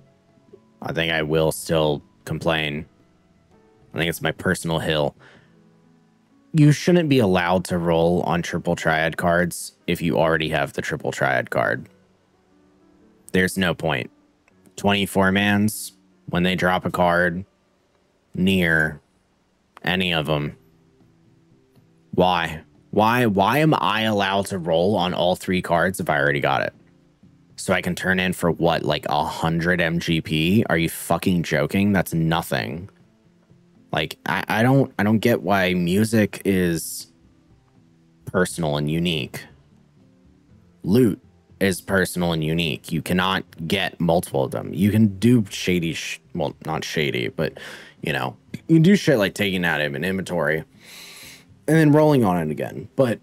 think I will still complain. I think it's my personal hill. You shouldn't be allowed to roll on triple triad cards if you already have the triple triad card. There's no point. 24 mans, when they drop a card near any of them. Why? Why am I allowed to roll on all three cards if I already got it? So I can turn in for what, like 100 MGP? Are you fucking joking? That's nothing. Like, I don't get why music is personal and unique. Loot is personal and unique. You cannot get multiple of them. You can do shady, well, not shady, but, you know, you can do shit like taking out an inventory and then rolling on it again. But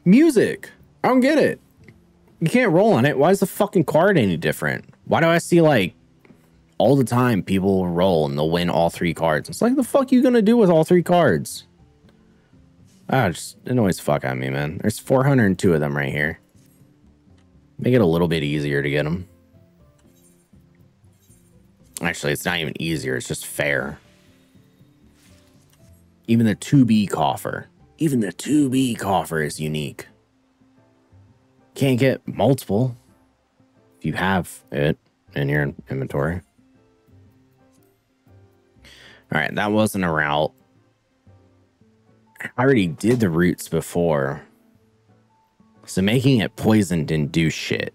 music, I don't get it. You can't roll on it. Why is the fucking card any different? Why do I see like all the time people will roll and they'll win all three cards? It's like, the fuck you gonna do with all three cards? Just it annoys the fuck out of me, man. There's 402 of them right here. Make it a little bit easier to get them. Actually, it's not even easier. It's just fair. Even the 2B coffer. Even the 2B coffer is unique. Can't get multiple if you have it in your inventory. All right, that wasn't a route. I already did the roots before. So making it poison didn't do shit.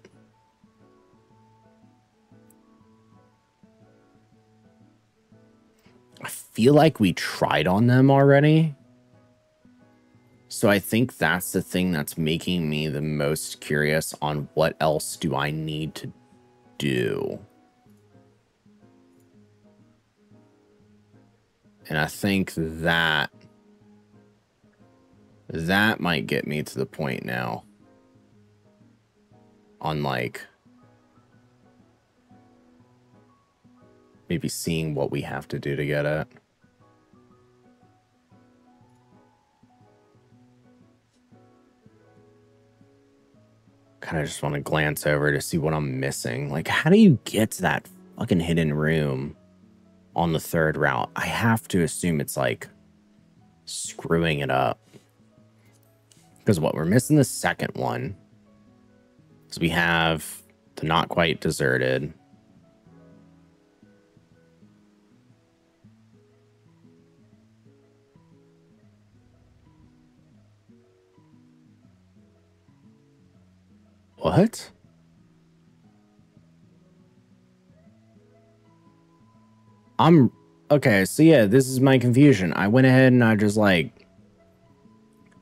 I feel like we tried on them already. So I think that's the thing that's making me the most curious on what else do I need to do. And I think that might get me to the point now on like maybe seeing what we have to do to get it. Kind of just want to glance over to see what I'm missing. Like, how do you get to that fucking hidden room on the third route? I have to assume it's like screwing it up. Because what, we're missing the second one. So we have the not quite deserted. What? Okay, so yeah, this is my confusion. I went ahead and I just like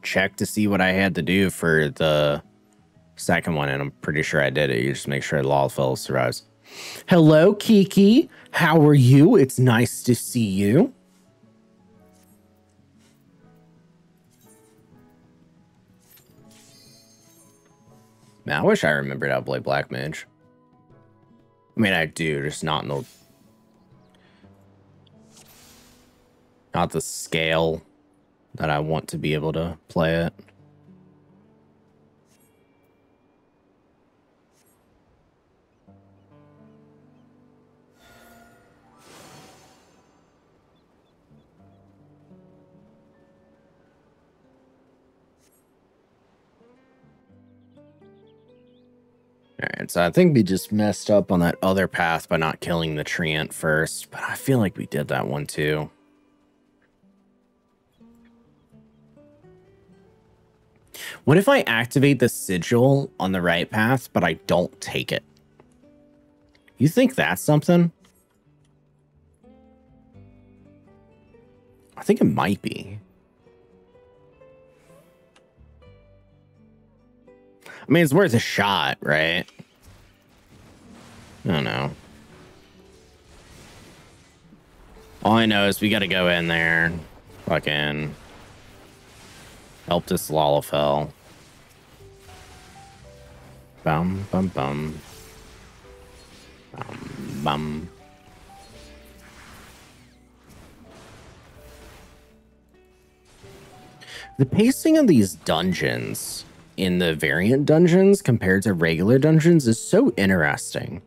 checked to see what I had to do for the second one, and I'm pretty sure I did it. You just make sure Lawfell survives. Hello, Kiki. How are you? It's nice to see you. Man, I wish I remembered how to play Black Mage. I mean, I do, just not in the... Not the scale that I want to be able to play it. Alright, so I think we just messed up on that other path by not killing the treant first, but I feel like we did that one too. What if I activate the sigil on the right path, but I don't take it? You think that's something? I think it might be. I mean, it's worth a shot, right? I don't know. All I know is we got to go in there, fucking help this Lalafell. Bum, bum, bum. Bum, bum. The pacing of these dungeons in the variant dungeons compared to regular dungeons is so interesting.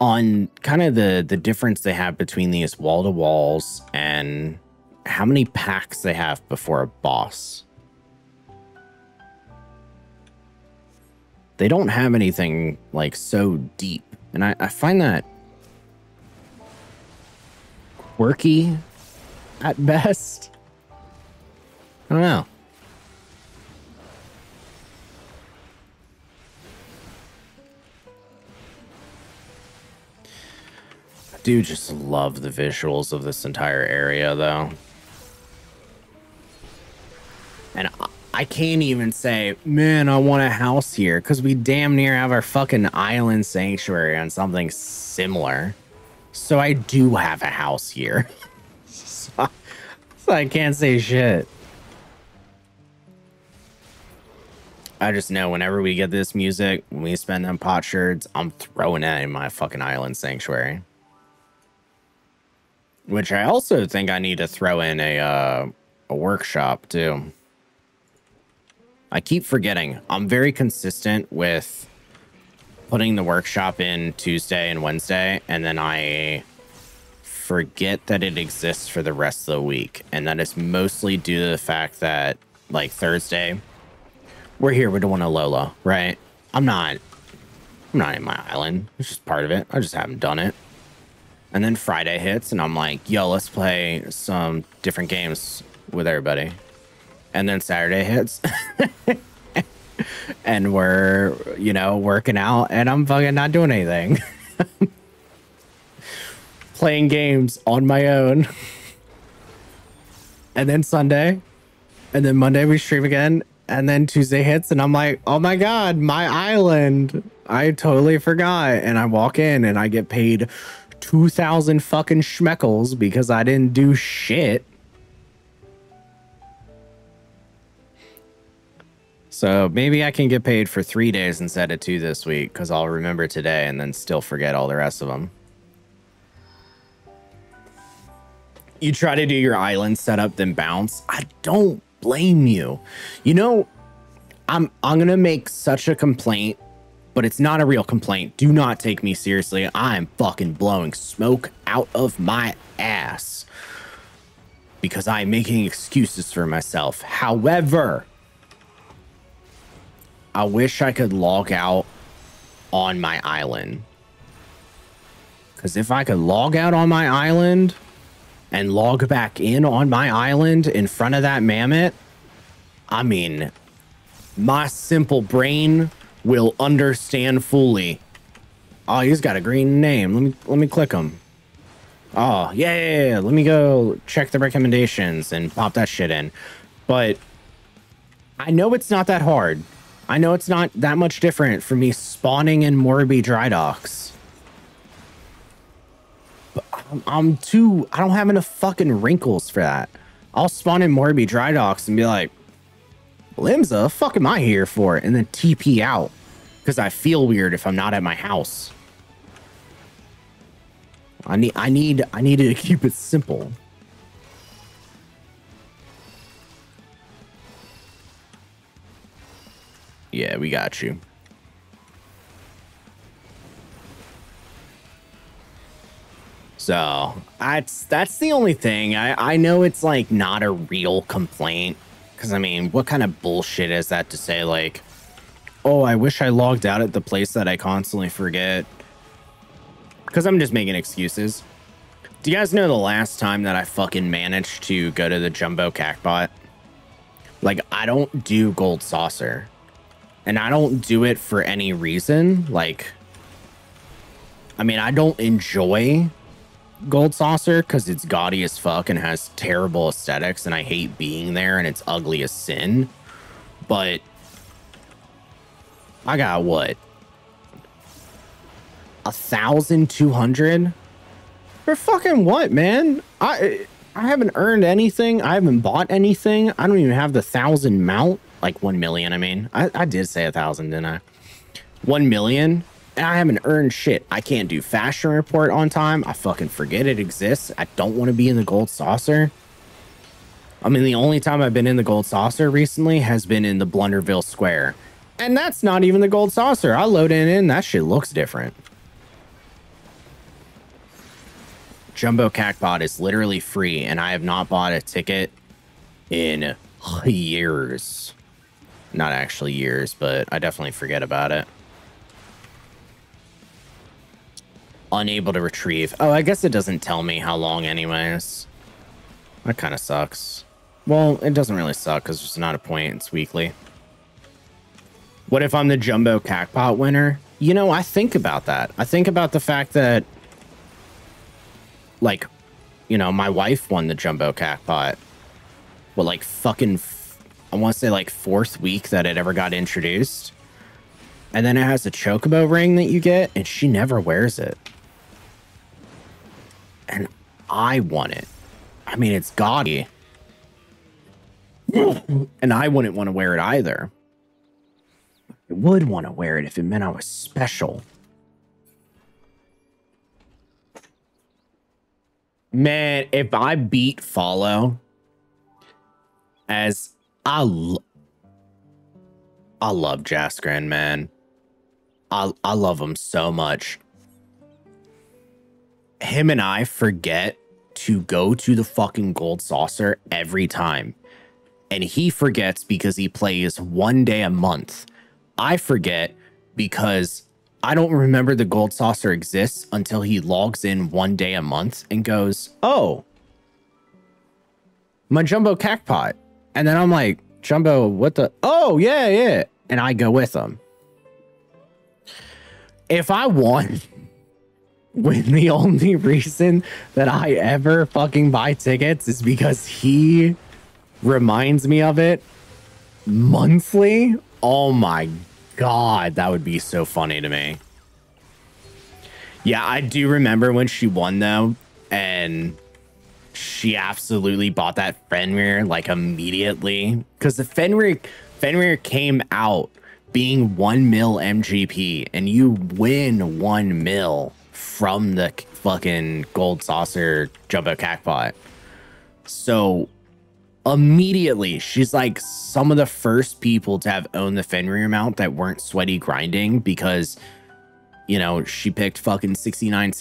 On kind of the difference they have between these wall-to-walls and how many packs they have before a boss. They don't have anything like so deep. And I find that quirky at best. I don't know. I do just love the visuals of this entire area, though. And I can't even say, man, I want a house here, because we damn near have our fucking island sanctuary on something similar. So I do have a house here. so I can't say shit. I just know whenever we get this music, when we spend them pot sherds, I'm throwing it in my fucking island sanctuary. Which I also think I need to throw in a workshop too. I keep forgetting. I'm very consistent with putting the workshop in Tuesday and Wednesday, and then I forget that it exists for the rest of the week. And that is mostly due to the fact that, like, Thursday, we're here, we're doing a Lola, right? I'm not in my island. It's just part of it. I just haven't done it. And then Friday hits, and I'm like, yo, let's play some different games with everybody. And then Saturday hits. And we're, you know, working out, and I'm fucking not doing anything. Playing games on my own. And then Sunday. And then Monday we stream again. And then Tuesday hits, and I'm like, oh my God, my island. I totally forgot. And I walk in, and I get paid 2,000 fucking schmeckles because I didn't do shit. So maybe I can get paid for 3 days instead of 2 this week, because I'll remember today and then still forget all the rest of them. You try to do your island setup, then bounce. I don't blame you. You know, I'm gonna make such a complaint, but it's not a real complaint. Do not take me seriously. I'm fucking blowing smoke out of my ass because I'm making excuses for myself. However, I wish I could log out on my island. Because if I could log out on my island and log back in on my island in front of that mammoth, I mean, my simple brain will understand fully. Oh, he's got a green name. Let me click him. Oh, yeah. Let me go check the recommendations and pop that shit in. But I know it's not that hard. I know it's not that much different from me spawning in Morbi dry docks. But I don't have enough fucking wrinkles for that. I'll spawn in Morbi dry docks and be like, Limsa, fuck am I here for? And then TP out. because I feel weird if I'm not at my house. I need to keep it simple. Yeah, we got you. So that's the only thing. I know it's like not a real complaint, because I mean, what kind of bullshit is that to say, like, oh, I wish I logged out at the place that I constantly forget? Because I'm just making excuses. Do you guys know the last time that I fucking managed to go to the Jumbo Cactbot? Like, I don't do Gold Saucer. And I don't do it for any reason. Like, I mean, I don't enjoy Gold Saucer because it's gaudy as fuck and has terrible aesthetics, and I hate being there, and it's ugly as sin. But I got what? 1,200 for fucking what, man? I haven't earned anything. I haven't bought anything. I don't even have the 1,000 mount. Like 1 million. I mean, I did say 1,000, didn't I? 1 million. And I haven't earned shit. I can't do fashion report on time. I fucking forget it exists. I don't want to be in the Gold Saucer. I mean, the only time I've been in the Gold Saucer recently has been in the Blunderville Square. And that's not even the Gold Saucer. I load it in. That shit looks different. Jumbo Cactbot is literally free, and I have not bought a ticket in years. Not actually years, but I definitely forget about it. Unable to retrieve. Oh, I guess it doesn't tell me how long anyways. That kind of sucks. Well, it doesn't really suck because there's not a point. It's weekly. What if I'm the Jumbo Cactbot winner? You know, I think about that. I think about the fact that, like, you know, my wife won the Jumbo Cactbot. Well, like, fucking, I want to say, like, 4th week that it ever got introduced. And then it has a chocobo ring that you get, and she never wears it. And I want it. I mean, it's gaudy. And I wouldn't want to wear it either. I would want to wear it if it meant I was special. Man, if I beat Follow, as I love Jaskran, man. I love him so much. Him and I forget to go to the fucking Gold Saucer every time. And he forgets because he plays 1 day a month. I forget because I don't remember the Gold Saucer exists until he logs in 1 day a month and goes, oh, my Jumbo Cactbot. And then I'm like, Jumbo, what the? Oh, yeah, yeah. And I go with him. If I won, when the only reason that I ever fucking buy tickets is because he reminds me of it monthly, oh my God, that would be so funny to me. Yeah, I do remember when she won, though, and she absolutely bought that Fenrir, like, immediately. Because the Fenrir came out being 1 mil MGP, and you win 1 mil from the fucking Gold Saucer Jumbo Cactbot. So immediately, she's like some of the first people to have owned the Fenrir mount that weren't sweaty grinding, because, you know, she picked fucking 69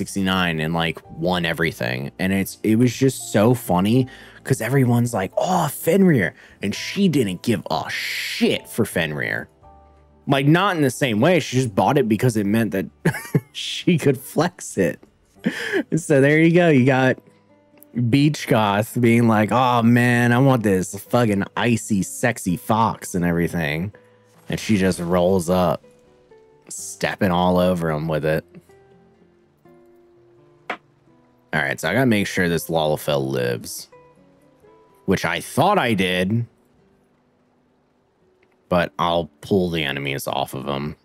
and like won everything. And it was just so funny because everyone's like, oh, Fenrir. And she didn't give a shit for Fenrir. Like, not in the same way. She just bought it because it meant that she could flex it. So there you go. You got Beach Goth being like, oh man, I want this fucking icy, sexy fox and everything. And she just rolls up, stepping all over him with it. All right, so I gotta make sure this Lalafell lives, which I thought I did, but I'll pull the enemies off of him.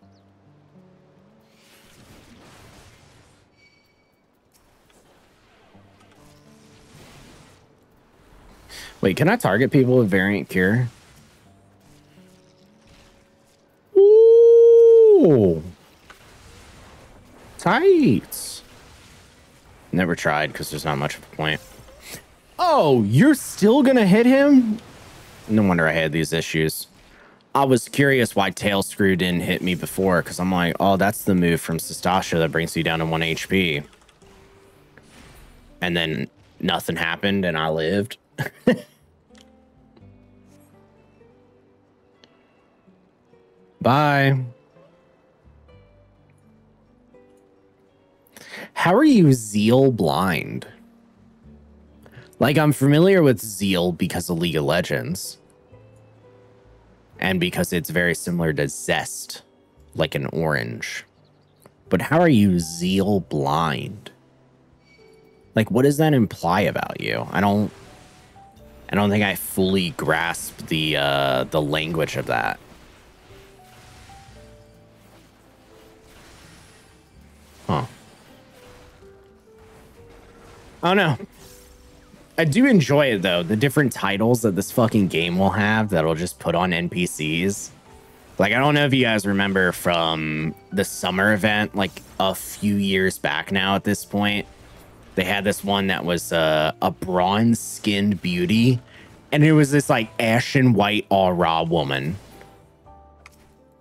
Wait, can I target people with Variant Cure? Ooh. Tight. Never tried because there's not much of a point. Oh, you're still gonna hit him? No wonder I had these issues. I was curious why Tail Screw didn't hit me before, because I'm like, oh, that's the move from Sastasha that brings you down to 1 HP. And then nothing happened and I lived. Bye. How are you Zeal blind? Like, I'm familiar with Zeal because of League of Legends. And because it's very similar to Zest, like an orange. But how are you Zeal blind? Like, what does that imply about you? I don't think I fully grasp the language of that. Huh. Oh no. I do enjoy it though. The different titles that this fucking game will have that'll just put on NPCs. Like, I don't know if you guys remember from the summer event, like a few years back now at this point. They had this one that was a bronze-skinned beauty, and it was this like ashen white aura woman.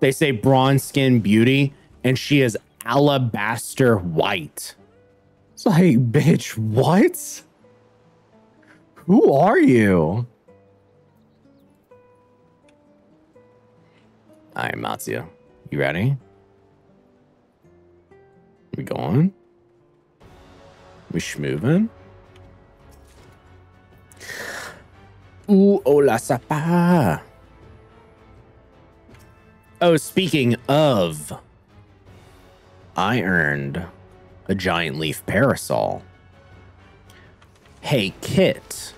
They say bronze-skinned beauty, and she is alabaster white. It's like, bitch, what? Who are you? All right, Matsuya, you ready? We going? We schmoving? Ooh, hola sapa. Oh, speaking of, I earned a giant leaf parasol. Hey, Kit.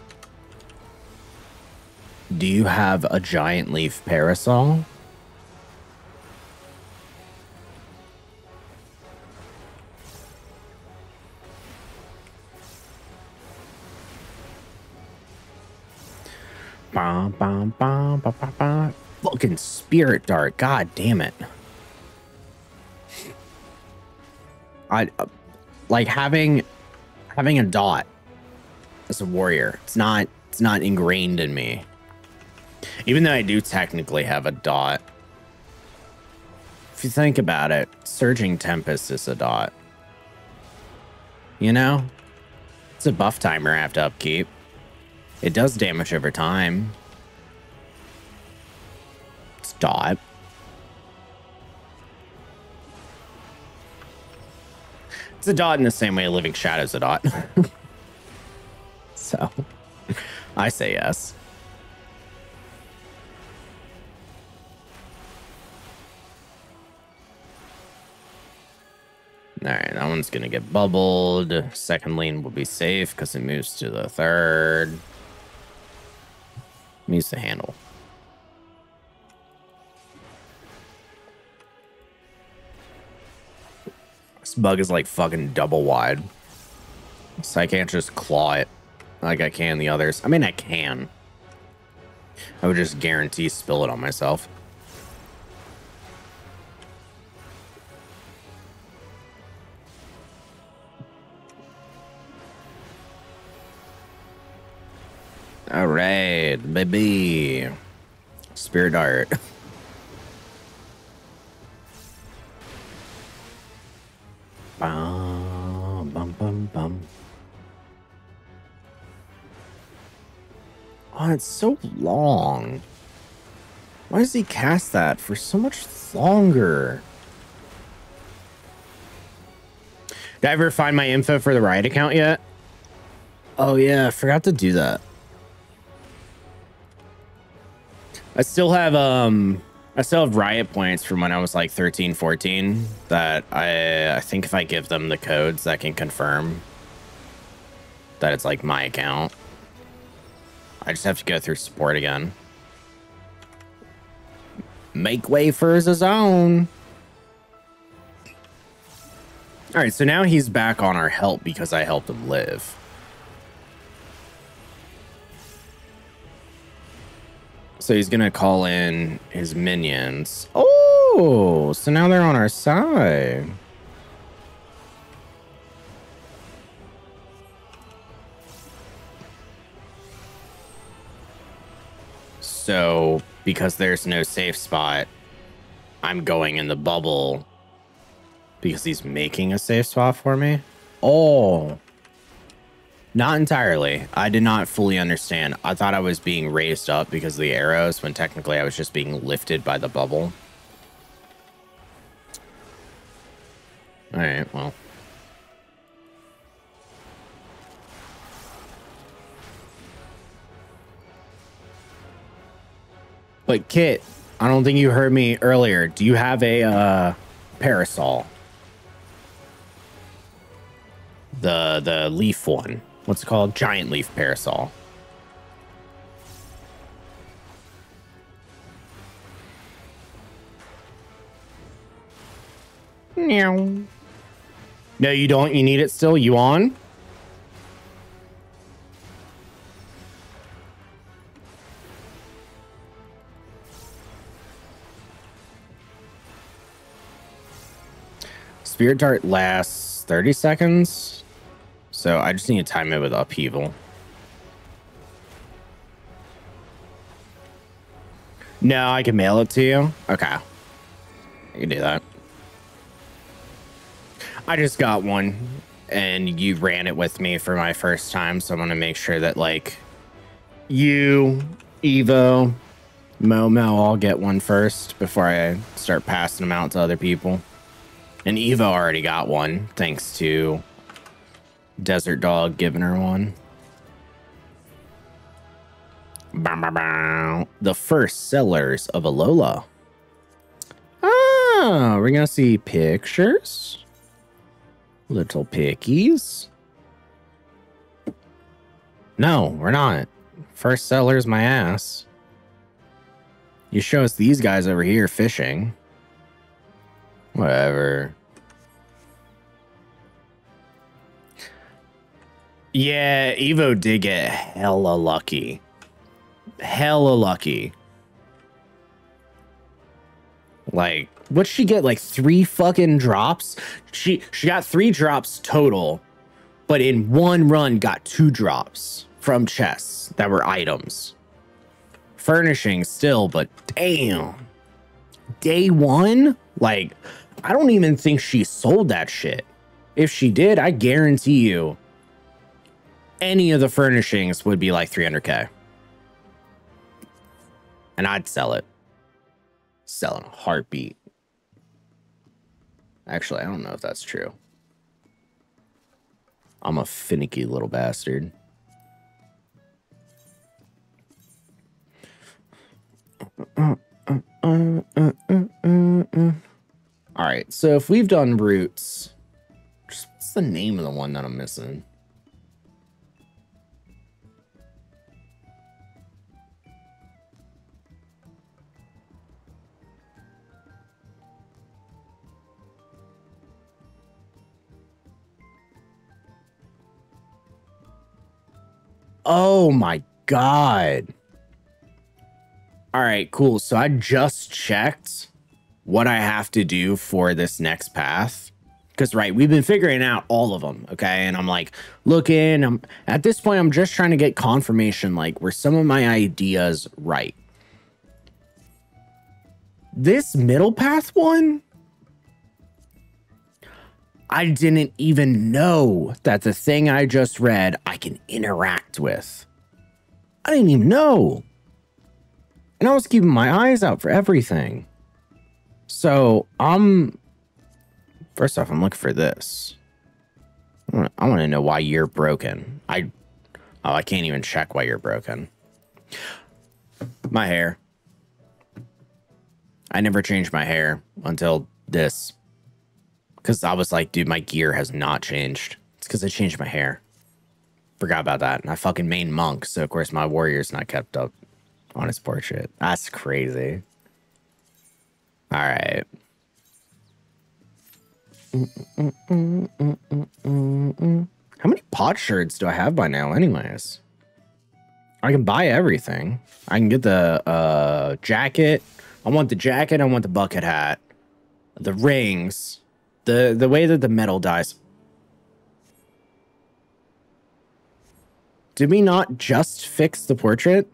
Do you have a giant leaf parasol? Bum, bum, bum, bum, bum, bum. Fucking spirit dart. God damn it. I like having a dot as a warrior. It's not ingrained in me. Even though I do technically have a dot. If you think about it, Surging Tempest is a dot. You know? It's a buff timer I have to upkeep. It does damage over time. It's dot. It's a dot in the same way Living Shadow's a dot. So, I say yes. All right, that one's going to get bubbled. Second lane will be safe because it moves to the third. Use the handle. This bug is like fucking double wide. So I can't just claw it like I can the others. I mean, I can. I would just guarantee spill it on myself. All right, baby. Spirit dart. Bum, bum, bum, bum. Oh, it's so long. Why does he cast that for so much longer? Did I ever find my info for the Riot account yet? Oh yeah, I forgot to do that. I still have Riot points from when I was like 13, 14 that I think if I give them the codes that can confirm that it's like my account. I just have to go through support again. Make way for his own. All right, so now he's back on our help because I helped him live. So he's gonna call in his minions. Oh, so now they're on our side. So because there's no safe spot, I'm going in the bubble because he's making a safe spot for me. Oh, not entirely. I did not fully understand. I thought I was being raised up because of the arrows when technically I was just being lifted by the bubble. All right, well. But Kit, I don't think you heard me earlier. Do you have a parasol? The leaf one. What's it called? Giant leaf parasol. Meow. No, you don't. You need it still. You on? Spirit Dart lasts 30 seconds. So I just need to time it with upheaval. No, I can mail it to you. Okay. I can do that. I just got one and you ran it with me for my first time. So I want to make sure that like you, Evo, Momo all get one first before I start passing them out to other people. And Evo already got one, thanks to Desert Dog giving her one. Bow, bow, bow. The first sellers of Alola. Ah, we're gonna see pictures. Little pickies. No, we're not. First sellers, my ass. You show us these guys over here fishing. Whatever. Yeah, Evo did get hella lucky. Hella lucky. Like, what'd she get? Like 3 fucking drops? She got 3 drops total, but in one run got 2 drops from chests that were items. Furnishing still, but damn. Day 1? Like, I don't even think she sold that shit. If she did, I guarantee you any of the furnishings would be like 300k. And I'd sell it. Sell in a heartbeat. Actually, I don't know if that's true. I'm a finicky little bastard. All right, so if we've done roots, what's the name of the one that I'm missing? Oh my God. All right, cool. So I just checked what I have to do for this next path. Because, right, we've been figuring out all of them, okay? And I'm like, looking, at this point, I'm just trying to get confirmation, like, were some of my ideas right? This middle path one, I didn't even know that the thing I just read, I can interact with. I didn't even know. And I was keeping my eyes out for everything. So, first off, I'm looking for this. I want to know why you're broken. I can't even check why you're broken. My hair. I never changed my hair until this. Because I was like, dude, my gear has not changed. It's because I changed my hair. Forgot about that. And I fucking main monk, so of course my warrior's not kept up on his portrait. That's crazy. All right. How many pot shards do I have by now anyways? I can buy everything. I can get the jacket. I want the jacket. I want the bucket hat. The rings. The way that the metal dies. Did we not just fix the portrait?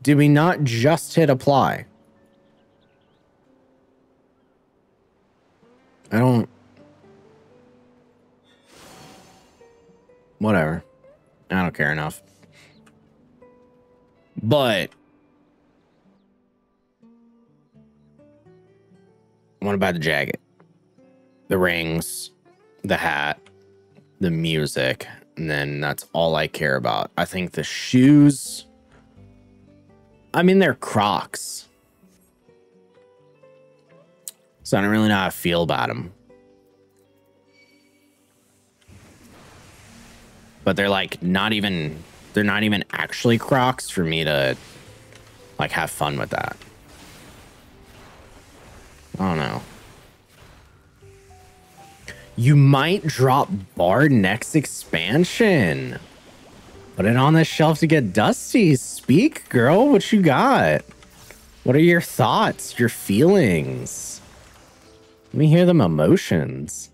Did we not just hit apply? I don't... Whatever. I don't care enough. But... what about the jacket? The rings, the hat, the music, and then that's all I care about. I think the shoes... I mean, they're Crocs. So I don't really know how I feel about them. But they're like not even actually Crocs for me to like have fun with that. I don't know. You might drop Bard next expansion. Put it on the shelf to get dusty. Speak, girl. What you got? What are your thoughts? Your feelings? Let me hear them emotions.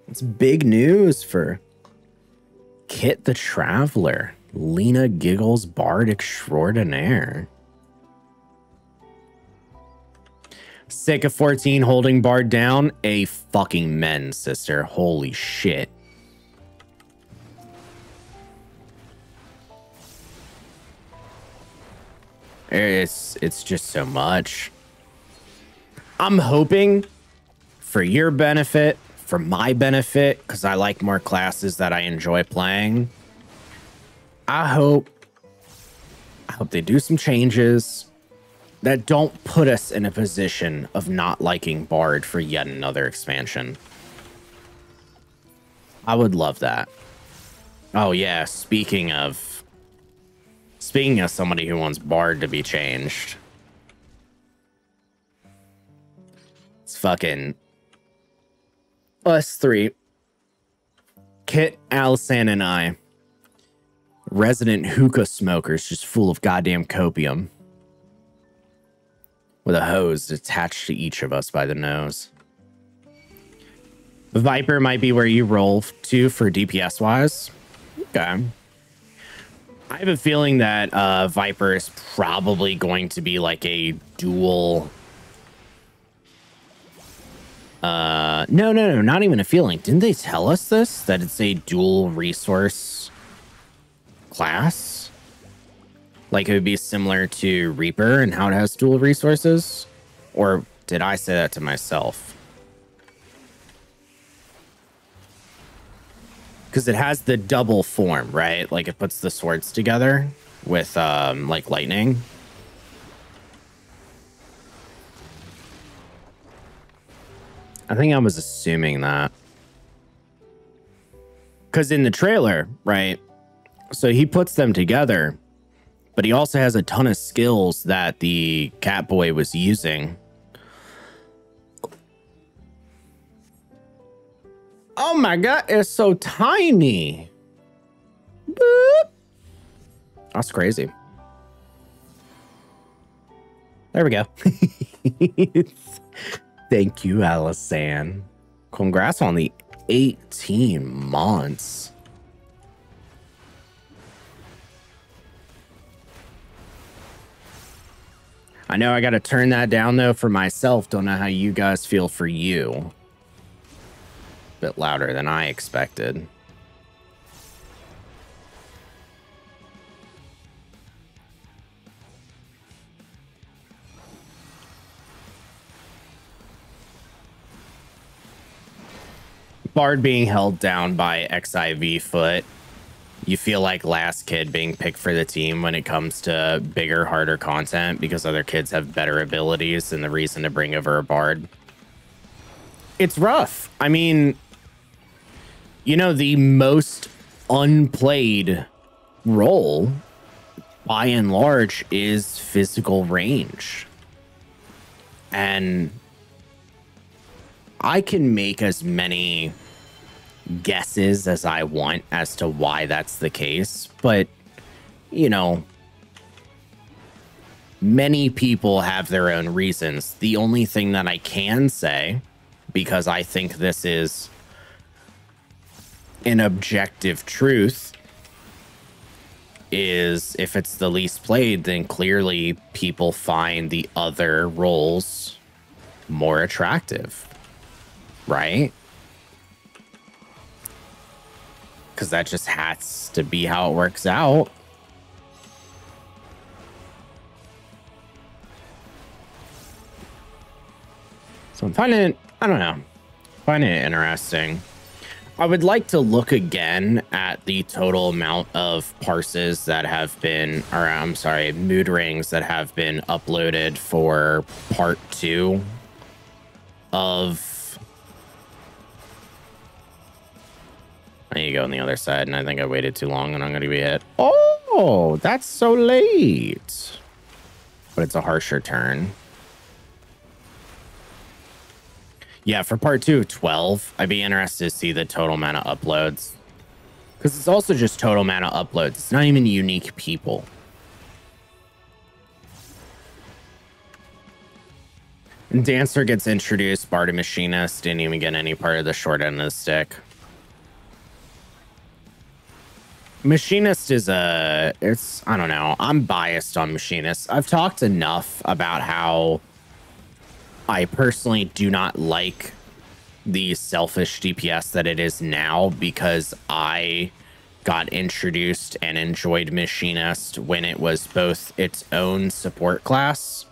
It's big news for Kit the Traveler. Lena Giggles Bard Extraordinaire. Sick of 14 holding Bard down. A fucking men, sister. Holy shit. It's just so much. I'm hoping for your benefit, for my benefit, because I like more classes that I enjoy playing. I hope they do some changes that don't put us in a position of not liking Bard for yet another expansion. I would love that. Oh yeah, speaking of somebody who wants Bard to be changed. It's fucking us three. Kit, Alisan, and I. Resident hookah smokers just full of goddamn copium. With a hose attached to each of us by the nose. Viper might be where you roll to for DPS wise. Okay. I have a feeling that Viper is probably going to be like a dual... No, not even a feeling. Didn't they tell us this? That it's a dual resource class? Like it would be similar to Reaper and how it has dual resources? Or did I say that to myself? Because it has the double form, right? Like it puts the swords together with like lightning. I think I was assuming that. Because in the trailer, right? So he puts them together, but he also has a ton of skills that the Catboy was using. Oh my god, it's so tiny. Boop. That's crazy. There we go. Thank you, Alisan. Congrats on the 18 months. I know I got to turn that down, though, for myself. Don't know how you guys feel for you. Bit louder than I expected. Bard being held down by XIV foot. You feel like last kid being picked for the team when it comes to bigger, harder content because other kids have better abilities and the reason to bring over a Bard. It's rough. I mean, you know, the most unplayed role by and large is physical range. And I can make as many guesses as I want as to why that's the case, but you know, many people have their own reasons. The only thing that I can say, because I think this is an objective truth, is if it's the least played, then clearly people find the other roles more attractive, right? Because that just has to be how it works out. So I'm finding it, I don't know, finding it interesting. I would like to look again at the total amount of parses that have been, or I'm sorry, mood rings that have been uploaded for part 2 of. I need to go on the other side, and I think I waited too long, and I'm going to be hit. Oh, that's so late. But it's a harsher turn. Yeah, for part 2 of 12, I'd be interested to see the total amount of uploads. Because it's also just total amount of uploads. It's not even unique people. And Dancer gets introduced. Barda Machinist didn't even get any part of the short end of the stick. Machinist is I don't know. I'm biased on Machinist. I've talked enough about how I personally do not like the selfish DPS that it is now, because I got introduced and enjoyed Machinist when it was both its own support class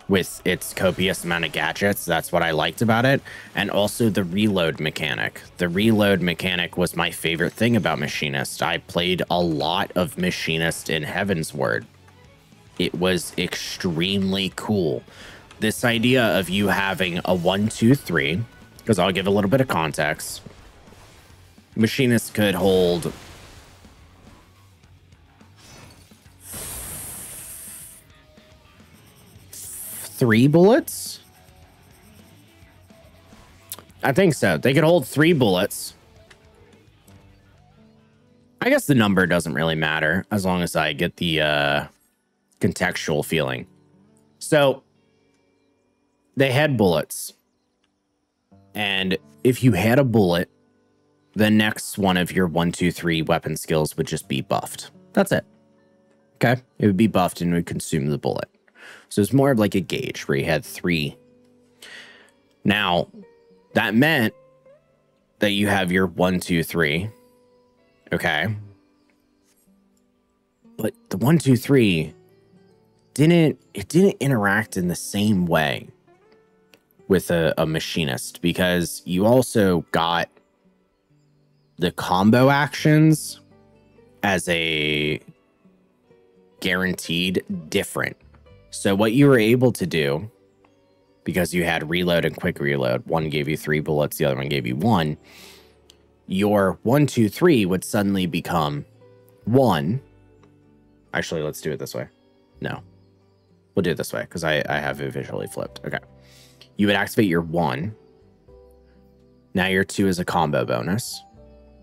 with its copious amount of gadgets. That's what I liked about it. And also the reload mechanic. The reload mechanic was my favorite thing about Machinist. I played a lot of Machinist in Heavensward. It was extremely cool. This idea of you having a 1, 2, 3, because I'll give a little bit of context. Machinist could hold 3 bullets? I think so. They could hold 3 bullets. I guess the number doesn't really matter as long as I get the contextual feeling. So they had bullets. And if you had a bullet, the next one of your 1, 2, 3 weapon skills would just be buffed. That's it. Okay? It would be buffed and would consume the bullet. So it's more of like a gauge where you had 3. Now, that meant that you have your 1, 2, 3. Okay? But the 1, 2, 3 didn't interact in the same way with a machinist, because you also got the combo actions as a guaranteed different. So what you were able to do, because you had reload and quick reload, one gave you 3 bullets, the other one gave you 1, your 1, 2, 3 would suddenly become 1. Actually, let's do it this way. No, we'll do it this way because I have it visually flipped. Okay. You would activate your 1. Now your 2 is a combo bonus.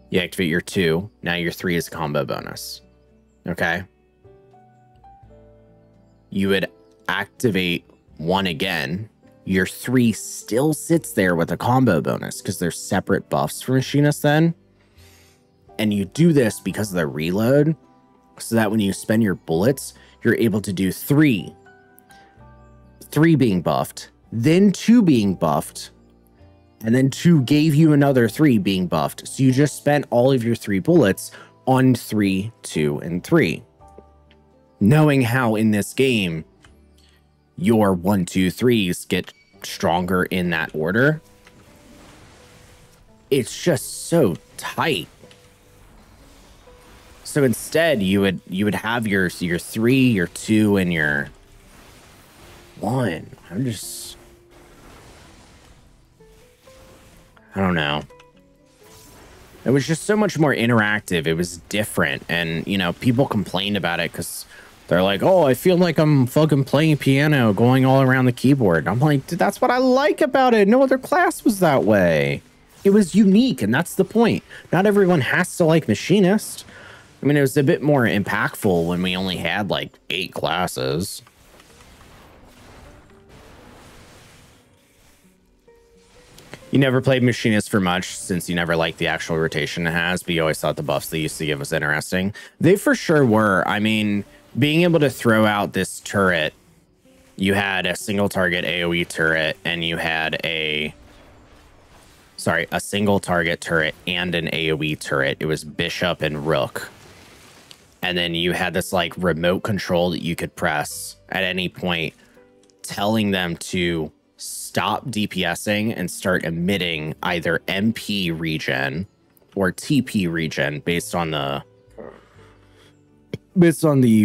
You activate your 2. Now your 3 is a combo bonus. Okay. You would activate 1 again. Your 3 still sits there with a combo bonus because they're separate buffs for Machinist then. And you do this because of the reload, so that when you spend your bullets, you're able to do 3. 3 being buffed, then 2 being buffed, and then 2 gave you another 3 being buffed. So you just spent all of your 3 bullets on 3, 2, and 3. Knowing how in this game your 1, 2, 3s get stronger in that order, it's just so tight. So instead, you would have your 3, your 2, and your 1. I don't know. It was just so much more interactive. It was different. And, you know, people complained about it because they're like, oh, I feel like I'm fucking playing piano going all around the keyboard. I'm like, dude, that's what I like about it. No other class was that way. It was unique, and that's the point. Not everyone has to like Machinist. I mean, it was a bit more impactful when we only had like 8 classes. You never played Machinist for much since you never liked the actual rotation it has, but you always thought the buffs they used to give was interesting. They for sure were. I mean, being able to throw out this turret, you had a single target AoE turret, and you had a single target turret and an AoE turret. It was Bishop and Rook. And then you had this like remote control that you could press at any point, telling them to stop DPSing and start emitting either MP regen or TP regen based on the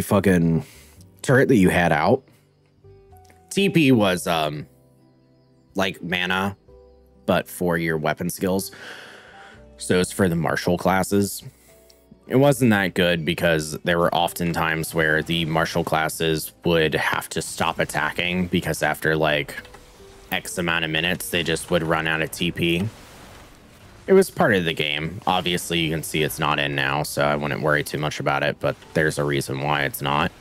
fucking turret that you had out. TP was like mana, but for your weapon skills. So it's for the martial classes. It wasn't that good because there were often times where the martial classes would have to stop attacking because after like X amount of minutes, they just would run out of TP. It was part of the game. Obviously, you can see it's not in now, so I wouldn't worry too much about it, but there's a reason why it's not.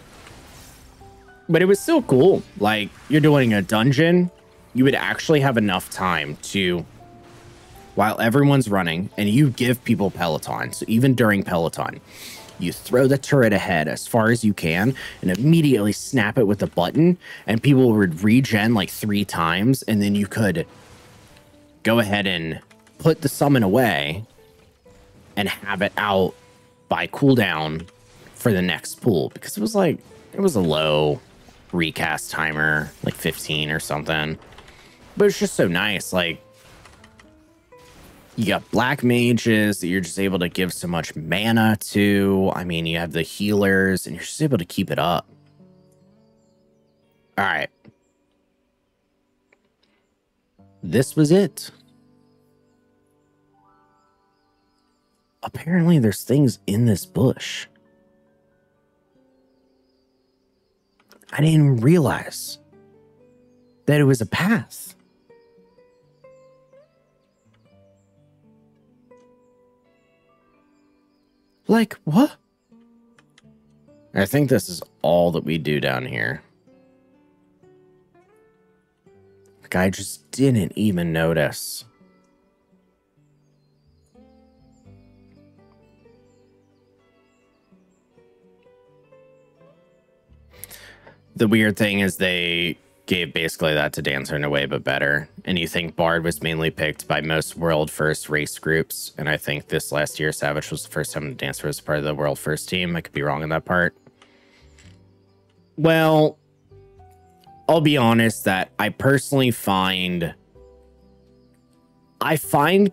But it was still cool. Like, you're doing a dungeon, you would actually have enough time to, while everyone's running, and you give people Peloton. So even during Peloton, you throw the turret ahead as far as you can and immediately snap it with the button, and people would regen like 3 times, and then you could go ahead and put the summon away and have it out by cooldown for the next pool, because it was a low recast timer, like 15 or something. But it's just so nice. Like, you got black mages that you're just able to give so much mana to. I mean, you have the healers and you're just able to keep it up. All right. This was it. Apparently there's things in this bush. I didn't even realize that it was a path. Like, what? I think this is all that we do down here. Like, I just didn't even notice. The weird thing is they gave basically that to Dancer in a way, but better. And you think Bard was mainly picked by most world first race groups. And I think this last year, Savage was the first time Dancer was part of the world first team. I could be wrong on that part. Well, I'll be honest that I personally find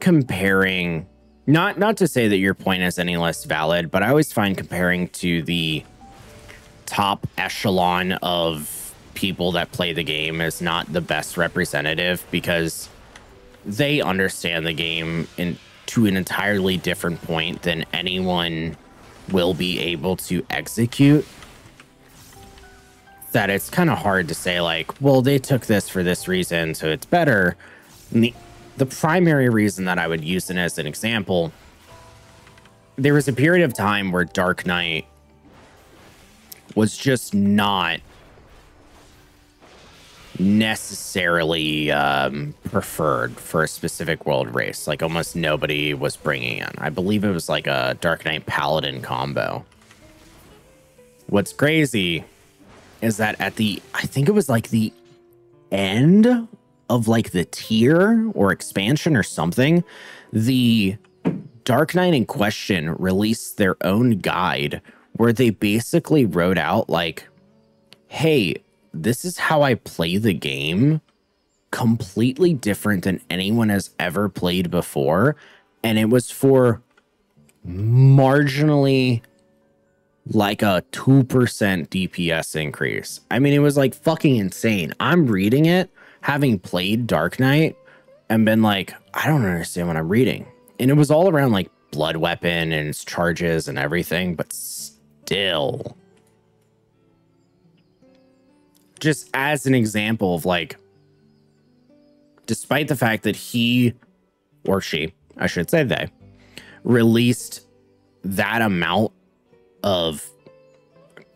comparing, not to say that your point is any less valid, but I always find comparing to the top echelon of people that play the game is not the best representative, because they understand the game to an entirely different point than anyone will be able to execute. That it's kind of hard to say like, well, they took this for this reason, so it's better. And the primary reason that I would use it as an example, there was a period of time where Dark Knight was just not necessarily preferred for a specific world race. Like, almost nobody was bringing in. I believe it was like a Dark Knight Paladin combo. What's crazy is that at the, I think it was like the end of like the tier or expansion or something, the Dark Knight in question released their own guide where they basically wrote out like, hey, this is how I play the game, completely different than anyone has ever played before. And it was for marginally like a 2% DPS increase. I mean, it was like fucking insane. I'm reading it, having played Dark Knight, and been like, I don't understand what I'm reading. And it was all around like blood weapon and its charges and everything, but still, just as an example of like, despite the fact that he or she, I should say they, released that amount of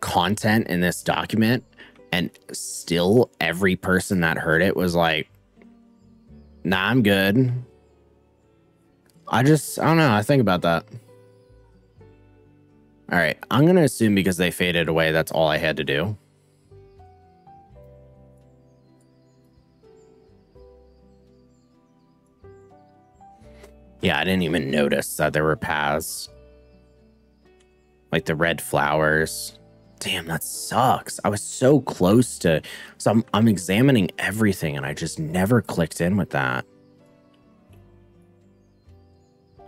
content in this document, and still every person that heard it was like, Nah, I'm good. I don't know. I think about that. All right. I'm going to assume because they faded away, that's all I had to do. Yeah, I didn't even notice that there were paths. Like the red flowers. Damn, that sucks. I was so close to... So I'm examining everything and I just never clicked in with that.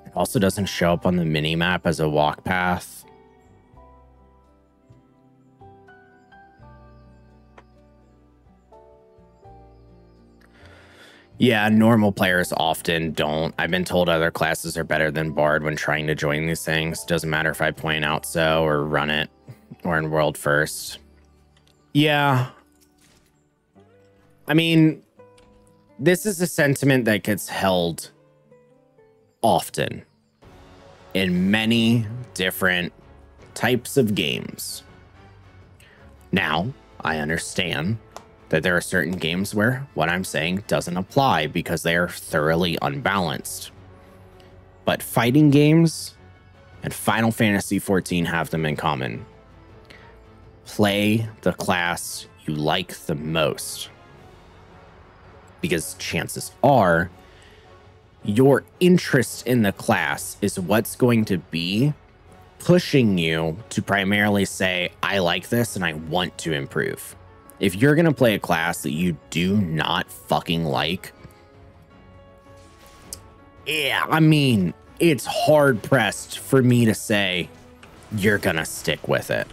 It also doesn't show up on the mini-map as a walk path. Yeah, normal players often don't. I've been told other classes are better than Bard when trying to join these things. Doesn't matter if I point out so or run it or in world first. Yeah. I mean, this is a sentiment that gets held often in many different types of games. Now, I understand that there are certain games where what I'm saying doesn't apply because they are thoroughly unbalanced. But fighting games and Final Fantasy XIV have them in common. Play the class you like the most. Because chances are, your interest in the class is what's going to be pushing you to primarily say, I like this and I want to improve. If you're going to play a class that you do not fucking like, yeah, I mean, it's hard pressed for me to say you're going to stick with it.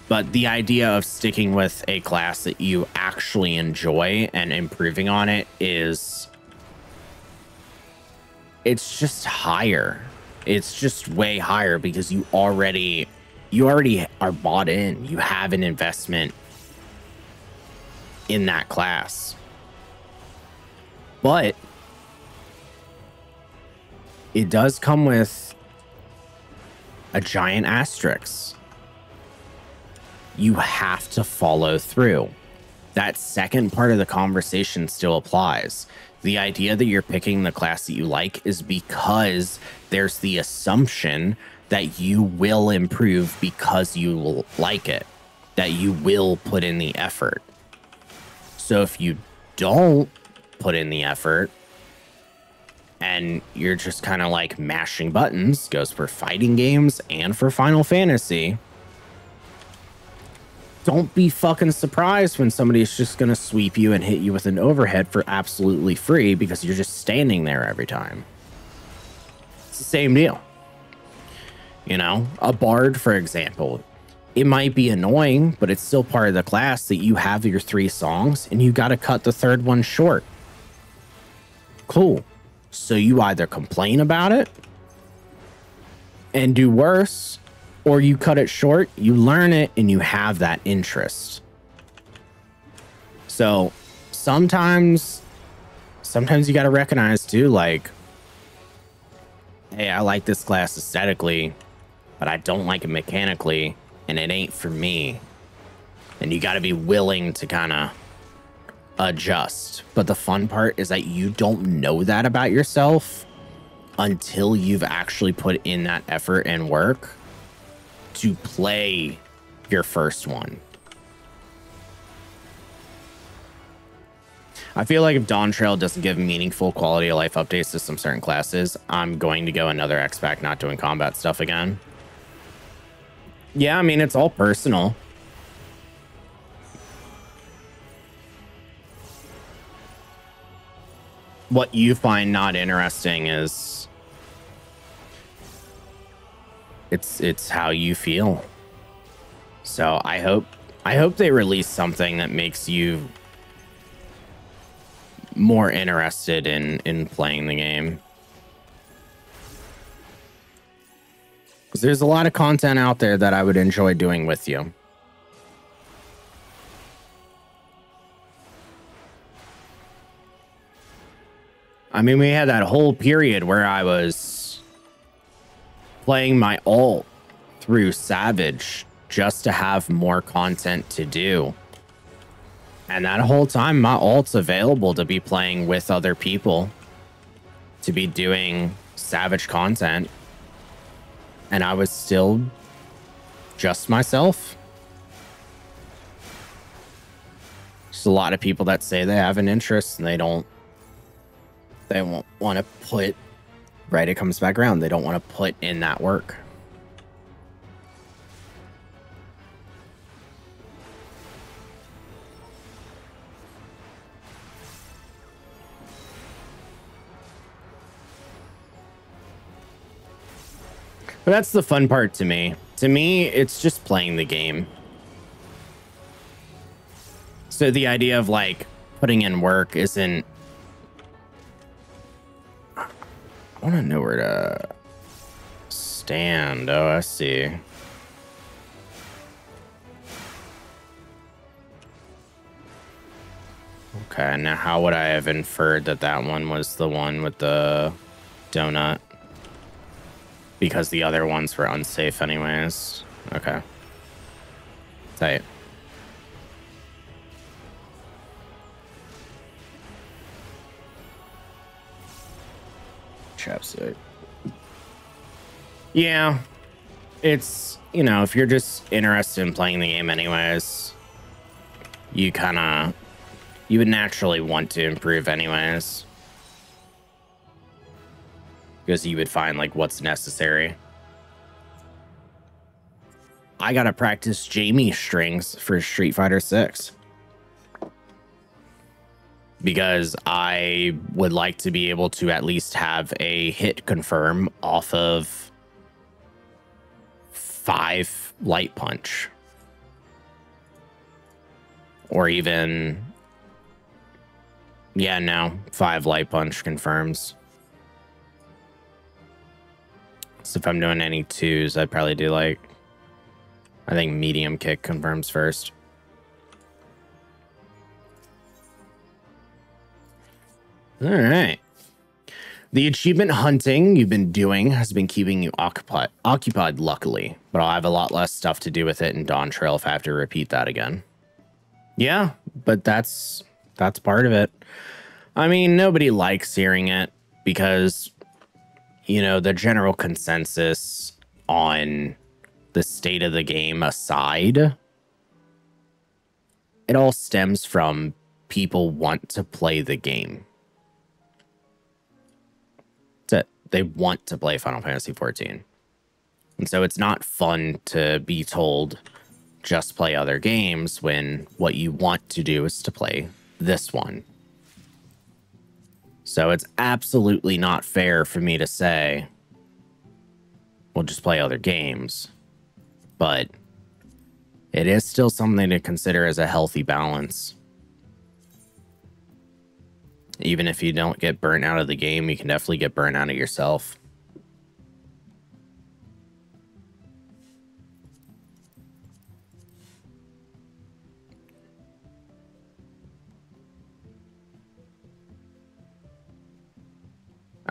But the idea of sticking with a class that you actually enjoy and improving on it it's just higher. It's just way higher because you already are bought in. You have an investment in that class. But it does come with a giant asterisk. You have to follow through. That second part of the conversation still applies. The idea that you're picking the class that you like is because there's the assumption that you will improve because you will like it, that you will put in the effort. So if you don't put in the effort and you're just kind of like mashing buttons, goes for fighting games and for Final Fantasy, don't be fucking surprised when somebody's just going to sweep you and hit you with an overhead for absolutely free because you're just standing there every time. It's the same deal. You know, a bard, for example, it might be annoying, but it's still part of the class that you have your 3 songs and you got to cut the 3rd one short. Cool. So you either complain about it and do worse, or you cut it short, you learn it, and you have that interest. So sometimes you got to recognize too, like, hey, I like this class aesthetically, but I don't like it mechanically, and it ain't for me. And you got to be willing to kind of adjust. But the fun part is that you don't know that about yourself until you've actually put in that effort and work to play your first one. I feel like if Dawntrail doesn't give meaningful quality of life updates to some certain classes, I'm going to go another X-Pac not doing combat stuff again. Yeah, I mean, it's all personal. What you find not interesting is it's how you feel. So I hope they release something that makes you more interested in playing the game. Because there's a lot of content out there that I would enjoy doing with you. I mean, we had that whole period where I was playing my alt through Savage just to have more content to do. And that whole time, my alt's available to be playing with other people, to be doing Savage content. And I was still just myself. There's a lot of people that say they have an interest and they won't want to put, right, it comes back around. They don't want to put in that work. But that's the fun part to me. To me, it's just playing the game. So the idea of like putting in work isn't... I want to know where to stand. Oh, I see. Okay, now how would I have inferred that that one was the one with the donut? Because the other ones were unsafe anyways. Okay. Tight. Chapstick. Yeah. It's, you know, if you're just interested in playing the game anyways, you would naturally want to improve anyways. Because you would find like what's necessary. I gotta practice Jamie strings for Street Fighter 6. Because I would like to be able to at least have a hit confirm off of 5 light punch. Or even, yeah, no, 5 light punch confirms. So if I'm doing any 2s, I'd probably do like, I think medium kick confirms first. All right. The achievement hunting you've been doing has been keeping you occupied, luckily, but I'll have a lot less stuff to do with it in Dawntrail if I have to repeat that again. Yeah, but that's part of it. I mean, nobody likes hearing it because, you know, the general consensus on the state of the game aside, it all stems from people want to play the game. That's it. They want to play Final Fantasy XIV. And so it's not fun to be told just play other games when what you want to do is to play this one. So it's absolutely not fair for me to say, well, just play other games. But it is still something to consider as a healthy balance. Even if you don't get burnt out of the game, you can definitely get burnt out of yourself.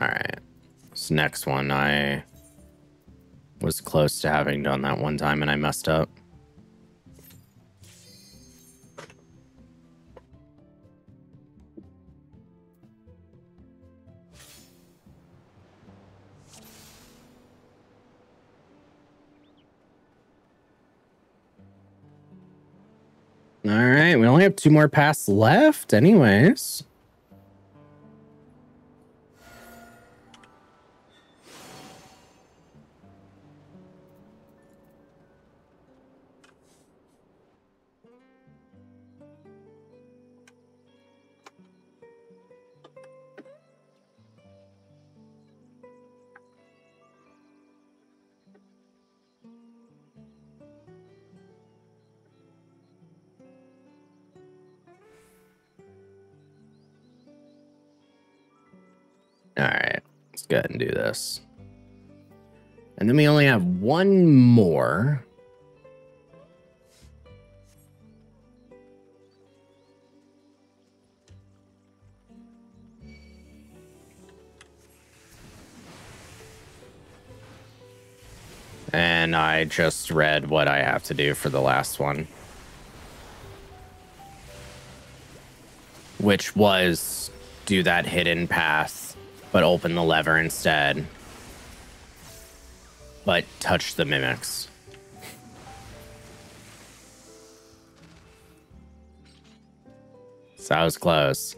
All right. This next one, I was close to having done that one time and I messed up. All right, we only have 2 more paths left anyways. All right, let's go ahead and do this. And then we only have 1 more. And I just read what I have to do for the last one. which was do that hidden path, but open the lever instead, but touch the mimics. So I was close.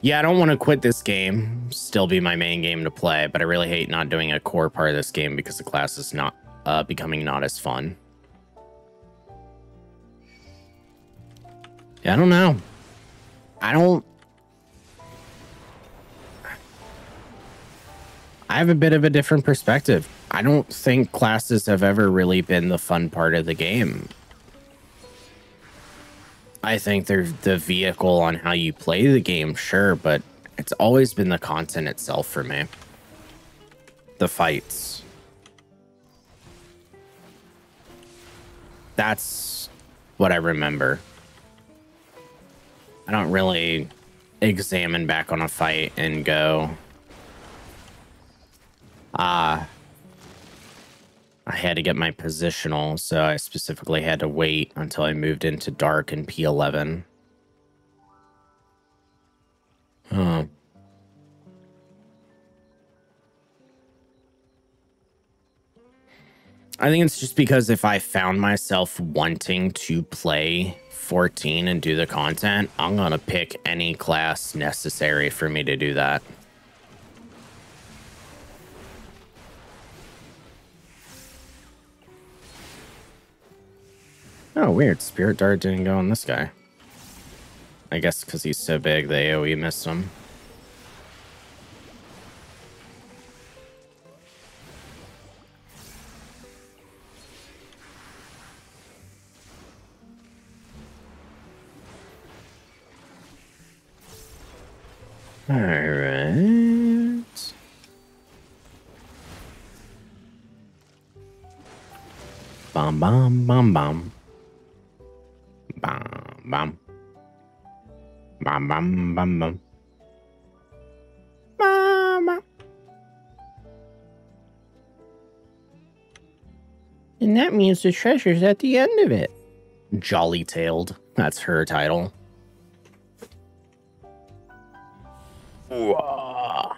Yeah, I don't want to quit this game, still be my main game to play, but I really hate not doing a core part of this game because the class is not becoming not as fun. Yeah, I don't know. I have a bit of a different perspective. I don't think classes have ever really been the fun part of the game. I think they're the vehicle on how you play the game, sure, but it's always been the content itself for me. The fights. That's what I remember. I don't really examine back on a fight and go, I had to get my positional, so I specifically had to wait until I moved into dark in P11. Huh. I think it's just because if I found myself wanting to play 14 and do the content, I'm going to pick any class necessary for me to do that. Oh, weird. Spirit Dart didn't go on this guy. I guess because he's so big, the AoE missed him. All right. Bum, bum, bum, bum. Bum, bum. Bum, bum, bum, bum. Mama. And that means the treasure's at the end of it. Jolly Tailed. That's her title. Whoa.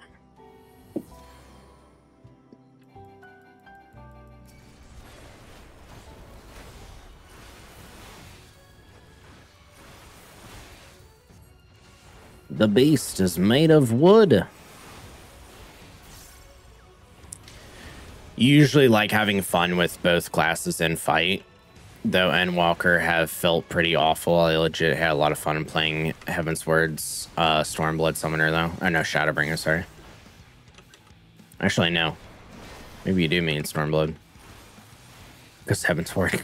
The beast is made of wood. Usually like having fun with both classes in fight, though Endwalker have felt pretty awful. I legit had a lot of fun playing Heavensward's Stormblood Summoner, though. Oh, no, Shadowbringer, sorry. Actually, no. Maybe you do mean Stormblood. Because Heavensward.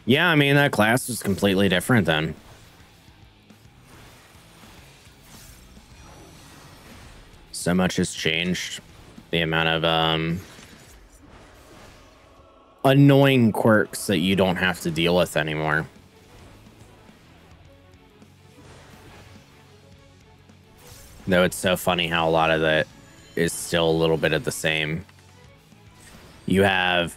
Yeah, I mean, that class was completely different then. So much has changed. The amount of annoying quirks that you don't have to deal with anymore. Though it's so funny how a lot of that is still a little bit of the same. You have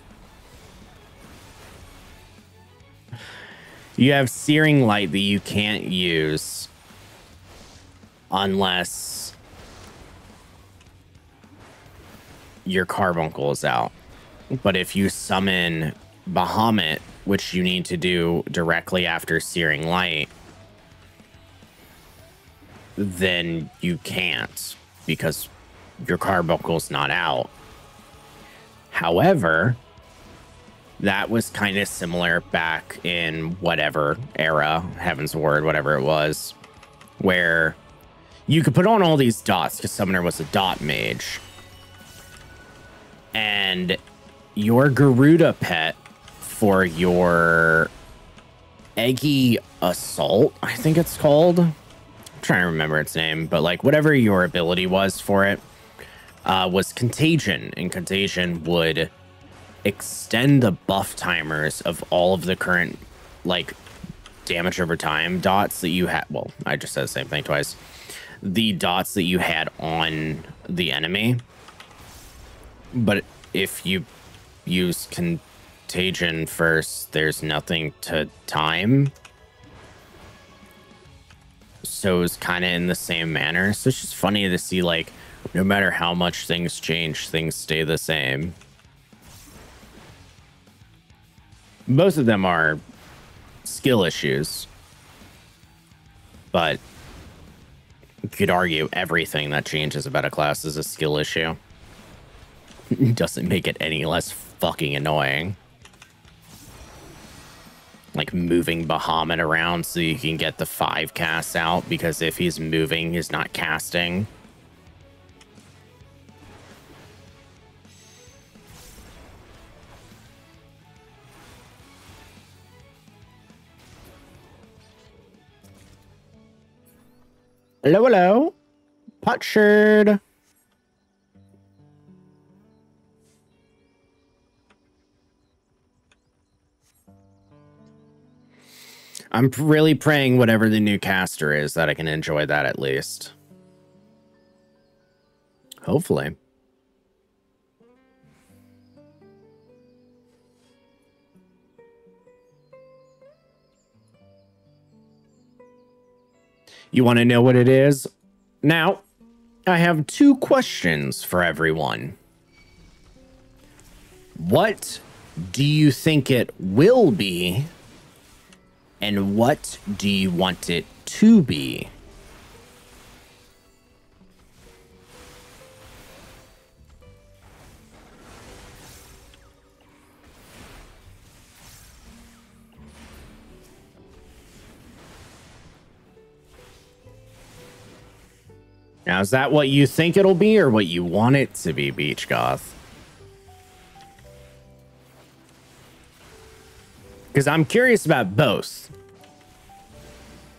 Searing Light that you can't use unless your Carbuncle is out. But if you summon Bahamut, which you need to do directly after Searing Light, then you can't because your Carbuncle's not out. However, that was kind of similar back in whatever era, Heavensward, whatever it was, where you could put on all these dots because Summoner was a dot mage. And your Garuda pet for your Eggy Assault, I think it's called. I'm trying to remember its name, but like whatever your ability was for it, was Contagion, and Contagion would extend the buff timers of all of the current like damage over time dots that you had. Well, I just said the same thing twice. The dots that you had on the enemy. But if you use Contagion first, there's nothing to time. So it's kind of in the same manner. So it's just funny to see, like, no matter how much things change, things stay the same. Both of them are skill issues. But you could argue everything that changes about a class is a skill issue. It doesn't make it any less fucking annoying. Like moving Bahamut around so you can get the 5 casts out, because if he's moving, he's not casting. Hello, hello. Potsherd. I'm really praying whatever the new caster is that I can enjoy that at least. Hopefully. You want to know what it is? Now, I have 2 questions for everyone. What do you think it will be? And what do you want it to be? Now, is that what you think it'll be or what you want it to be, Beach Goth? Because I'm curious about both.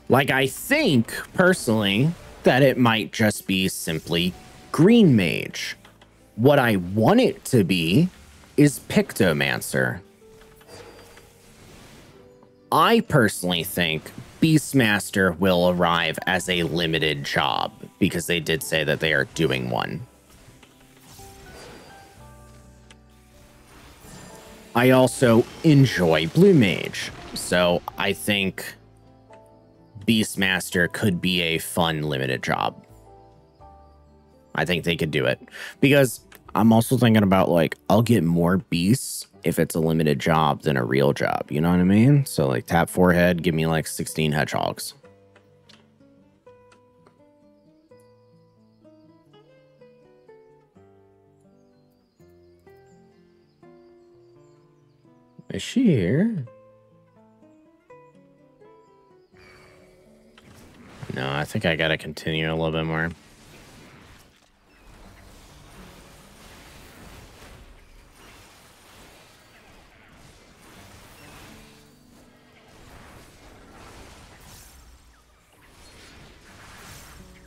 Like, I think, personally, that it might just be simply Green Mage. What I want it to be is Pictomancer. I personally think Beastmaster will arrive as a limited job, because they did say that they are doing one. I also enjoy Blue Mage, so I think Beastmaster could be a fun limited job. I think they could do it, because I'm also thinking about, like, I'll get more beasts if it's a limited job than a real job. You know what I mean? So, like, tap 4 head, give me like 16 hedgehogs. Is she here? No, I think I gotta continue a little bit more.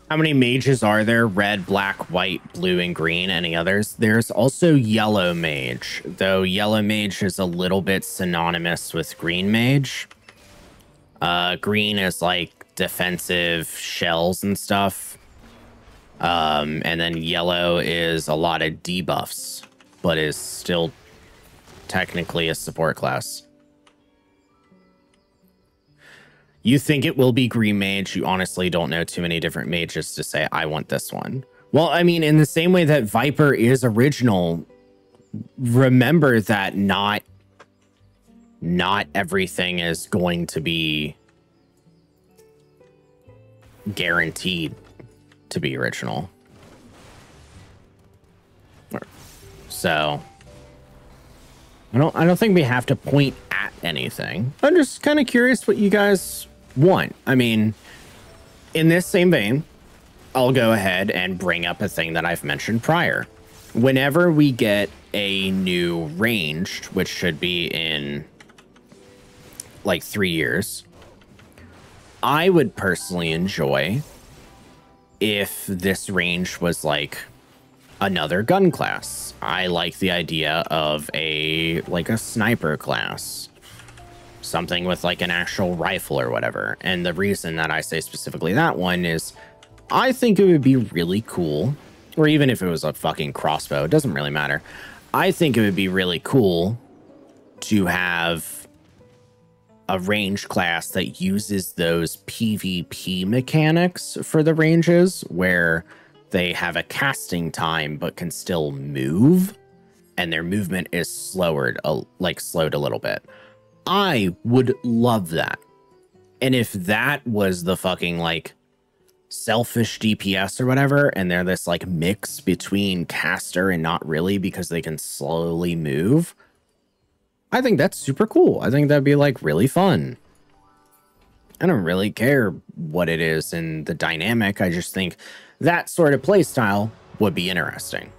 How many mages are there? Red, black, white, blue, and green. Any others? There's also yellow mage, though yellow mage is a little bit synonymous with green mage. Green is like defensive shells and stuff. And then yellow is a lot of debuffs, but is still technically a support class. You think it will be Green Mage. You honestly don't know too many different mages to say, I want this one. Well, I mean, in the same way that Viper is original, remember that not everything is going to be guaranteed to be original. So I don't think we have to point at anything. I'm just kind of curious what you guys want. I mean, in this same vein, I'll go ahead and bring up a thing that I've mentioned prior. Whenever we get a new ranged, which should be in like 3 years, I would personally enjoy if this range was like another gun class. I like the idea of a sniper class, something with like an actual rifle or whatever. And the reason that I say specifically that one is I think it would be really cool, or even if it was a fucking crossbow, it doesn't really matter. I think it would be really cool to have a range class that uses those PvP mechanics for the ranges, where they have a casting time but can still move, and their movement is slowed a little bit. I would love that. And if that was the fucking like selfish DPS or whatever, and they're this like mix between caster and not really because they can slowly move, I think that's super cool. I think that'd be like really fun. I don't really care what it is in the dynamic. I just think that sort of play style would be interesting.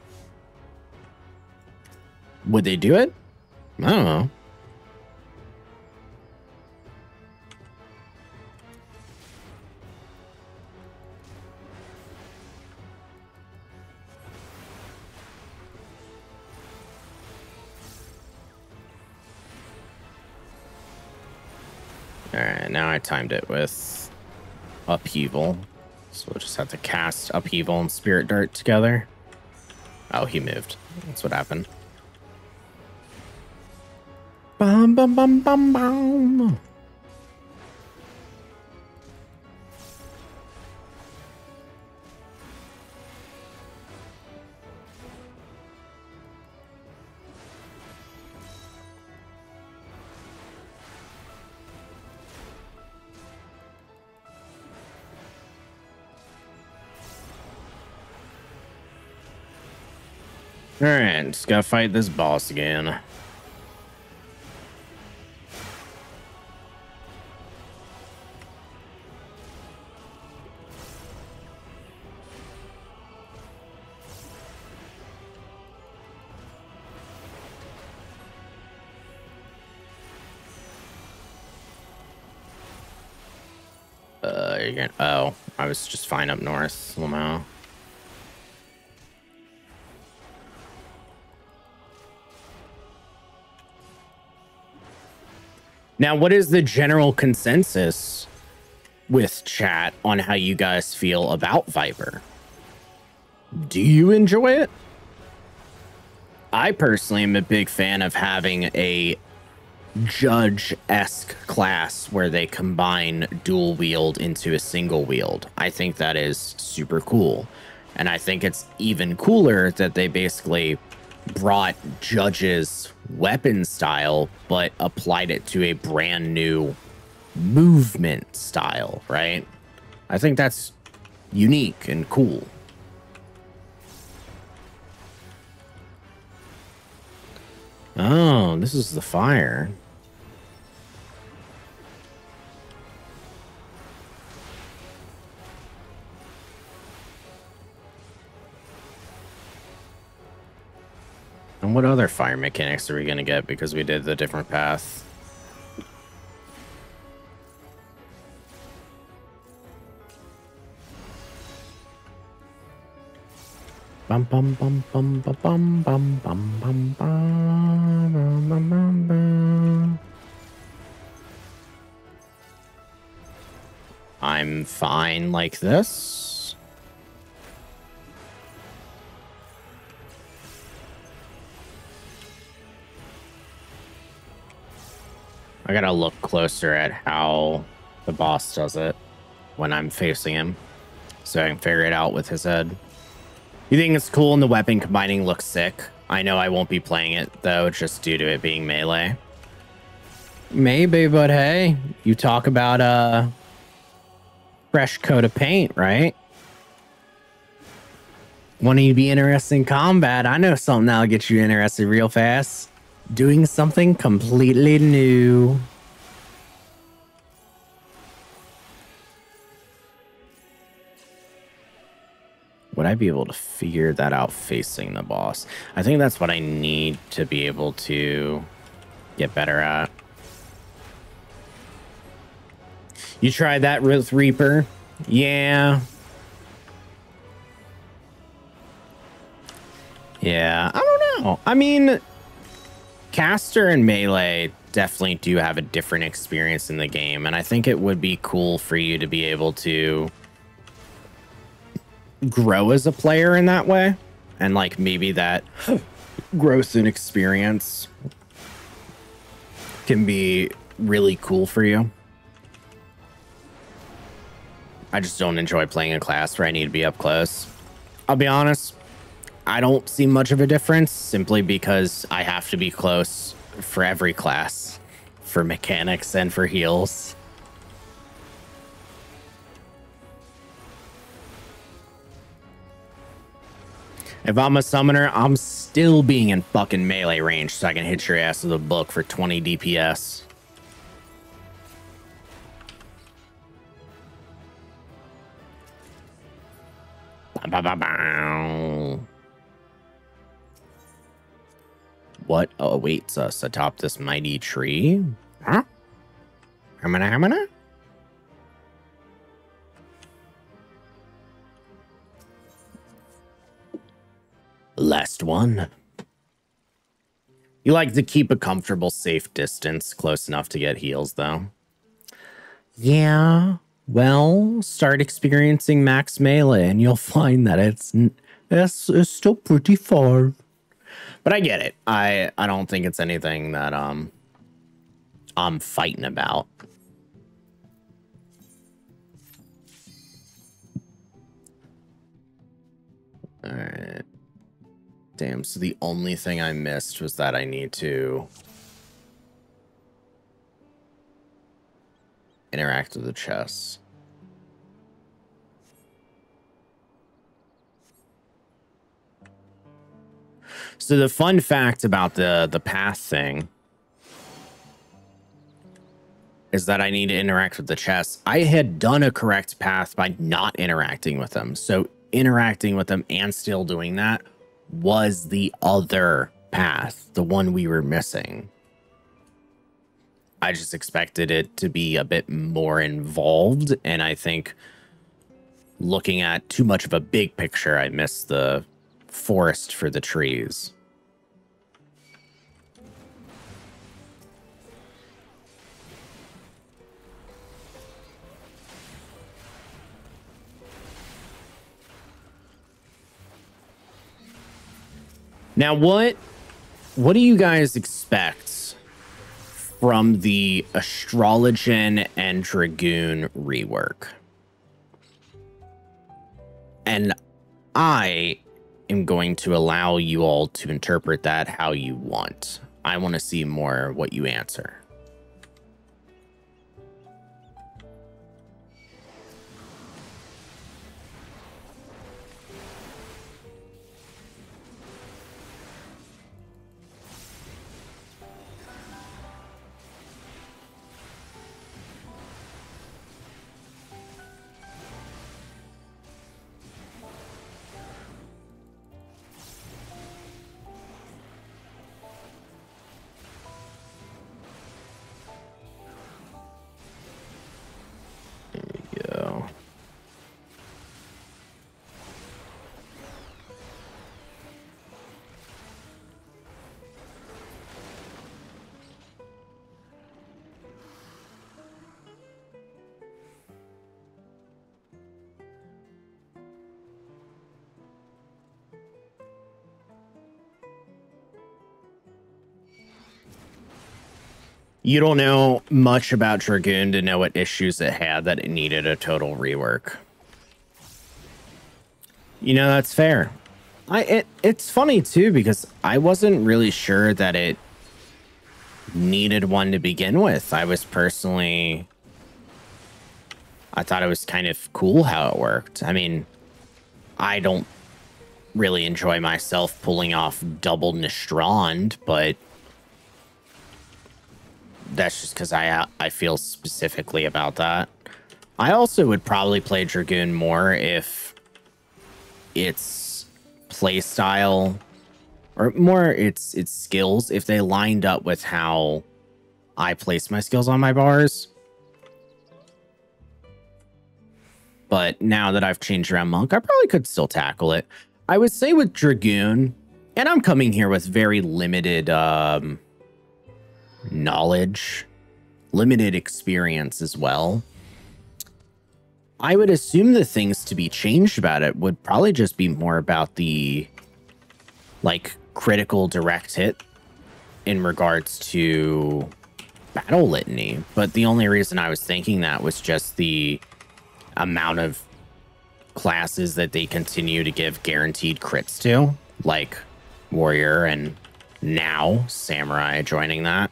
Would they do it? I don't know. All right, now I timed it with Upheaval. So we'll just have to cast Upheaval and Spirit Dart together. Oh, he moved. That's what happened. Bum, bum, bum, bum, bum. All right, just gotta fight this boss again. You're gonna, oh, I was just fine up north, Lamau. Now, what is the general consensus with chat on how you guys feel about Viper? Do you enjoy it? I personally am a big fan of having a judge-esque class where they combine dual wield into a single wield. I think that is super cool. And I think it's even cooler that they basically brought Judge's weapon style, but applied it to a brand new movement style, right? I think that's unique and cool. Oh, this is the fire. And what other fire mechanics are we going to get because we did the different path? Bum bum bum bum bum bum bum bum bum bum bum bum bum. I'm fine like this. I gotta look closer at how the boss does it when I'm facing him, so I can figure it out with his head. You think it's cool and the weapon combining looks sick? I know I won't be playing it, though, just due to it being melee. Maybe, but hey, you talk about a fresh coat of paint, right? Want you to be interested in combat? I know something that'll get you interested real fast. Doing something completely new. Would I be able to figure that out facing the boss? I think that's what I need to be able to get better at. You tried that with Reaper? Yeah. Yeah, I don't know. I mean, caster and melee definitely do have a different experience in the game, and I think it would be cool for you to be able to grow as a player in that way, and like maybe that growth and experience can be really cool for you. I just don't enjoy playing a class where I need to be up close. I'll be honest, I don't see much of a difference simply because I have to be close for every class, for mechanics and for heals. If I'm a summoner, I'm still being in fucking melee range so I can hit your ass with a book for 20 DPS. What awaits us atop this mighty tree? Huh? Hamana? Last one. You like to keep a comfortable, safe distance, close enough to get heals, though. Yeah, well, start experiencing max melee, and you'll find that it's still pretty far. But I get it. I don't think it's anything that I'm fighting about. All right. Damn, so the only thing I missed was that I need to interact with the chest. So the fun fact about the path thing is that I need to interact with the chest. I had done a correct path by not interacting with them. So interacting with them and still doing that was the other path, the one we were missing. I just expected it to be a bit more involved, and I think looking at too much of a big picture, I missed the forest for the trees. Now, what do you guys expect from the Astrologian and Dragoon rework? And I am going to allow you all to interpret that how you want. I want to see more what you answer. Go. You don't know much about Dragoon to know what issues it had that it needed a total rework. You know, that's fair. It's funny too, because I wasn't really sure that it needed one to begin with. I thought it was kind of cool how it worked. I mean, I don't really enjoy myself pulling off double Nistrand, but that's just because I feel specifically about that. I also would probably play Dragoon more if its playstyle, or more its skills, if they lined up with how I place my skills on my bars. But now that I've changed around Monk, I probably could still tackle it. I would say with Dragoon, and I'm coming here with very limited knowledge, limited experience as well. I would assume the things to be changed about it would probably just be more about the, like, critical direct hit in regards to battle litany, but the only reason I was thinking that was just the amount of classes that they continue to give guaranteed crits to, like warrior and now samurai joining that.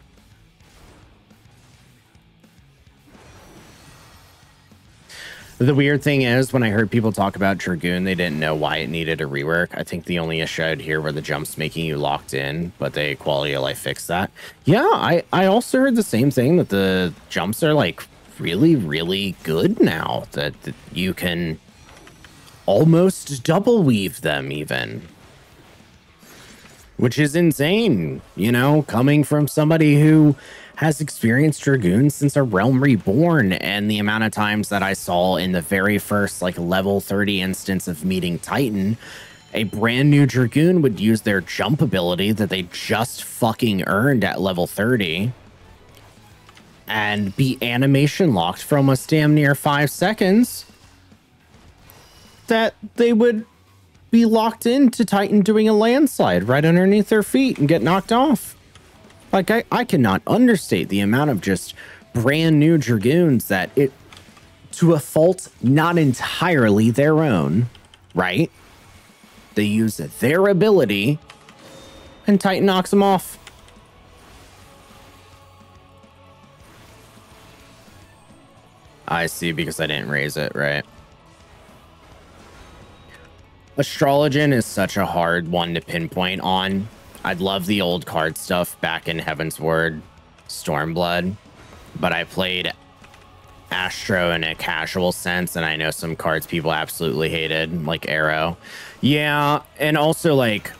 The weird thing is, when I heard people talk about Dragoon, they didn't know why it needed a rework. I think the only issue I'd hear were the jumps making you locked in, but they quality of life fixed that. Yeah, I also heard the same thing, that the jumps are like really, really good now, that you can almost double weave them even. Which is insane, you know, coming from somebody who has experienced Dragoon since A Realm Reborn, and the amount of times that I saw in the very first like level 30 instance of meeting Titan, a brand new Dragoon would use their jump ability that they just fucking earned at level 30 and be animation locked for almost damn near 5 seconds, that they would be locked into Titan doing a landslide right underneath their feet and get knocked off. Like, I cannot understate the amount of just brand new Dragoons that it, to a fault not entirely their own, right? They use their ability and Titan knocks them off. I see, because I didn't raise it, right? Astrologian is such a hard one to pinpoint on. I'd love the old card stuff back in Heavensward, Stormblood, but I played Astro in a casual sense, and I know some cards people absolutely hated, like Arrow. Yeah, and also, like,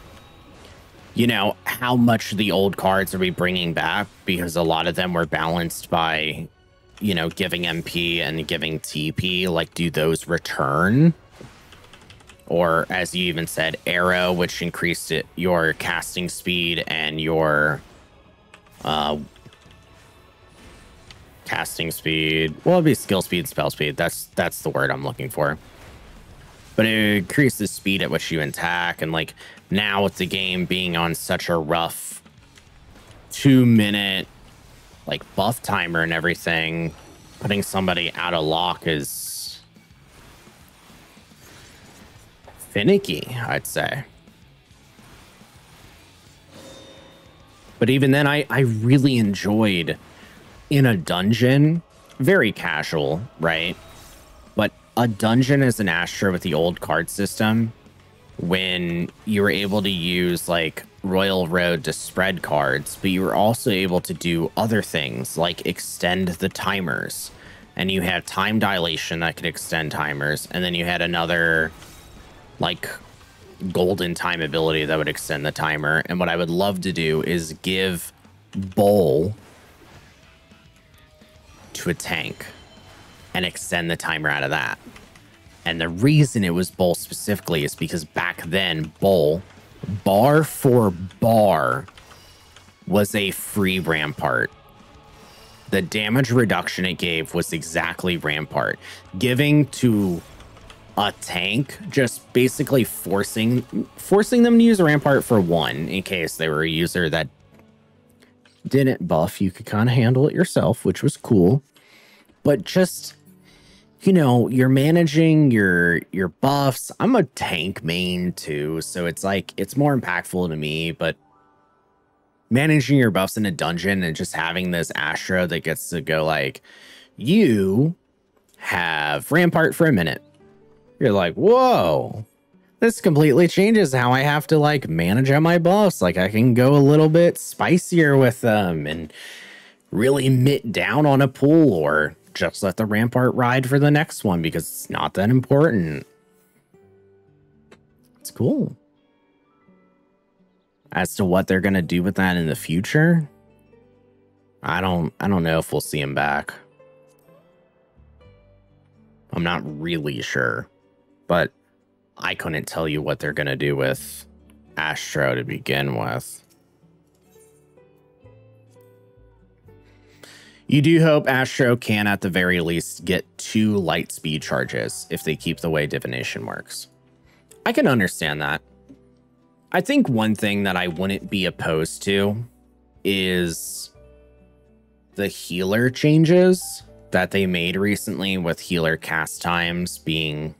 you know, how much the old cards are we bringing back? Because a lot of them were balanced by, you know, giving MP and giving TP. Like, do those return? Or, as you even said, Arrow, which increased your casting speed and your casting speed. Well, it'd be skill speed, spell speed. That's the word I'm looking for. But it increases speed at which you attack. And like now with the game being on such a rough 2-minute like buff timer and everything, putting somebody out of lock is finicky, I'd say. But even then, I really enjoyed in a dungeon, very casual, right? But a dungeon as an Astro with the old card system, when you were able to use like Royal Road to spread cards, but you were also able to do other things like extend the timers. And you had time dilation that could extend timers. And then you had another like golden time ability that would extend the timer. And what I would love to do is give Bowl to a tank and extend the timer out of that. And the reason it was Bowl specifically is because back then Bowl, bar for bar, was a free Rampart. The damage reduction it gave was exactly Rampart. Giving to a tank, just basically forcing them to use a Rampart for one, in case they were a user that didn't buff. You could kind of handle it yourself, which was cool. But just, you know, you're managing your buffs. I'm a tank main too, so it's like it's more impactful to me. But managing your buffs in a dungeon and just having this Astro that gets to go like, you have Rampart for a minute. You're like, whoa, this completely changes how I have to like manage on my buffs. Like I can go a little bit spicier with them and really mitt down on a pool, or just let the Rampart ride for the next one because it's not that important. It's cool. As to what they're going to do with that in the future, I don't know if we'll see him back. I'm not really sure. But I couldn't tell you what they're going to do with Astro to begin with. You do hope Astro can, at the very least, get 2 light speed charges if they keep the way Divination works. I can understand that. I think one thing that I wouldn't be opposed to is the healer changes that they made recently, with healer cast times being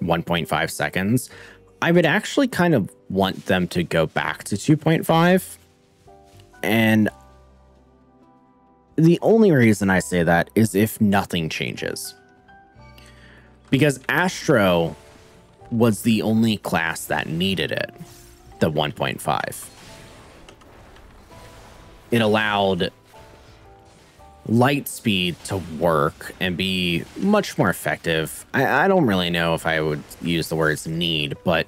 1.5 seconds. I would actually kind of want them to go back to 2.5. And the only reason I say that is if nothing changes. Because Astro was the only class that needed it, the 1.5. It allowed light speed to work and be much more effective. I don't really know if I would use the words need, but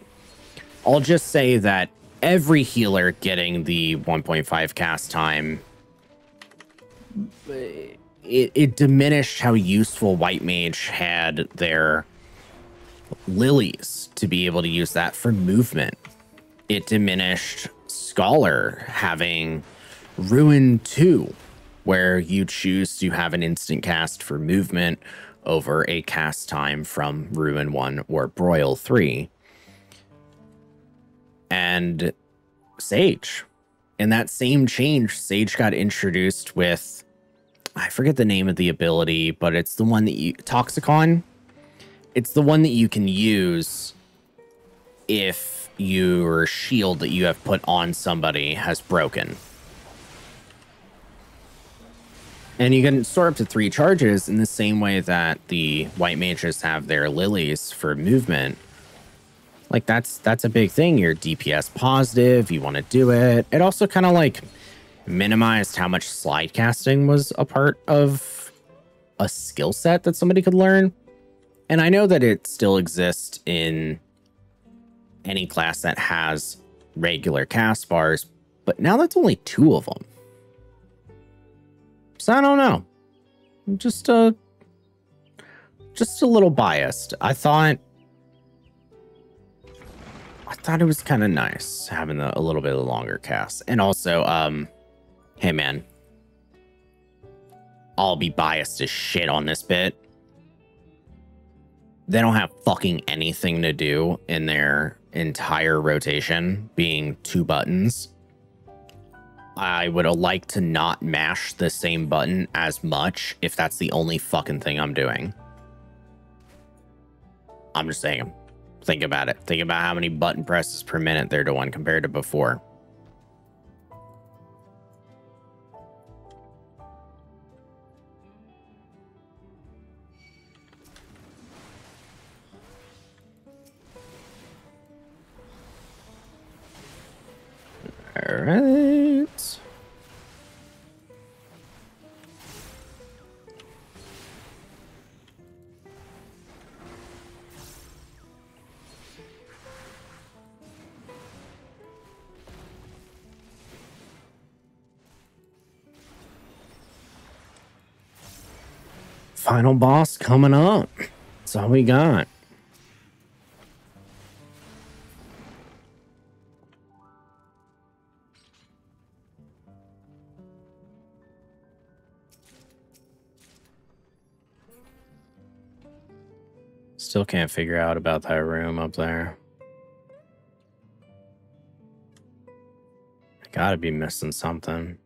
I'll just say that every healer getting the 1.5 cast time, it diminished how useful White Mage had their lilies to be able to use that for movement. It diminished Scholar having Ruin 2, where you choose to have an instant cast for movement over a cast time from Ruin 1 or Broil 3. And Sage. In that same change, Sage got introduced with, I forget the name of the ability, but it's the one that you, Toxicon. It's the one that you can use if your shield that you have put on somebody has broken. And you can store up to 3 charges in the same way that the White Mages have their lilies for movement. Like, that's a big thing. You're DPS positive, you want to do it. It also kind of like minimized how much slide casting was a part of a skill set that somebody could learn. And I know that it still exists in any class that has regular cast bars, but now that's only 2 of them. So I don't know. I'm just a little biased. I thought it was kind of nice having a little bit of a longer cast. And also, hey man, I'll be biased as shit on this bit. They don't have fucking anything to do in their entire rotation, being 2 buttons. I would like to not mash the same button as much if that's the only fucking thing I'm doing. I'm just saying. Think about it. Think about how many button presses per minute they're doing compared to before. All right. Final boss coming up. That's all we got. Still can't figure out about that room up there. I gotta be missing something.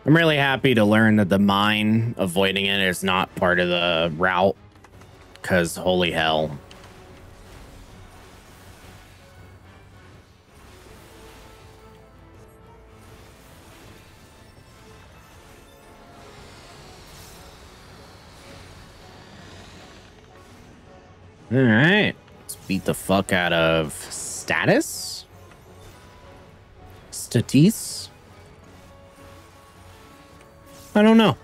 I'm really happy to learn that the mine, avoiding it, is not part of the route, because holy hell. All right, let's beat the fuck out of Status. Statis. I don't know.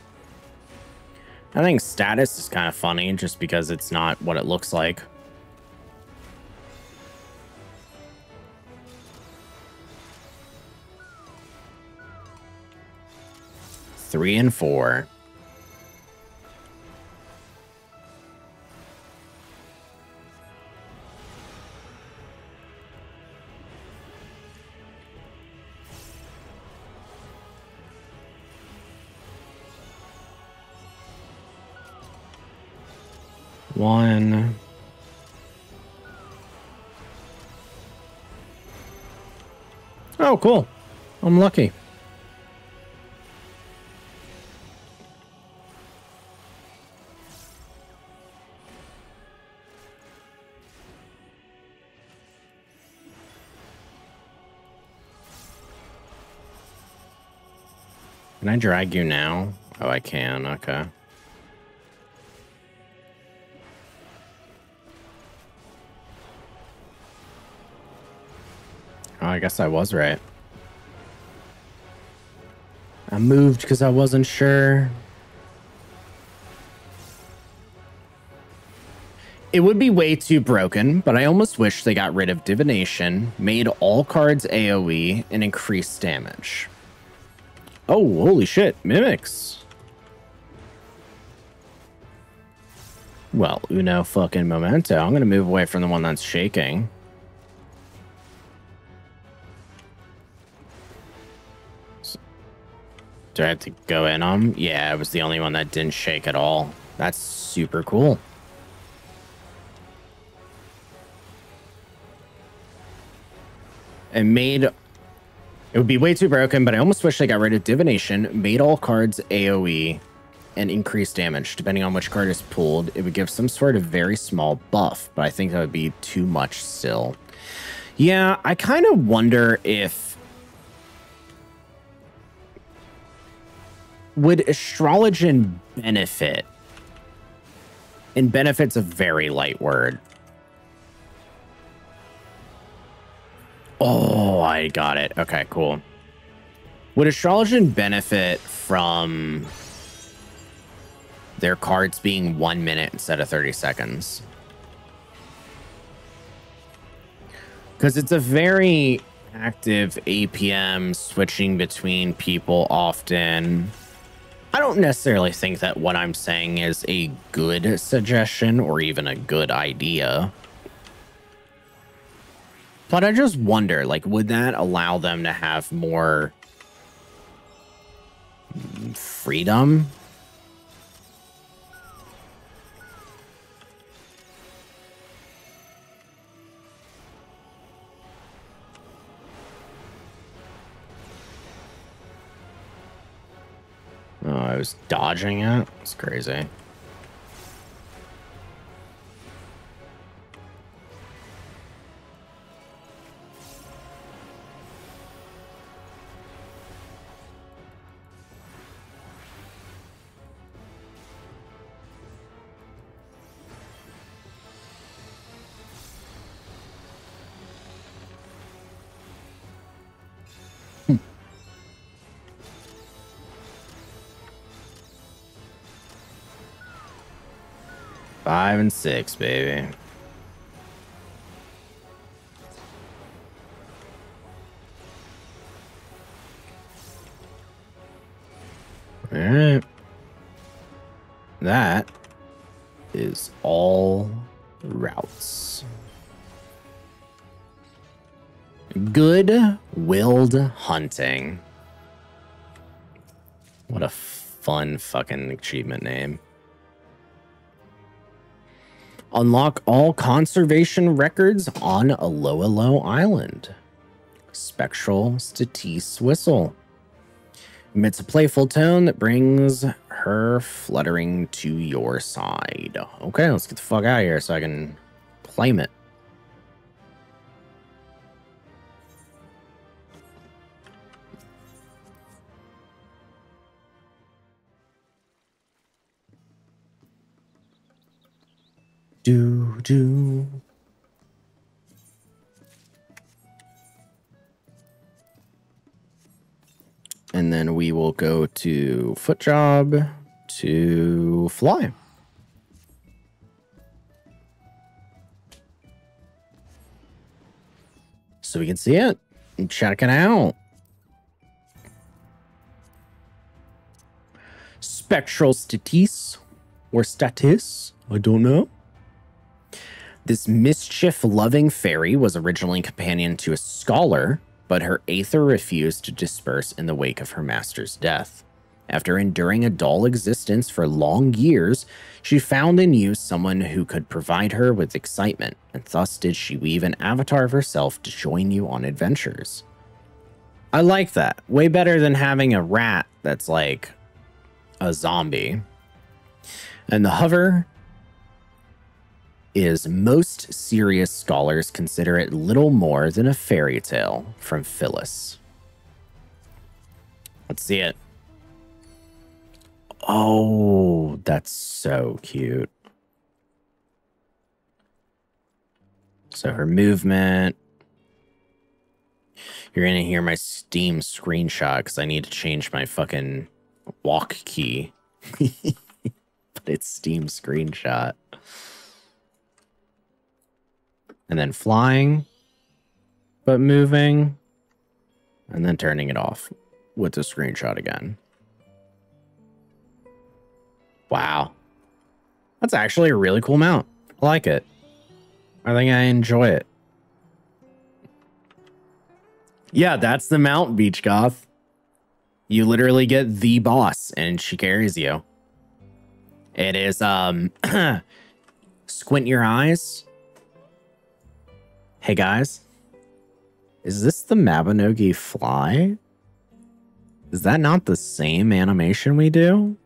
I think Status is kind of funny just because it's not what it looks like. Three and 4. 1. Oh, cool. I'm lucky. Can I drag you now? Oh, I can. Okay. Oh, I guess I was right. I moved because I wasn't sure. It would be way too broken, but I almost wish they got rid of Divination, made all cards AoE, and increased damage. Oh, holy shit. Mimics. Well, uno fucking momento. I'm going to move away from the one that's shaking. Do I have to go in on him? Yeah, it was the only one that didn't shake at all. That's super cool. And made... It would be way too broken, but I almost wish they got rid of Divination, made all cards AoE, and increased damage. Depending on which card is pulled, it would give some sort of very small buff, but I think that would be too much still. Yeah, I kind of wonder if... Would Astrologian benefit? And benefit's a very light word. Oh, I got it. Okay, cool. Would Astrologian benefit from their cards being 1 minute instead of 30 seconds? Because it's a very active APM, switching between people often. I don't necessarily think that what I'm saying is a good suggestion or even a good idea. But I just wonder, like, would that allow them to have more freedom? Oh, I was dodging it? It's crazy. Five and 6, baby. All right. That is all routes. Good-willed hunting. What a fun fucking achievement name. Unlock all conservation records on Aloelo Island. Spectral Statisse Whistle. Emits a playful tone that brings her fluttering to your side. Okay, let's get the fuck out of here so I can claim it. Do. And then we will go to foot job to fly. So we can see it and check it out. Spectral Statisse or Statisse, I don't know. This mischief-loving fairy was originally companion to a scholar, but her aether refused to disperse in the wake of her master's death. After enduring a dull existence for long years, she found and used someone who could provide her with excitement, and thus did she weave an avatar of herself to join you on adventures. I like that. Way better than having a rat that's like a zombie. And the hover is most serious scholars consider it little more than a fairy tale from Phyllis. Let's see it. Oh, that's so cute. So her movement. You're going to hear my Steam screenshot because I need to change my fucking walk key. But it's Steam screenshot. And then flying, but moving, and then turning it off with the screenshot again. Wow. That's actually a really cool mount. I like it. I think I enjoy it. Yeah, that's the mount, Beach Goth. You literally get the boss and she carries you. It is, squint your eyes. Hey guys, is this the Mabinogi fly? Is that not the same animation we do?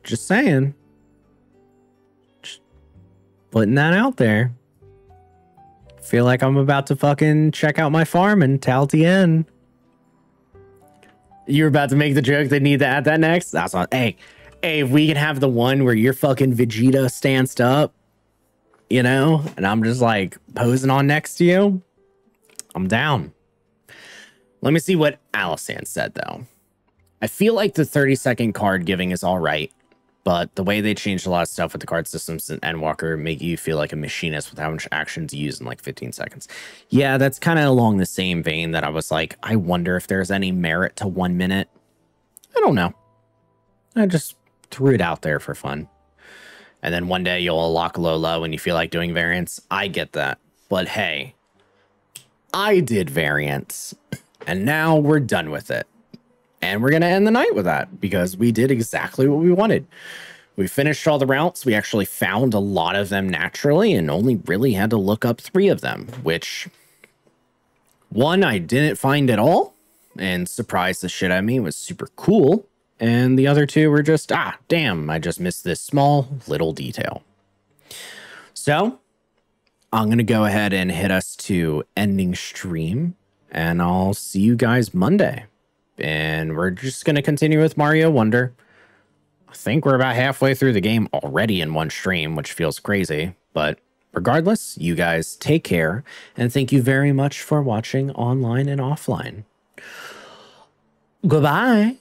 Just saying. Just putting that out there. Feel like I'm about to fucking check out my farm in Taltien. You're about to make the joke they need to add that next? That's not. Hey, if we can have the one where you're fucking Vegeta stanced up, you know, and I'm just like posing on next to you, I'm down. Let me see what Alisan said though. I feel like the 30-second card giving is all right, but the way they changed a lot of stuff with the card systems and Endwalker make you feel like a machinist with how much actions you use in like 15 seconds. Yeah, that's kind of along the same vein that I was like, I wonder if there's any merit to 1 minute. I don't know. I just threw it out there for fun. And then one day you'll lock low when you feel like doing variants. I get that. But hey, I did variants and now we're done with it. And we're going to end the night with that because we did exactly what we wanted. We finished all the routes. We actually found a lot of them naturally and only really had to look up 3 of them, which one I didn't find at all and surprised the shit out of me. It was super cool. And the other 2 were just, damn, I just missed this small little detail. So I'm going to go ahead and hit us to ending stream and I'll see you guys Monday. And we're just going to continue with Mario Wonder. I think we're about halfway through the game already in one stream, which feels crazy. But regardless, you guys take care. And thank you very much for watching online and offline. Goodbye.